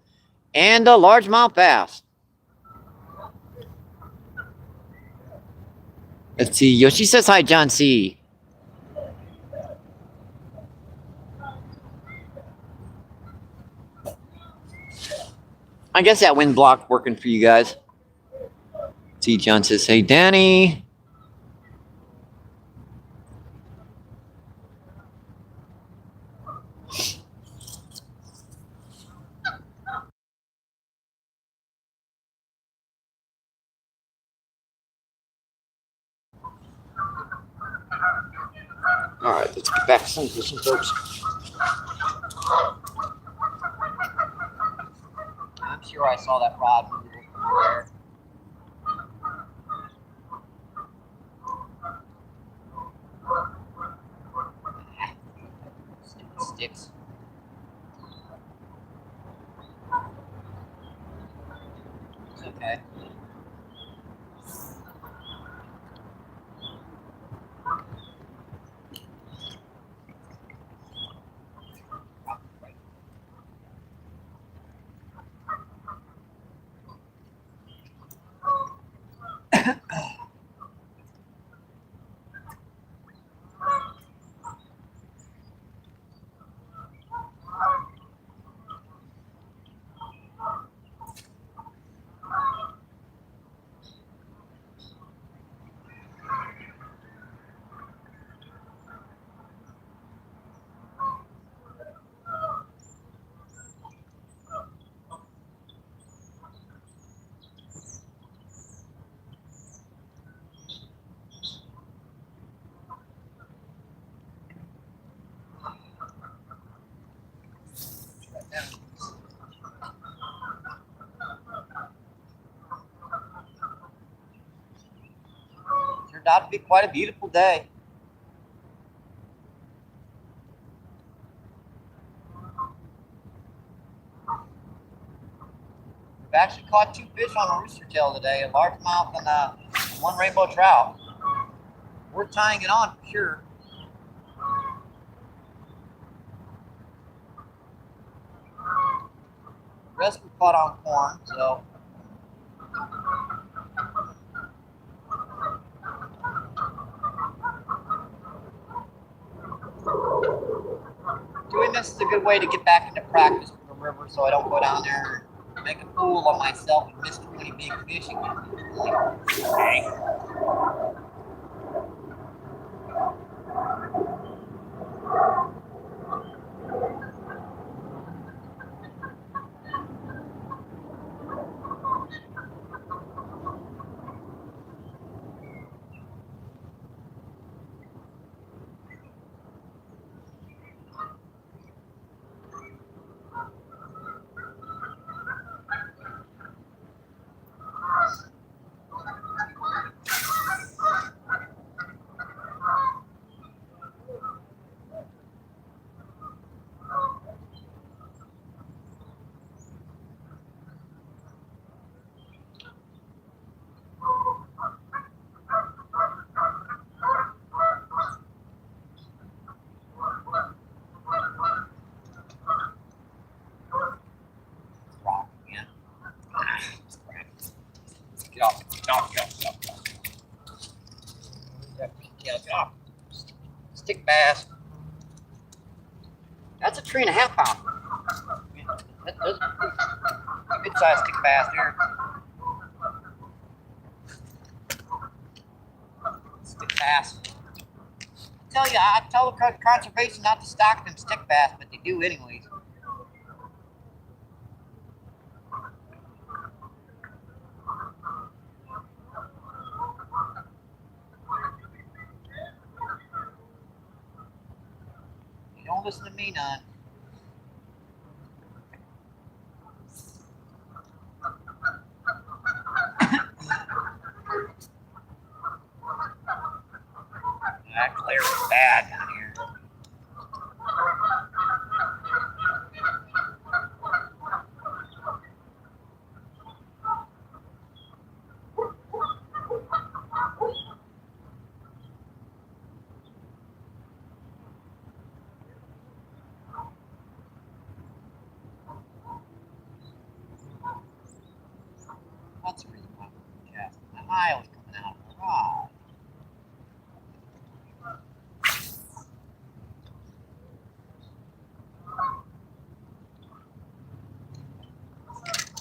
A: and a largemouth bass. Let's see. Yoshi says hi, John C. I guess that wind block working for you guys. Let's see, John says, hey, Danny. All right, let's get back to some fishing, folks. I'm sure I saw that rod move over there. Stupid sticks. It's okay. Turned out to be quite a beautiful day. We've actually caught 2 fish on a rooster tail today, a largemouth and 1 rainbow trout. We're tying it on for sure. The rest we caught on corn, so. Doing this is a good way to get back into practice from the river so I don't go down there and make a fool of myself and miss 20 big fish again. Okay. Stick bass. That's a 3.5 pound. That's a good sized stick bass there. Stick bass. I tell the conservation not to stock them stick bass, but they do anyways. You don't listen to me none. That glare is bad down here. That's the reason why I'm casting. My eye was coming out of the rod.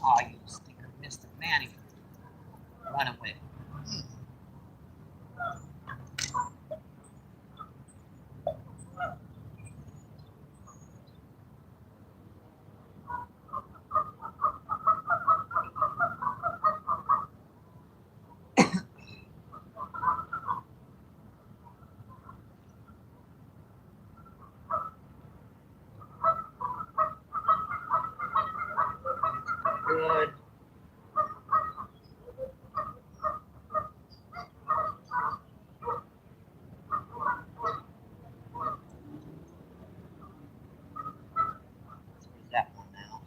A: Oh, you stinker, Mr. Manny. Run away. Good. Where's that one now?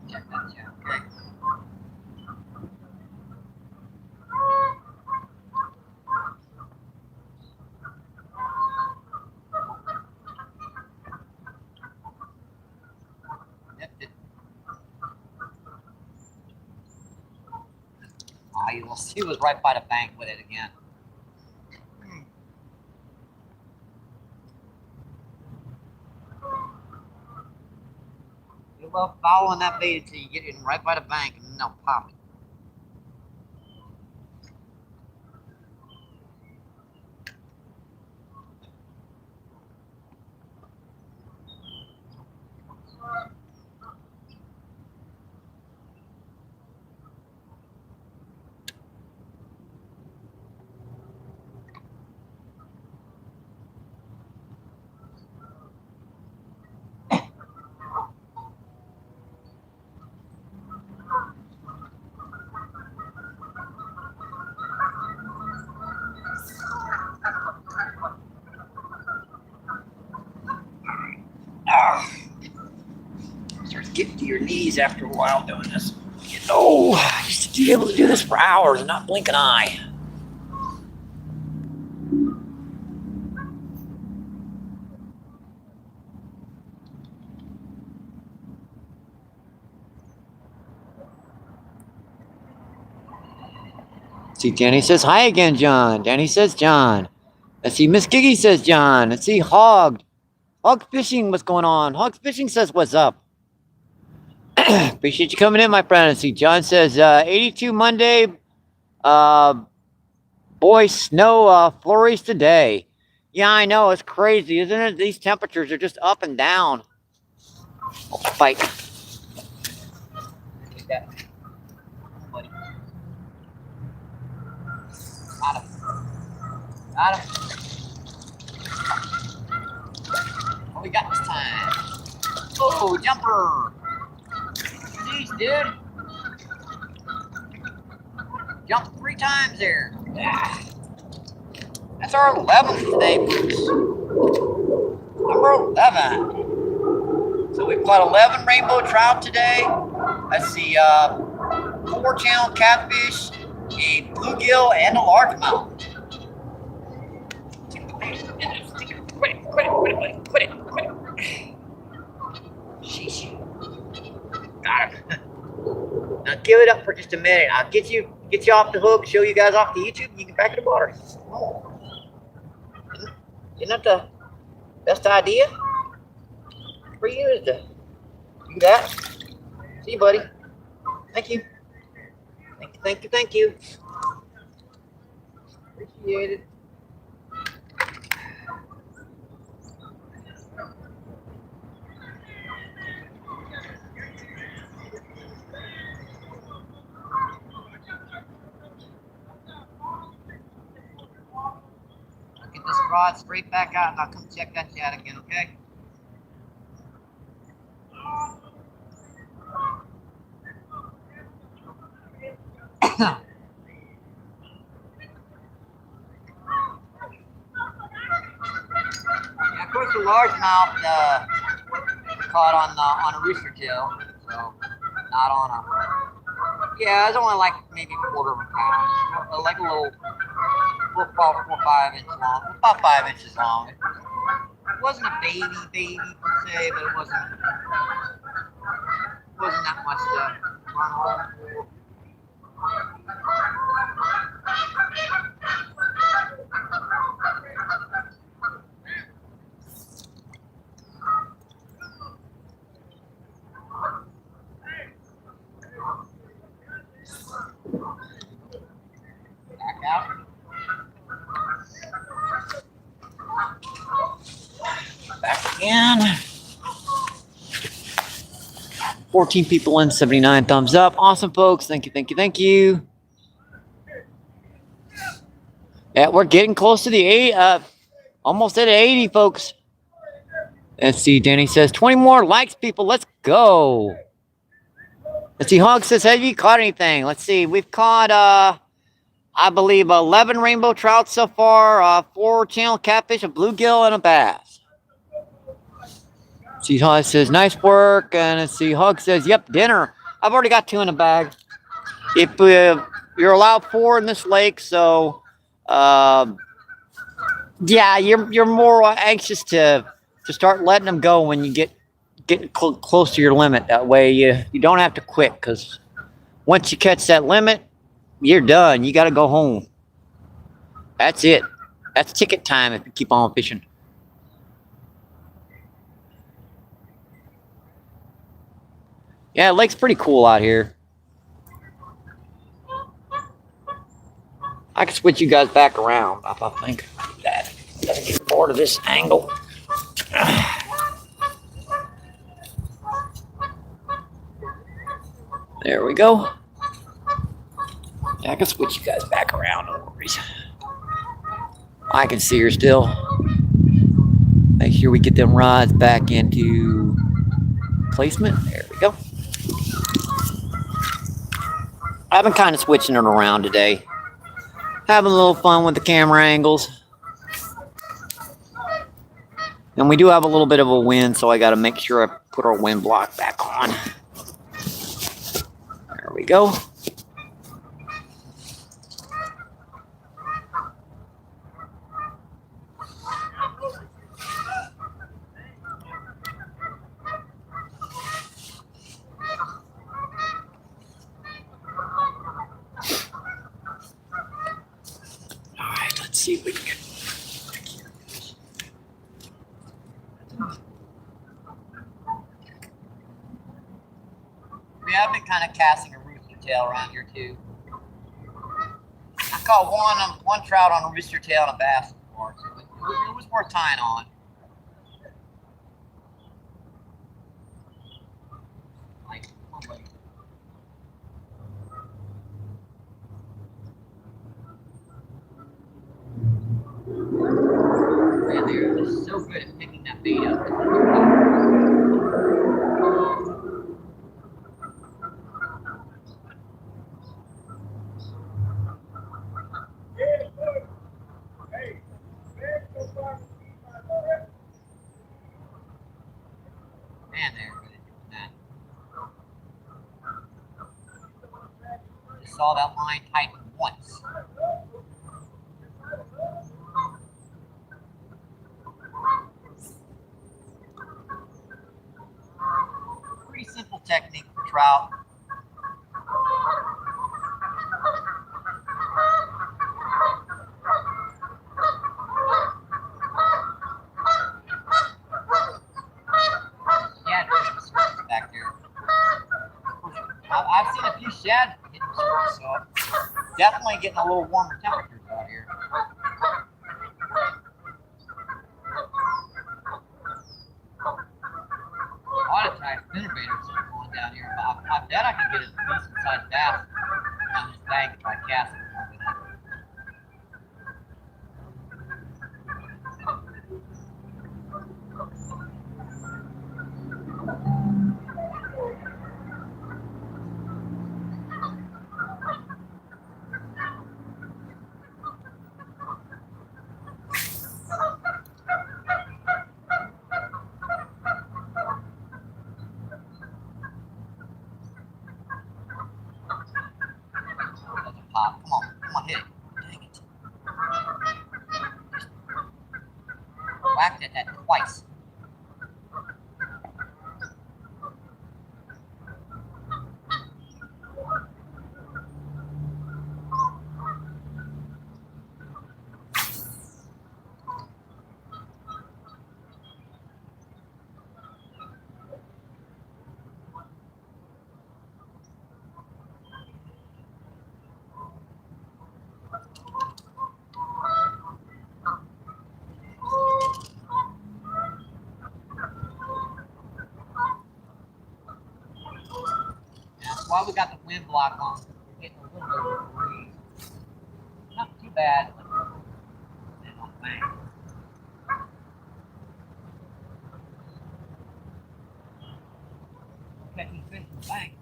A: Check that out, okay? You will see, he was right by the bank with it again. You love following that bait until you get it right by the bank and then they'll pop it.
D: get to your knees after a while doing this. Oh, I used to be able to do this for hours and not blink an eye. See, Danny says hi again, John. Danny says John. Let's see, Miss Giggy says John. Let's see, Hog Fishing, what's going on? Hog Fishing says what's up. Appreciate you coming in, my friend. Let's see, John says 82 Monday. Boy, snow flurries today. Yeah, I know, it's crazy, isn't it? These temperatures are just up and down. Oh, fight.
A: Got him. Got him. What we got this time? Oh, jumper. Jeez, dude. Jumped 3 times there. Yeah. That's our 11th today, folks. Number 11. So we've caught 11 rainbow trout today. Let's see, 4 channel catfish, a bluegill, and a largemouth. Quit it. Sheesh. Got him. Now give it up for just a minute. I'll get you off the hook, show you guys off the YouTube, and you can back in the water. Oh. Isn't that the best idea for you is to do that? See you, buddy. Thank you. Thank you. Appreciate it. Get this rod straight back out and I'll come check that chat again, okay? Yeah, of course the largemouth caught on a rooster tail, so not on a. Yeah, it's only like maybe a quarter of a pound, like a little 4 or 5 inches long, about 5 inches long. It wasn't a baby per se, but it wasn't that much to run home for. Back out. Back again. 14 people in, 79 thumbs up. Awesome, folks. Thank you. Yeah, we're getting close to the 8, almost at 80, folks. Let's see, Danny says 20 more likes, people. Let's go. Let's see, Hog says, have you caught anything? Let's see, we've caught, I believe, 11 rainbow trout so far, 4 channel catfish, a bluegill, and a bass. See, Hog says, nice work. And let's see, Hog says, yep, dinner. I've already got 2 in the bag. If you're allowed 4 in this lake, so yeah, you're more anxious to start letting them go when you get close to your limit. That way you don't have to quit, because once you catch that limit, you're done. You got to go home. That's it. That's ticket time if you keep on fishing. Yeah, the lake's pretty cool out here. I can switch you guys back around if I think that. Gotta get bored of this angle. There we go. Yeah, I can switch you guys back around, no worries. I can see her still. Make sure we get them rods back into placement. There we go. I've been kind of switching it around today. Having a little fun with the camera angles.
D: And we do have a little bit of a wind, so I got to make sure I put our wind block back on. There we go. Alright, let's see if we can get back here.
A: We have been kind of casting a rooster tail around here too. I caught one trout on a rooster tail and a bass before, so it was worth tying on. Like, come on, buddy. Man, they're just so good at picking that bait up. Man, they're good at doing that. Just saw that line tighten once. Pretty simple technique for trout. Yeah, there's some back there. I've seen a few shad hitting surface, so definitely getting a little warmer temperatures out here. A lot of times, spinnerbaiters are going down here. I bet I can get a decent sized bass down this bank if I cast it long enough. Doesn't pop. Come on, hit it. Dang it. Whacked it at twice. That's why we got the wind block on. We're getting a little bit of a breeze. Not too bad, but then on the bank. Catching fish in the bank.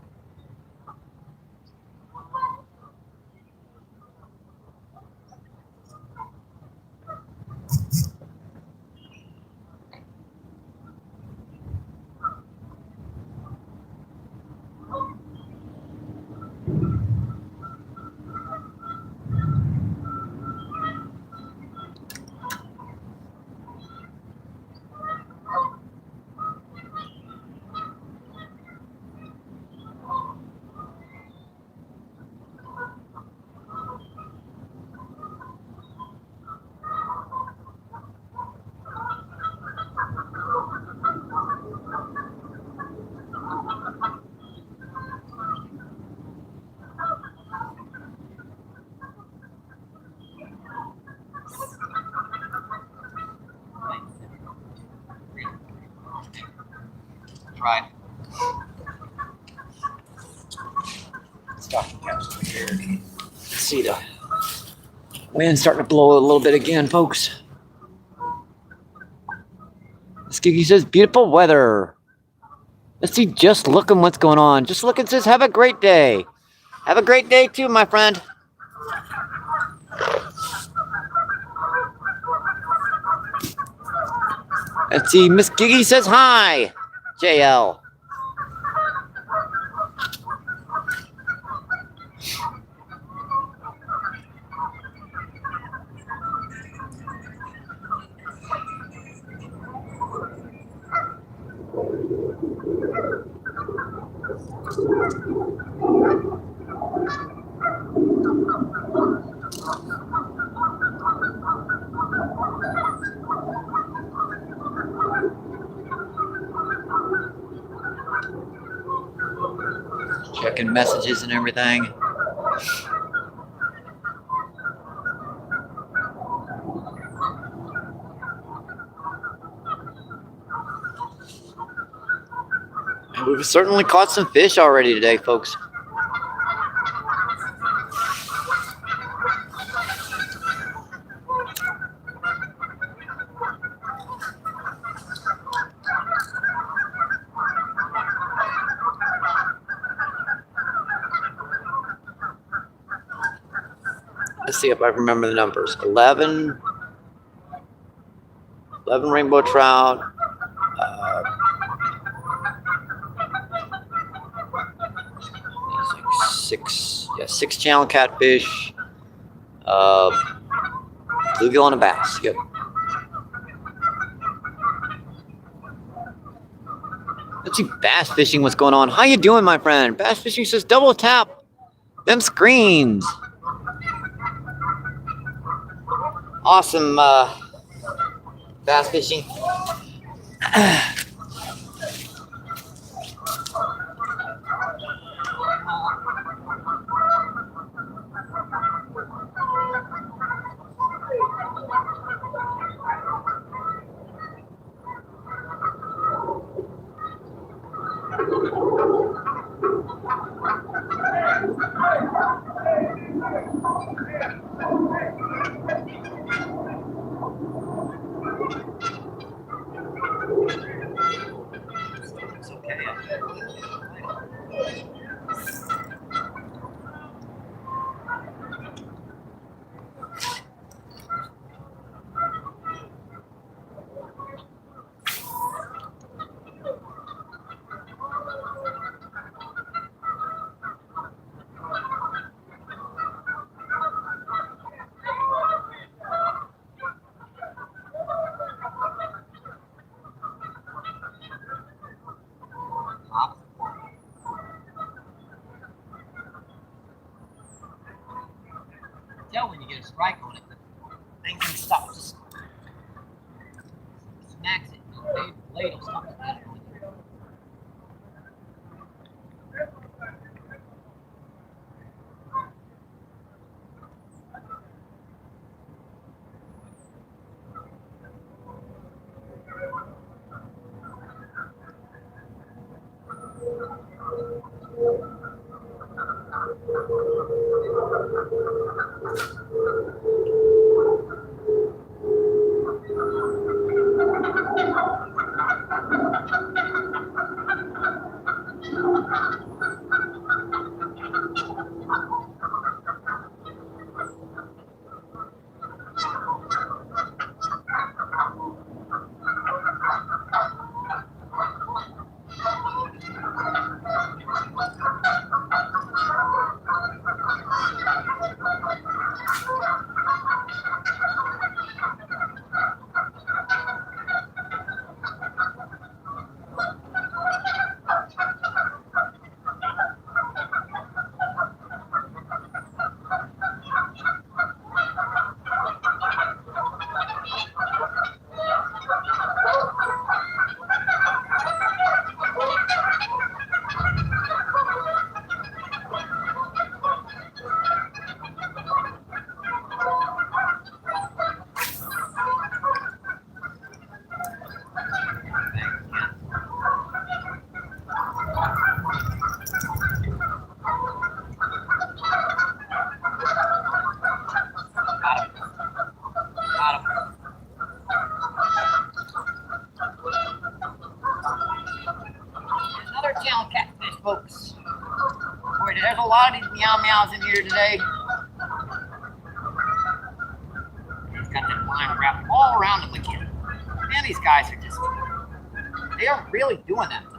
A: That's right.
D: Stocking caps over here. See the wind starting to blow a little bit again, folks. Skiggy says, beautiful weather. Let's see, just looking what's going on. Just looking says, have a great day. Have a great day too, my friend. Let's see. Miss Giggy says hi. JL. Checking messages and everything. And we've certainly caught some fish already today, folks. Let's see if I remember the numbers. 11 rainbow trout. 6 channel catfish. Bluegill and a bass. Yep. Let's see bass fishing. What's going on? How you doing, my friend? Bass fishing says double tap them screens. Awesome bass fishing.
A: Tell when you get a strike on it, the thing can stop. Just smacks it. The blade will stop it. Another channel catfish, folks. Boy, there's a lot of these meow meows in here today. He's got that line wrapped all around him again. Man, these guys are just, they are really doing that today.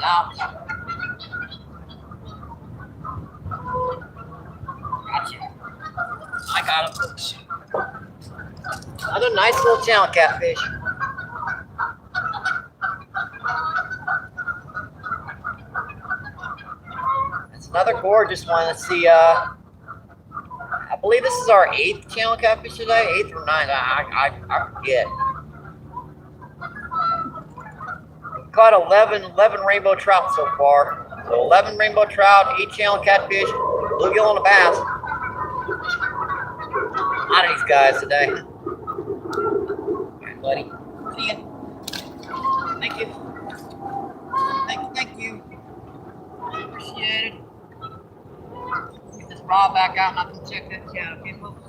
A: Out. Gotcha. I got him, folks. Another nice little channel catfish. It's another gorgeous one. Let's see. I believe this is our 8th channel catfish today. 8th or 9th. I forget. Caught 11 rainbow trout so far. So 11 rainbow trout, 8 channel catfish, bluegill and a bass. A lot of these guys today. All right, buddy. See ya. Thank you. Thank you. Appreciate it. Get this rod back out and I can check that chat, okay, folks?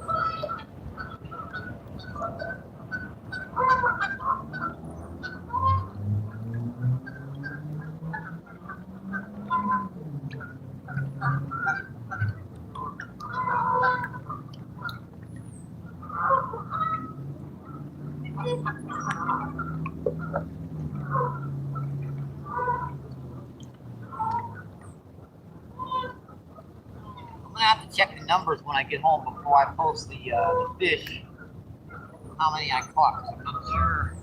A: I'm gonna have to check the numbers when I get home before I post the fish. How many I caught, 'cause I'm not sure.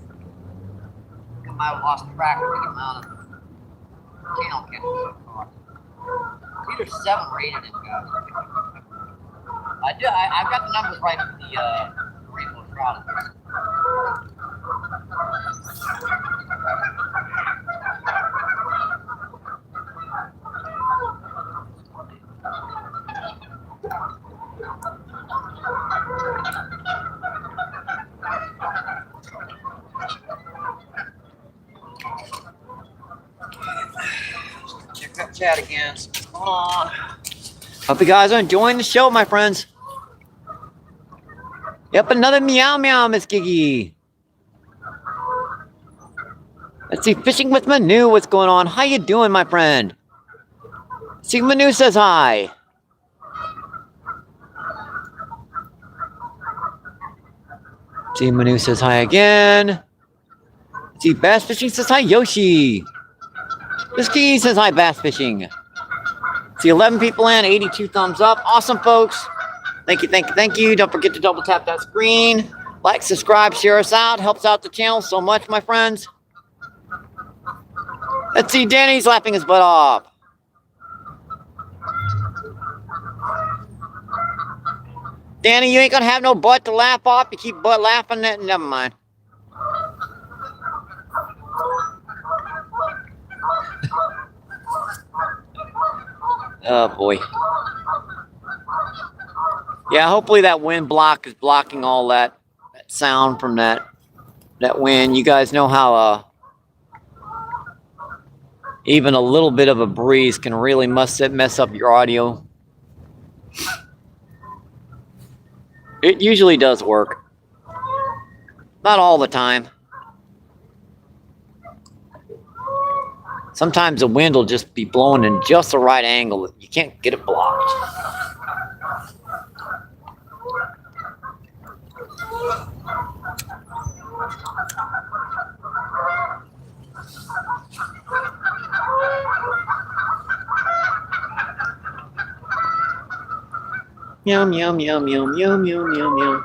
A: I might have lost track of the amount of channel catfish I caught. It's either 7 or 8 of them guys. I've got the numbers right for the rainbow trout. Check that chat again. Hold on. Hope you guys are enjoying the show, my friends. Yep, another meow meow, Miss Giggy. Let's see, fishing with Manu. What's going on? How you doing, my friend? See, Manu says hi. See, Manu says hi again. See, Bass Fishing says hi, Yoshi. Miss Giggy says hi, Bass Fishing. See, 11 people in, 82 thumbs up. Awesome, folks. Thank you. Don't forget to double tap that screen. Like, subscribe, share us out. Helps out the channel so much, my friends. Let's see, Danny's laughing his butt off. Danny, you ain't gonna have no butt to laugh off. You keep butt laughing at, never mind. Oh boy. Yeah, hopefully that wind block is blocking all that sound from that wind. You guys know how even a little bit of a breeze can really mess up your audio. It usually does work. Not all the time. Sometimes the wind will just be blowing in just the right angle. You can't get it blocked. Meow, meow, meow, meow, meow, meow, meow, meow.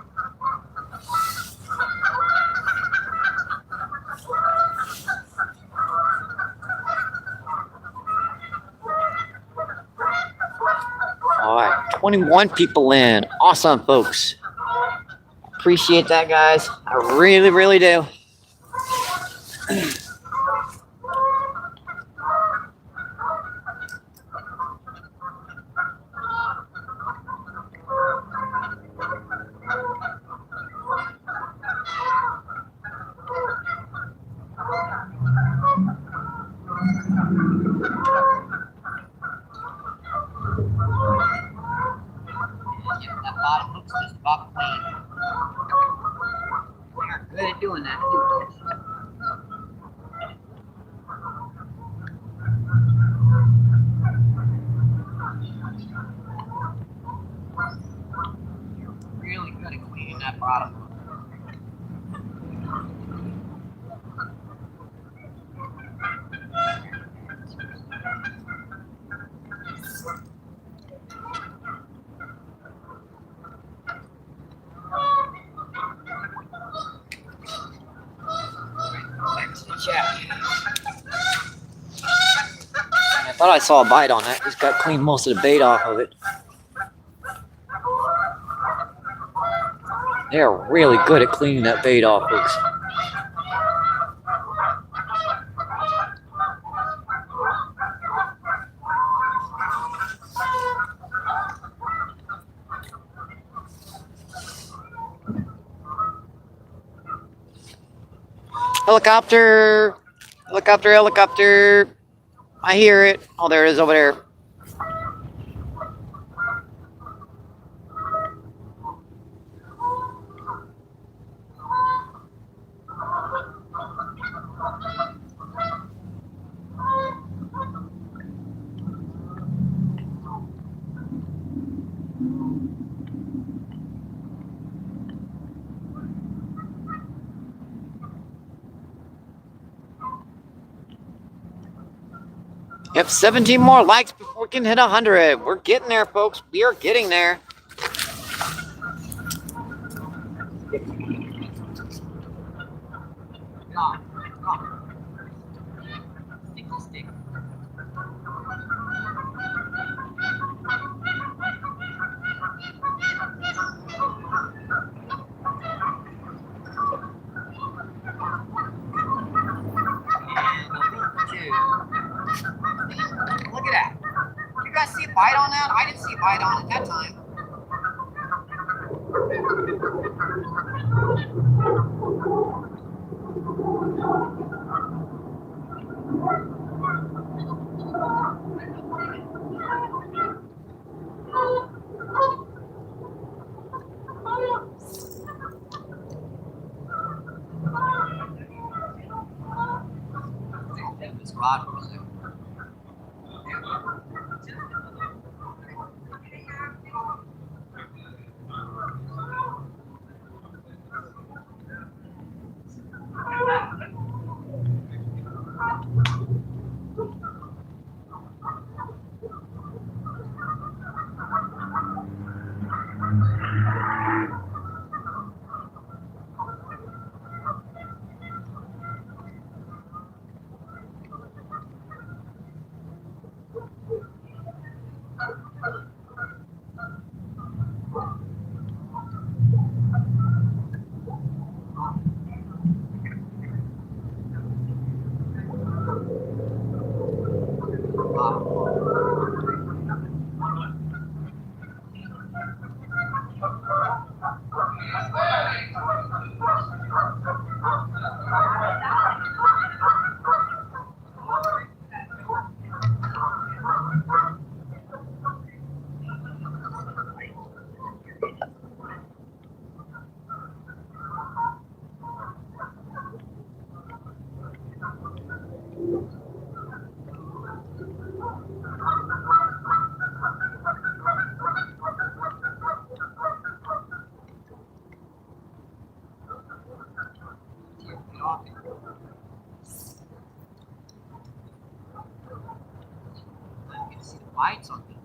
A: All right, 21 people in. Awesome, folks. Appreciate that, guys. I really, really do. That bottom hook's just about clean. We are good at doing that, too, folks. that bottom hook.
D: I thought I saw a bite on that. Just got cleaned most of the bait off of it. They're really good at cleaning that bait off, folks. Helicopter! Helicopter, helicopter! I hear it. Oh, there it is over there. Yep, 17 more likes before we can hit 100. We're getting there, folks. We are getting there.
A: Stick. Look at that. You guys see a bite on that? I didn't see a bite on it that time. This rod was there. Bites on me.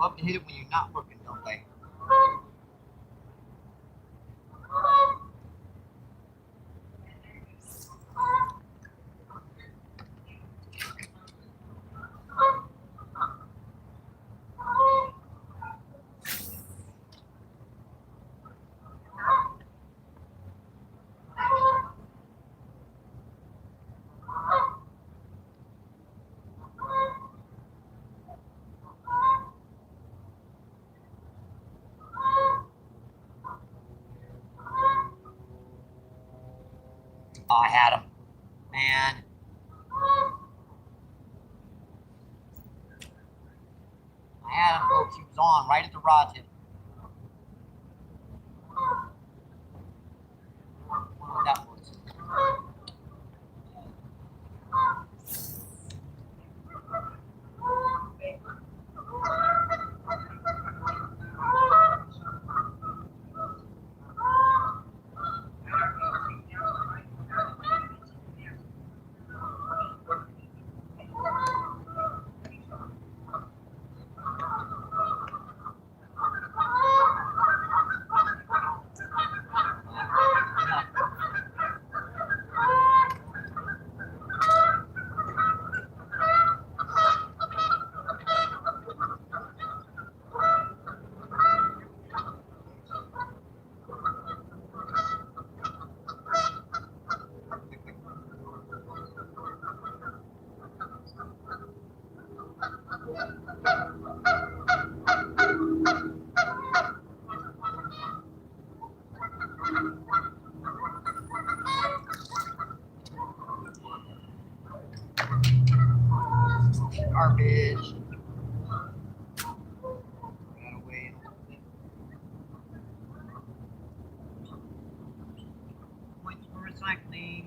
A: Love to hit it when you're not looking, don't they? Oh, I had him. Man. I had him, folks. He was on right at the rod tip. I wonder what that was. Garbage. Got away a little bit. Points for recycling.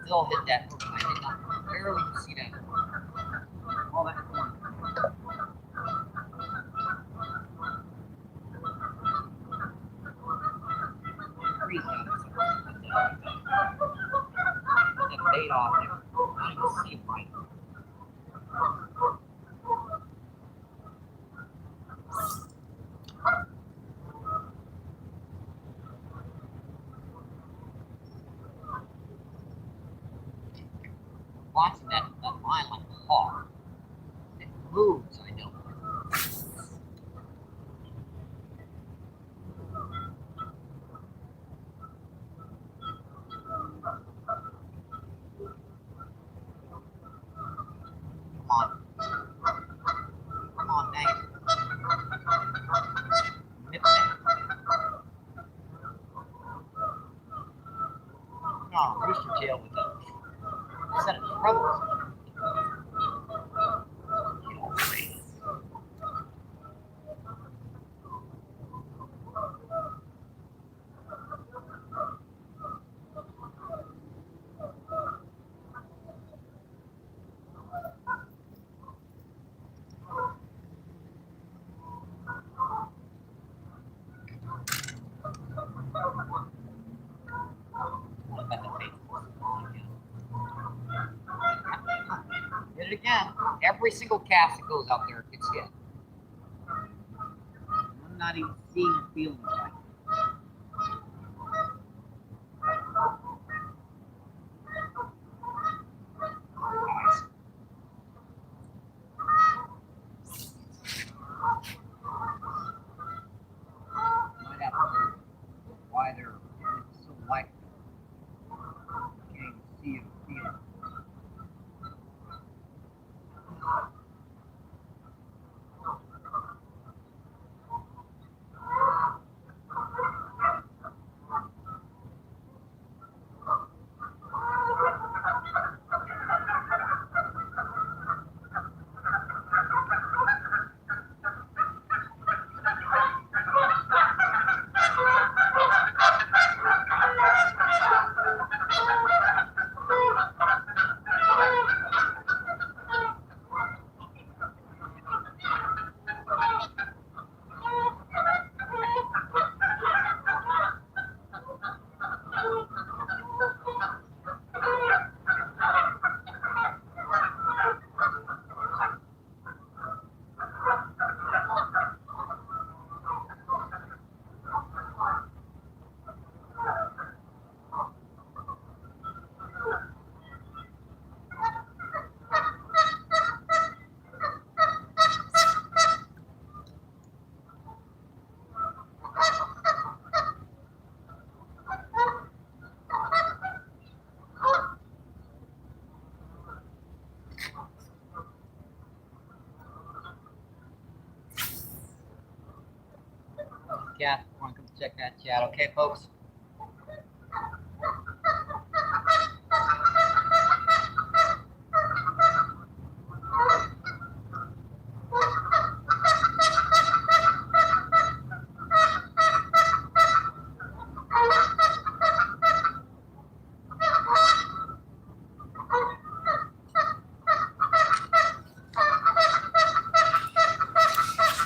A: still hit that hook. I did not barely see that. All that corn. Freeze out of the bait off there. I don't even see it right. Watching that line like a hawk. It moves, I know. Come on. Come on, dang it. Nip that. No, rooster tail with a set of troubles. Did it again. Every single cast that goes out there gets hit. I'm not even seeing or feeling it right. Might have to why they're so light. Can't even see it or feel it. Yeah, want to come check that chat, okay, folks?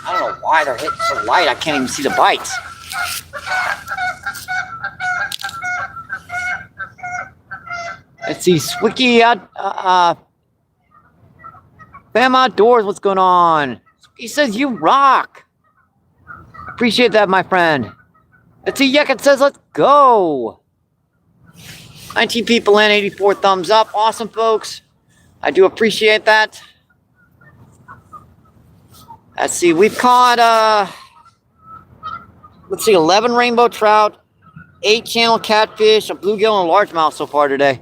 A: I don't know why they're hitting so light. I can't even see the bites. Let's see, Swicky Fam Outdoors, what's going on? He says you rock. Appreciate that, my friend. Let's see, Yeket says let's go. 19 people in, 84 thumbs up. Awesome, folks. I do appreciate that. Let's see, we've caught, let's see, 11 rainbow trout, 8 channel catfish, a bluegill, and a largemouth so far today.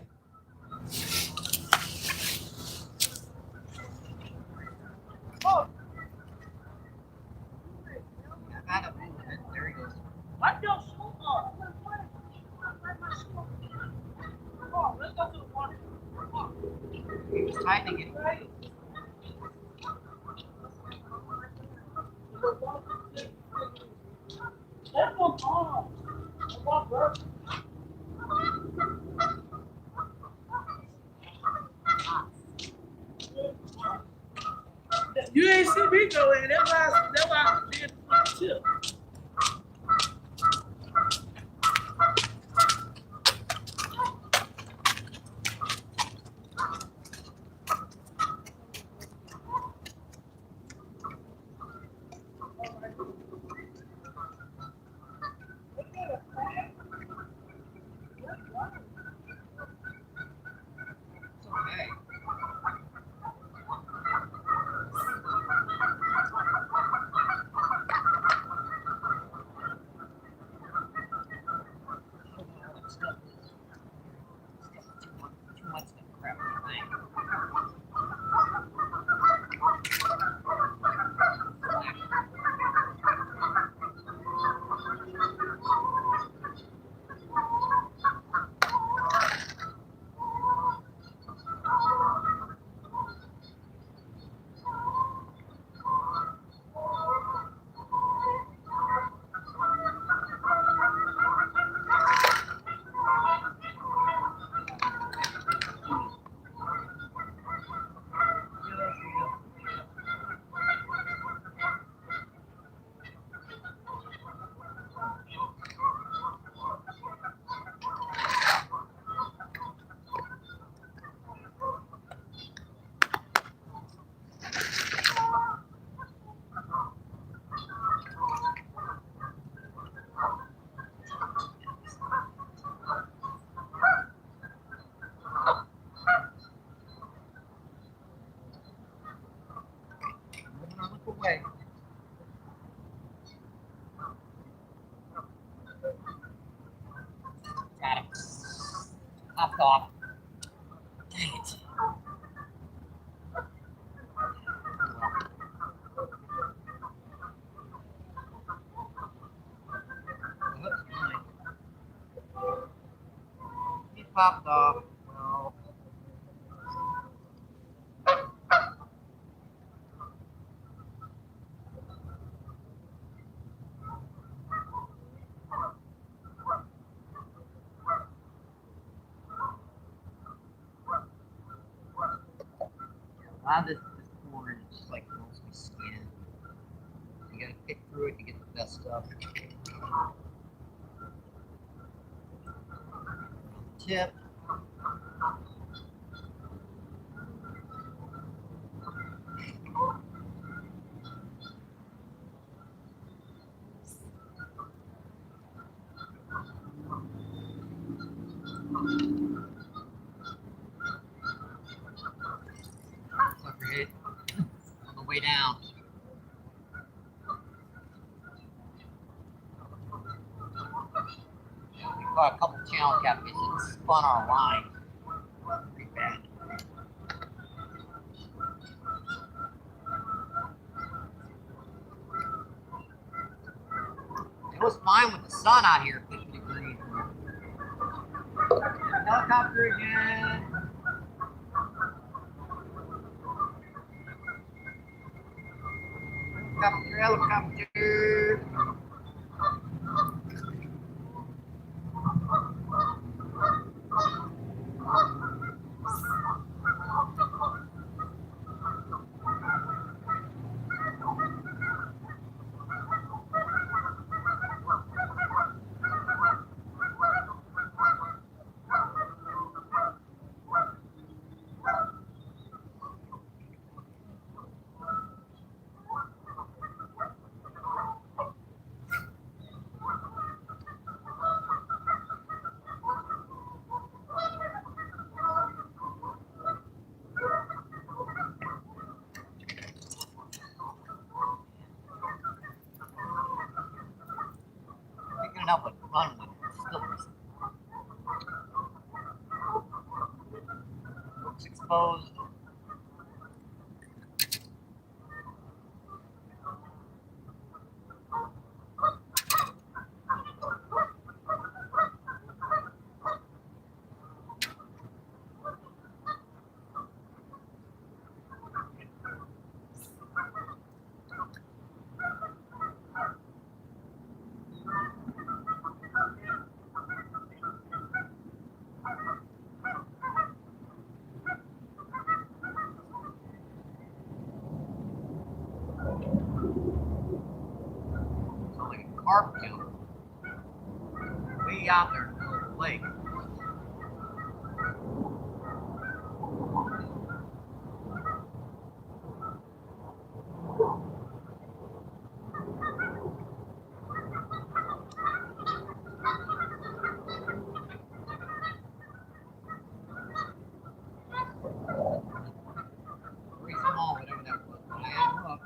A: There he goes.
C: What your shoe on? Come on, let's go to the water.
A: He was tightening it.
C: That one's on. Come on, bro. You ain't see me go in. That's why I did the tip.
A: Okay. Too much stuff, crap, I think. Moving on the way. Got him. Hopped off. Dang it. Whoops, mine. He popped off. No. A lot of this corn is just like mostly skin. You gotta pick through it to get the best stuff. Tip. Sucker hit on the way down. Yeah, we caught a couple channel catfish that spun our line. Pretty bad. It was fine with the sun out here, 50 degrees. Helicopter again. Helicopter, helicopter. Picking it up and run with it. Still missing. Looks exposed. be out there in the middle of the lake. Pretty small, whatever that was, but I had a hook.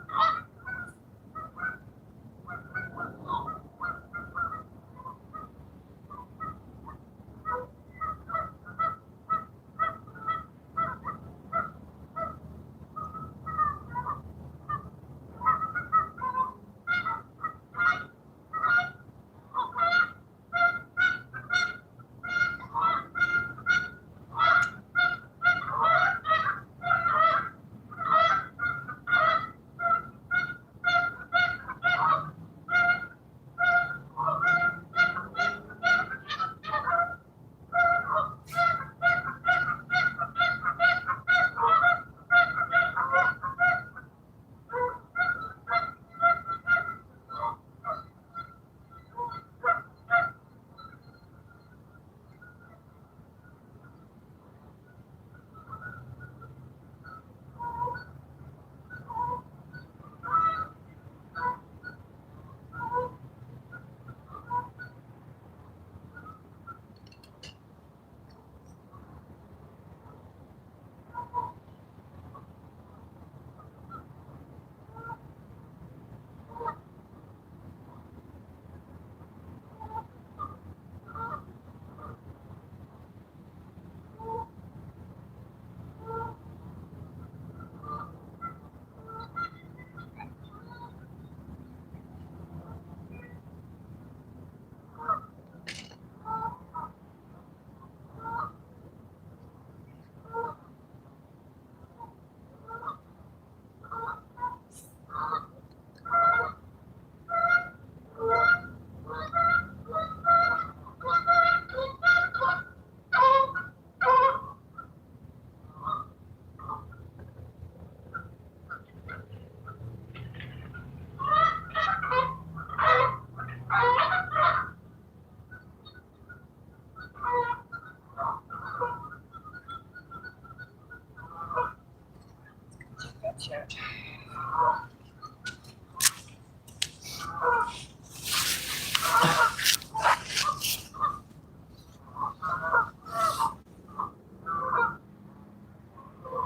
A: Gotcha.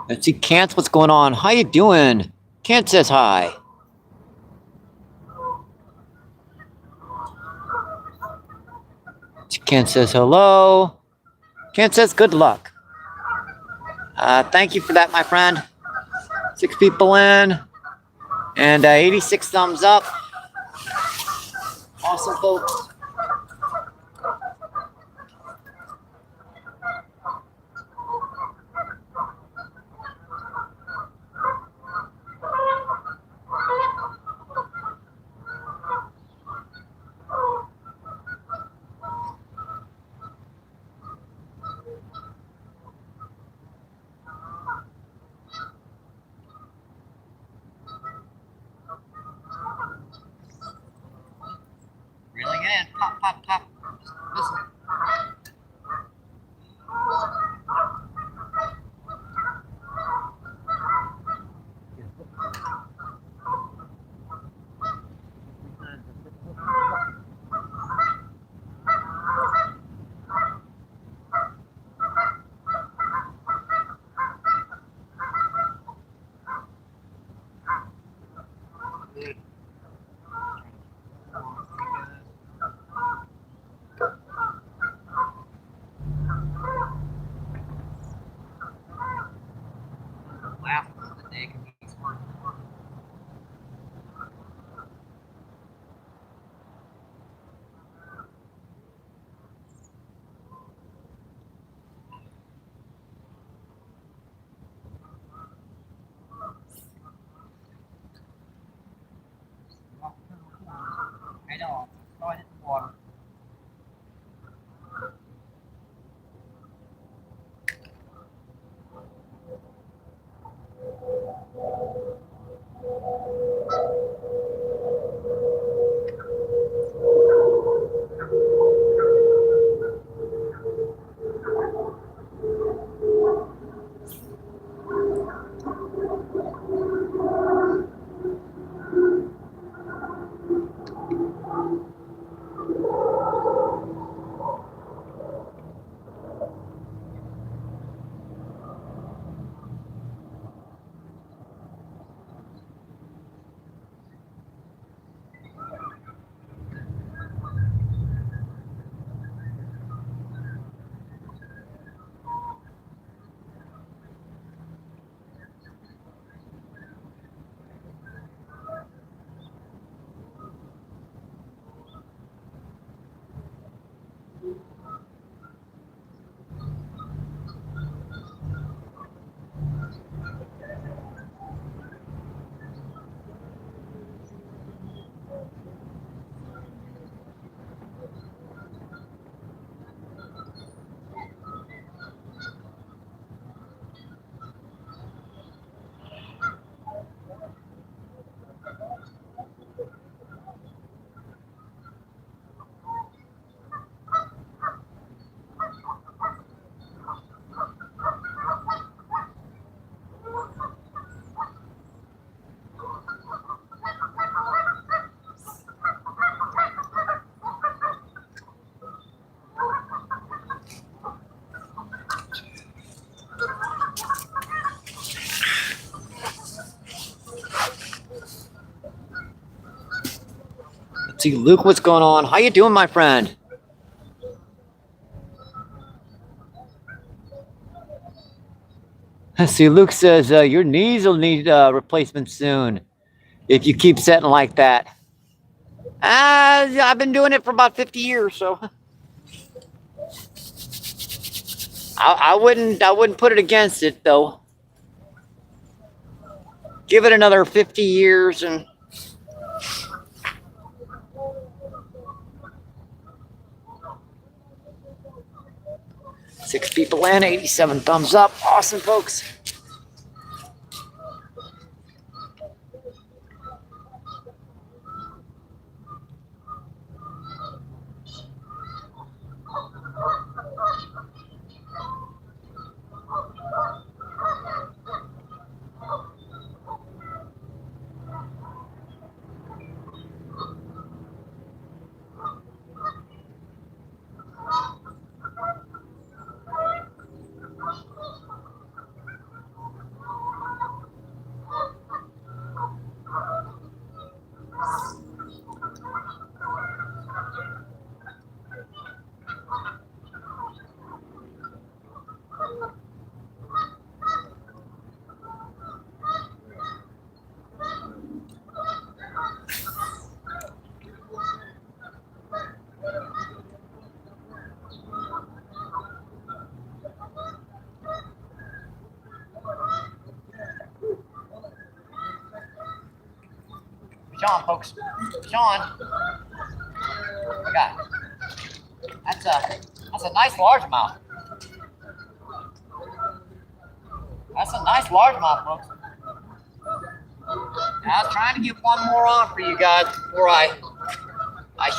D: Let's see, Kant, what's going on? How you doing? Kant says hi. Kant says hello. Kant says good luck. Thank you for that, my friend. 6 people in. And 86 thumbs up. Awesome, folks.
A: Reeling it in. Pop, pop, pop. Listen. Good. Last one of the day can be smart. I know. Throw it in the water.
D: see, Luke, what's going on? How you doing, my friend? Let's see, Luke says your knees will need replacement soon if you keep setting like that. I've been doing it for about 50 years, so I wouldn't put it against it though. Give it another 50 years and six people in, 87 thumbs up. Awesome, folks. Sean, folks. Sean. We got. That's a nice largemouth. That's a nice largemouth, folks. I was trying to get one more on for you guys before I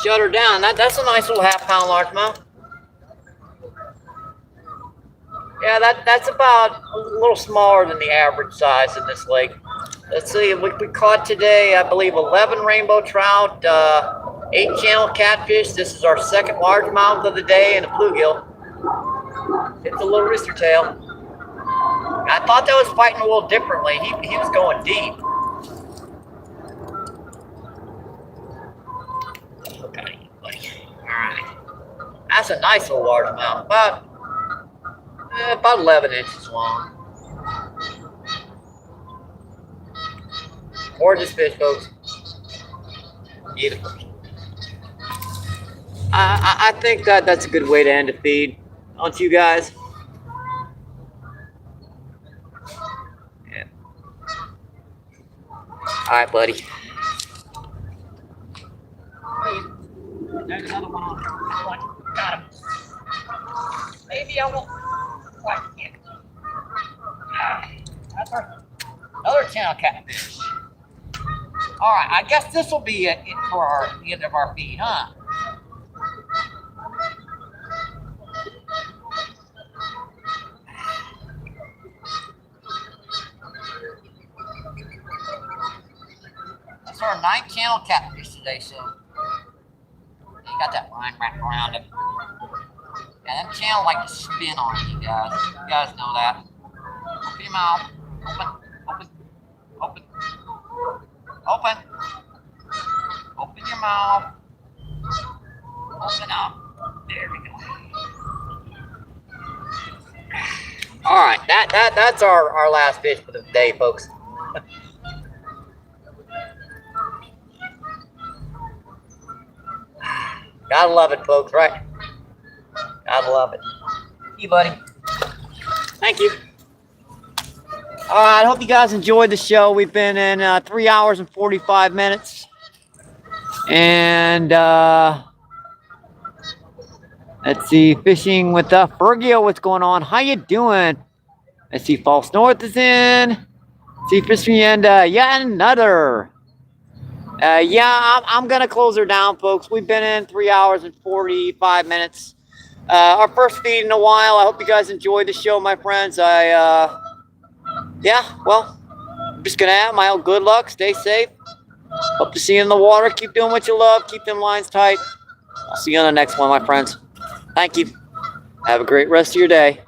D: shut her down. That's a nice little half-pound largemouth. Yeah, that's about a little smaller than the average size in this lake. Let's see, we caught today, I believe, 11 rainbow trout, 8 channel catfish. This is our second largemouth of the day, and a bluegill. It's a little rooster tail. I thought that was fighting a little differently. He was going deep. Okay, buddy. All right. That's a nice little largemouth, about 11 inches long. Gorgeous fish, folks. Beautiful. I think that's a good way to end a feed, don't you guys? Yeah. All right, buddy. There's another one on. Got him. Maybe I won't quite get it. That's another channel catfish. All right, I guess this will be it for the end of our feed, huh? That's our 9th channel catfish today, so you got that line wrapped around it. Yeah, that channel like to spin on you guys. You guys know that. Open your mouth. Open. Open. Open. Open your mouth. Open up. There we go. All right, that's our last fish for the day, folks. Gotta love it, folks, right? Gotta love it. You, buddy. Thank you. All right, I hope you guys enjoyed the show. We've been in 3 hours and 45 minutes. And let's see, fishing with Bluegill. What's going on? How you doing? I see False North is in. See fishing and yeah, another. Yeah, I'm gonna close her down, folks. We've been in 3 hours and 45 minutes. Our first feed in a while. I hope you guys enjoyed the show, my friends. Yeah, well, I'm just gonna have my own good luck. Stay safe. Hope to see you in the water. Keep doing what you love. Keep them lines tight. I'll see you on the next one, my friends. Thank you. Have a great rest of your day.